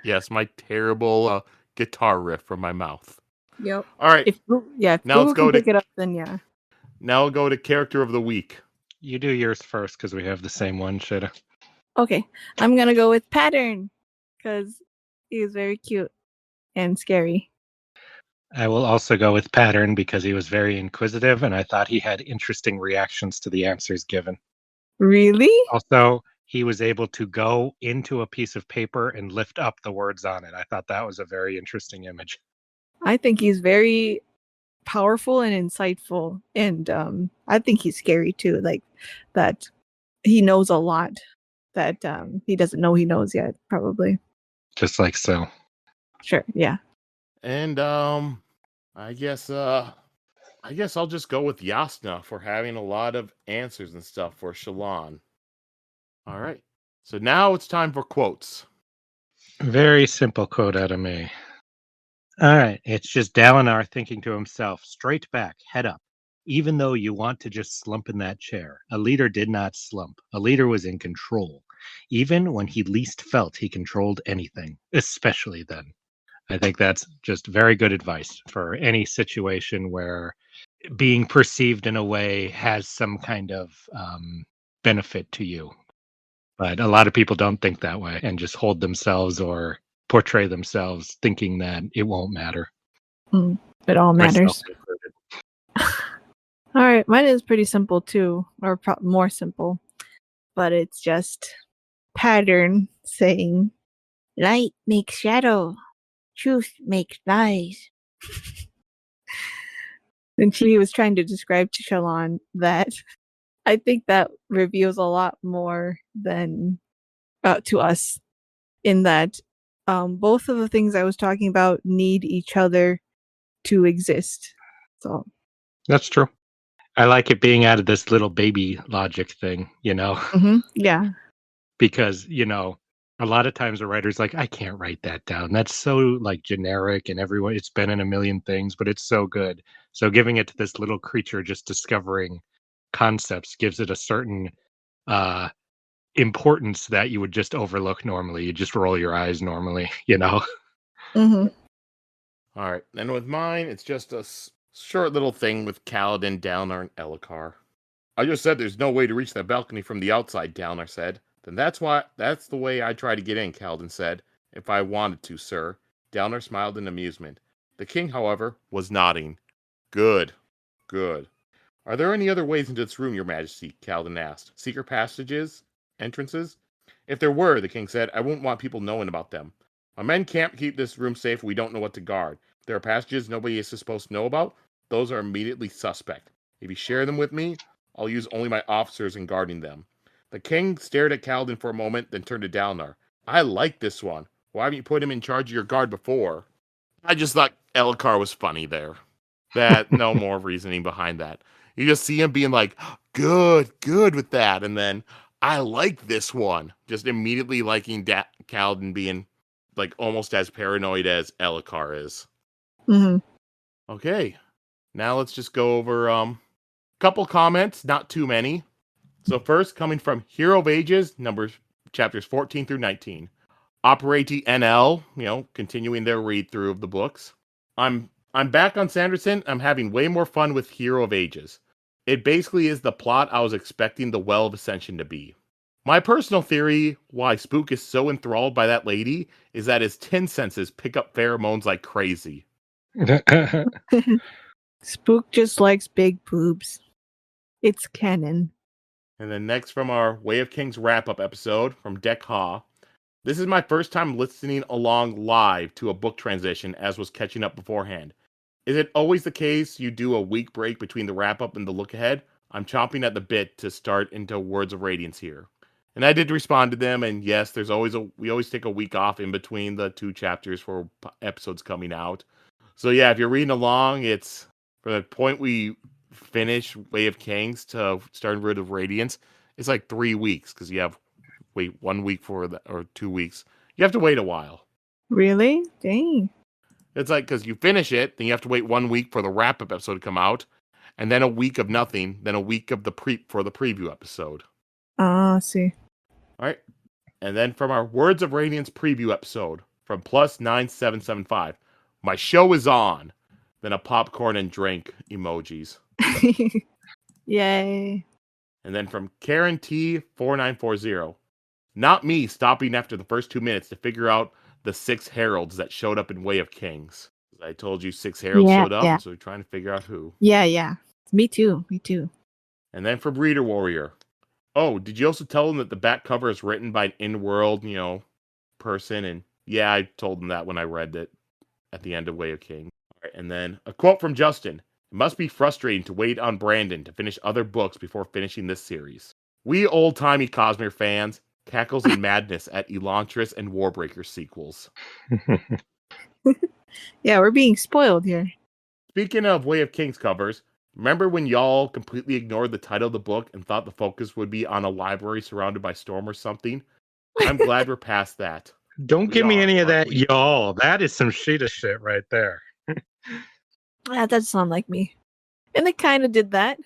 Yes, my terrible guitar riff from my mouth. Yep. All right. If now let's go pick it up, then yeah. Now we'll go to Character of the Week. You do yours first because we have the same one, Sheta. Okay, I'm gonna go with Pattern because he is very cute and scary. I will also go with Pattern because he was very inquisitive and I thought he had interesting reactions to the answers given. Really? Also, he was able to go into a piece of paper and lift up the words on it. I thought that was a very interesting image. I think he's very powerful and insightful, and I think he's scary too. Like that, he knows a lot that he doesn't know he knows yet. Probably. Just like so. Sure. Yeah. And I guess I'll just go with Yasna for having a lot of answers and stuff for Shallan. All right. So now it's time for quotes. Very simple quote out of me. All right, it's just Dalinar thinking to himself, straight back, head up. Even though you want to just slump in that chair, a leader did not slump. A leader was in control. Even when he least felt he controlled anything, especially then. I think that's just very good advice for any situation where being perceived in a way has some kind of benefit to you. But a lot of people don't think that way and just hold themselves or portray themselves thinking that it won't matter. It all matters. Myself included. All right, mine is pretty simple too, or more simple, but it's just pattern saying, "Light makes shadow, truth makes lies." And she was trying to describe to Shallan that I think that reveals a lot more than to us, in that both of the things I was talking about need each other to exist. So That's true. I like it being out of this little baby logic thing, yeah. because, a lot of times a writer's like, I can't write that down. That's so like generic and everyone, it's been in a million things, but it's so good. So giving it to this little creature just discovering concepts gives it a certain importance that you would just overlook normally. You just roll your eyes normally, Mm-hmm. All right. And with mine, it's just a short little thing with Kaladin, Dalinar, and Elhokar. I just said there's no way to reach that balcony from the outside, Dalinar said. Then that's the way I try to get in, Kaladin said. If I wanted to, sir. Dalinar smiled in amusement. The king, however, was nodding. Good. Good. Are there any other ways into this room, your majesty? Kaladin asked. Secret passages? Entrances? If there were, the king said, I wouldn't want people knowing about them. My men can't keep this room safe. We don't know what to guard. If there are passages nobody is supposed to know about, those are immediately suspect. If you share them with me, I'll use only my officers in guarding them. The king stared at Kaladin for a moment, then turned to Dalinar. I like this one. Why haven't you put him in charge of your guard before? I just thought Elhokar was funny there. No more reasoning behind that. You just see him being like, good with that. And then, I like this one. Just immediately liking Kaladin being like almost as paranoid as Elhokar is. Mm-hmm. Okay. Now let's just go over couple comments, not too many. So first, coming from Hero of Ages, chapters 14 through 19. Operati NL, continuing their read through of the books. I'm back on Sanderson. I'm having way more fun with Hero of Ages. It basically is the plot I was expecting the Well of Ascension to be. My personal theory why Spook is so enthralled by that lady is that his 10 senses pick up pheromones like crazy. Spook just likes big boobs. It's canon. And then next from our Way of Kings wrap-up episode from Dek Ha. This is my first time listening along live to a book transition, as was catching up beforehand. Is it always the case you do a week break between the wrap-up and the look-ahead? I'm chomping at the bit to start into Words of Radiance here. And I did respond to them, and yes, we always take a week off in between the two chapters for episodes coming out. So yeah, if you're reading along, it's from the point we finish Way of Kings to starting Word of Radiance, it's like 3 weeks, because you have wait 1 week or 2 weeks. You have to wait a while. Really? Dang. It's like, because you finish it, then you have to wait 1 week for the wrap-up episode to come out, and then a week of nothing, then a week of for the preview episode. Ah, see. All right. And then from our Words of Radiance preview episode, from +9775, my show is on. Then a popcorn and drink emojis. Yay. And then from Karen T4940, not me stopping after the first 2 minutes to figure out the 6 heralds that showed up in Way of Kings. I told you 6 heralds showed up, and so we're trying to figure out who. Yeah. Me too. And then from Reader Warrior. Oh, did you also tell them that the back cover is written by an in-world, person? And yeah, I told them that when I read it at the end of Way of Kings. All right, and then a quote from Justin. It must be frustrating to wait on Brandon to finish other books before finishing this series. We old-timey Cosmere fans, cackles in madness at Elantris and Warbreaker sequels. Yeah, we're being spoiled here. Speaking of Way of Kings covers, remember when y'all completely ignored the title of the book and thought the focus would be on a library surrounded by storm or something? I'm glad we're past that. Don't We give me are, any of aren't that, we? y'all. That is some Sheta shit right there. That does sound like me. And they kind of did that.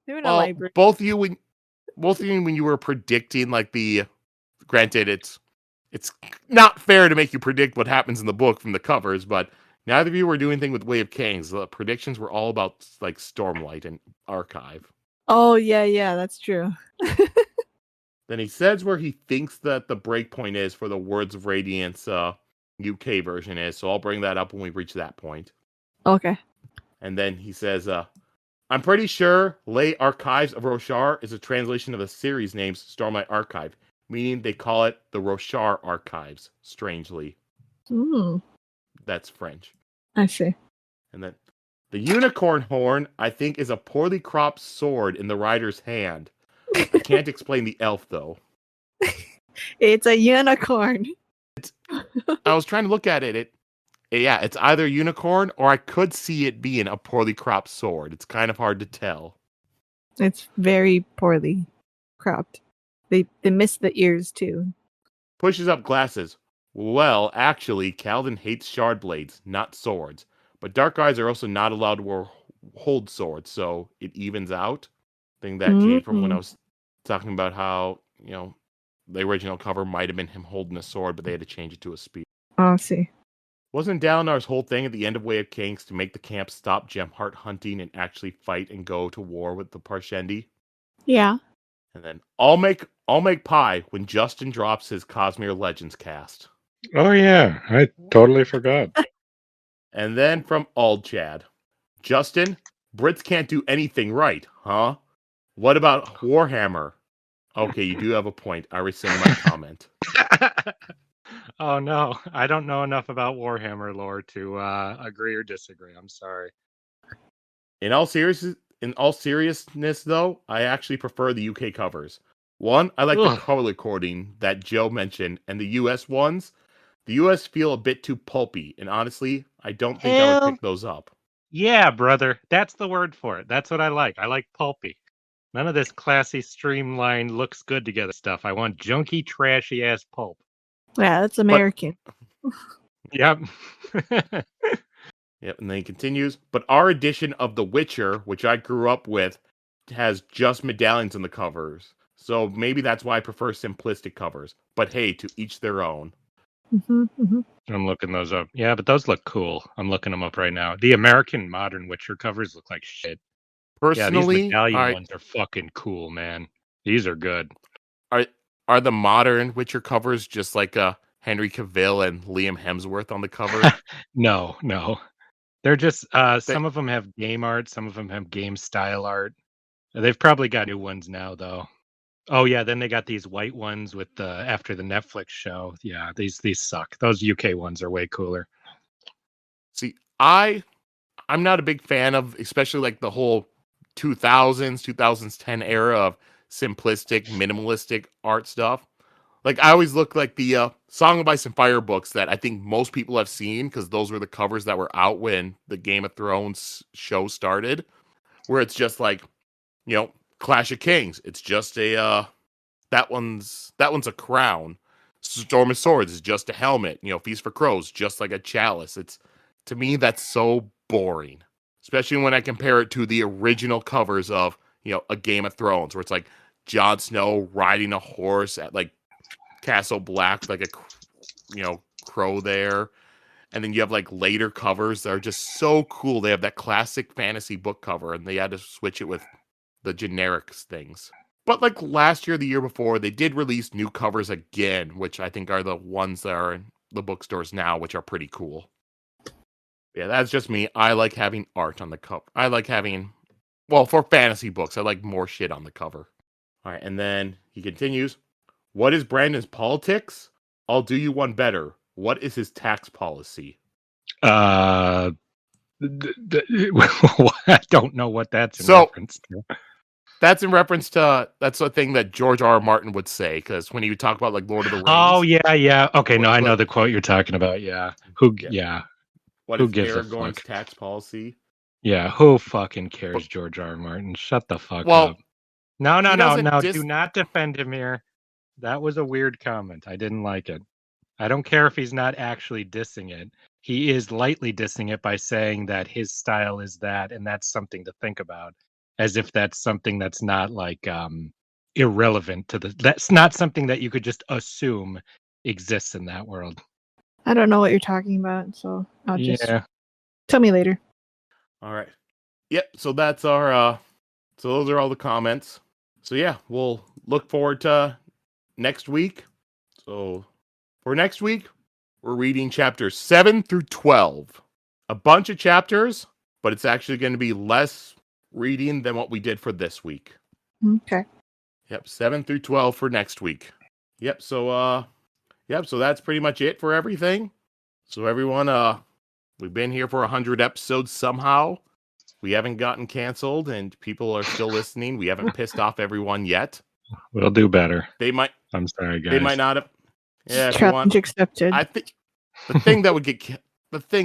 They were in a Well, library. both of you when you were predicting like the, granted it's not fair to make you predict what happens in the book from the covers, but neither of you were doing anything with Way of Kings. The predictions were all about like Stormlight and Archive. Oh, yeah, that's true. Then he says where he thinks that the breakpoint is for the Words of Radiance UK version is, so I'll bring that up when we reach that point. Okay. And then he says, I'm pretty sure Les Archives of Roshar is a translation of the series name's Stormlight Archive, meaning they call it the Roshar Archives, strangely. That's French. I see. And then the unicorn horn, I think, is a poorly cropped sword in the rider's hand. I can't explain the elf, though. It's a unicorn. I was trying to look at it. It's either a unicorn or I could see it being a poorly cropped sword. It's kind of hard to tell. It's very poorly cropped. They missed the ears too. Pushes up glasses. Well, actually, Kaladin hates shard blades, not swords. But dark eyes are also not allowed to hold swords, so it evens out. I think that came from when I was talking about how, the original cover might have been him holding a sword, but they had to change it to a spear. Oh, I see. Wasn't Dalinar's whole thing at the end of Way of Kings to make the camp stop Gemheart hunting and actually fight and go to war with the Parshendi? Yeah. And then I'll make pie when Justin drops his Cosmere Legends cast. Oh yeah, I totally forgot. And then from Ald Chad, Justin, Brits can't do anything right, huh? What about Warhammer? Okay, you do have a point. I rescind my comment. Oh no, I don't know enough about Warhammer lore to agree or disagree. I'm sorry. In all seriousness, though, I actually prefer the UK covers. One, I like the color coding that Joe mentioned, and the US ones. The US feel a bit too pulpy, and honestly, I don't think I would pick those up. Yeah, brother, that's the word for it. That's what I like. I like pulpy. None of this classy, streamlined, looks good together stuff. I want junky, trashy ass pulp. Yeah, that's American. Yep. Yep, and then he continues, but our edition of The Witcher, which I grew up with, has just medallions on the covers. So maybe that's why I prefer simplistic covers. But hey, to each their own. I'm looking those up. Yeah, but those look cool. I'm looking them up right now. The American modern Witcher covers look like shit. Personally, these medallion ones are fucking cool, man. These are good. Are the modern Witcher covers just like Henry Cavill and Liam Hemsworth on the cover? No. They're just some of them have game art, some of them have game style art. They've probably got new ones now, though. Oh yeah, then they got these white ones with after the Netflix show. Yeah, these suck. Those UK ones are way cooler. See, I'm not a big fan of, especially like the whole 2010 era of simplistic, minimalistic art stuff. Like I always look like the Song of Ice and Fire books that I think most people have seen because those were the covers that were out when the Game of Thrones show started, where it's just like, Clash of Kings. It's just a that one's a crown. Storm of Swords is just a helmet. Feast for Crows, just like a chalice. It's, to me, that's so boring. Especially when I compare it to the original covers of, a Game of Thrones, where it's like Jon Snow riding a horse at like Castle Black, like a crow there. And then you have like later covers that are just so cool. They have that classic fantasy book cover, and they had to switch it with the generic things. But like last year, the year before, they did release new covers again, which I think are the ones that are in the bookstores now, which are pretty cool. Yeah, that's just me. I like having art on the cover. I like having, for fantasy books, I like more shit on the cover. All right, and then he continues. What is Brandon's politics? I'll do you one better. What is his tax policy? I don't know what that's in reference to. That's in reference to, that's the thing that George R. R. Martin would say, because when he would talk about like Lord of the Rings. Oh yeah. Okay, no, I know the quote you're talking about. Yeah. What is Aragorn's tax policy? Yeah, who fucking cares, George R. R. Martin? Shut the fuck Well, up. No, he doesn't do not defend him here. That was a weird comment. I didn't like it. I don't care if he's not actually dissing it. He is lightly dissing it by saying that his style is that, and that's something to think about, as if that's something that's not like irrelevant to that's not something that you could just assume exists in that world. I don't know what you're talking about, so I'll just Yeah. tell me later. All right. Yep. So that's our. So those are all the comments. So yeah, we'll look forward to next week. So for next week, we're reading chapters 7 through 12. A bunch of chapters, but it's actually going to be less reading than what we did for this week. Okay. Yep, 7 through 12 for next week. Yep. So so that's pretty much it for everything. So everyone, we've been here for 100 episodes somehow. We haven't gotten canceled, and people are still listening. We haven't pissed off everyone yet. We'll do better. They might. I'm sorry, guys. They might not have. Yeah, if you Challenge want. accepted. I think the thing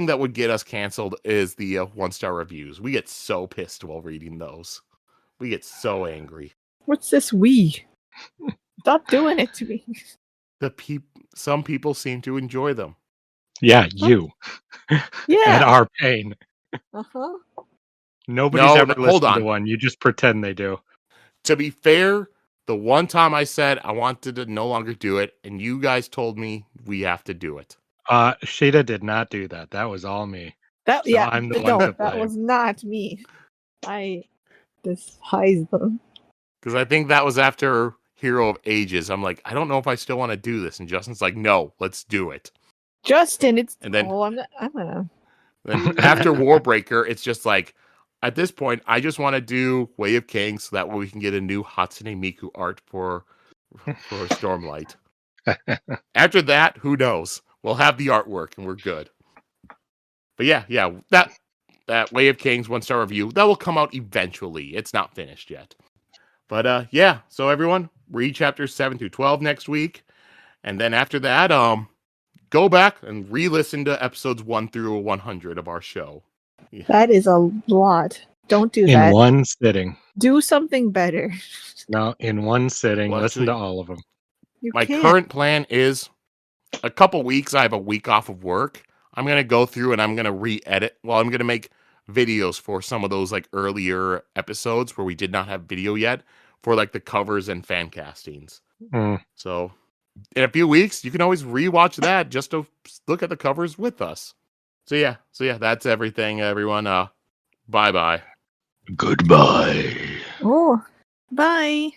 that would get us canceled is the 1-star reviews. We get so pissed while reading those. We get so angry. What's this we? Stop doing it to me. Some people seem to enjoy them. Yeah, you. Yeah. At our pain. Uh-huh. Nobody's ever hold listened on. to one. You just pretend they do. To be fair, the one time I said I wanted to no longer do it, and you guys told me we have to do it. Sheta did not do that. That was all me. That So yeah, I'm the no, one to that blame. was not me. I despise them. Because I think that was after Hero of Ages. I'm like, I don't know if I still want to do this. And Justin's like, no, let's do it. Justin, it's And then- I'm gonna Then after Warbreaker, it's just like, at this point, I just want to do Way of Kings so that way we can get a new Hatsune Miku art for Stormlight. After that, who knows? We'll have the artwork and we're good. But yeah, that Way of Kings 1-star review, that will come out eventually. It's not finished yet. But yeah, so everyone, read chapters 7 through 12 next week. And then after that, go back and re-listen to episodes 1 through 100 of our show. Yeah. That is a lot. Don't do In that. one sitting. Do something better. No, in one sitting. Well, Listen to actually, all of them. my can't. current plan is a couple weeks. I have a week off of work. I'm going to go through and I'm going to re-edit. Well, I'm going to make videos for some of those like earlier episodes where we did not have video yet for like the covers and fan castings. Mm. So in a few weeks, you can always rewatch that just to look at the covers with us. So yeah, that's everything, everyone. Bye-bye. Goodbye. Oh, bye.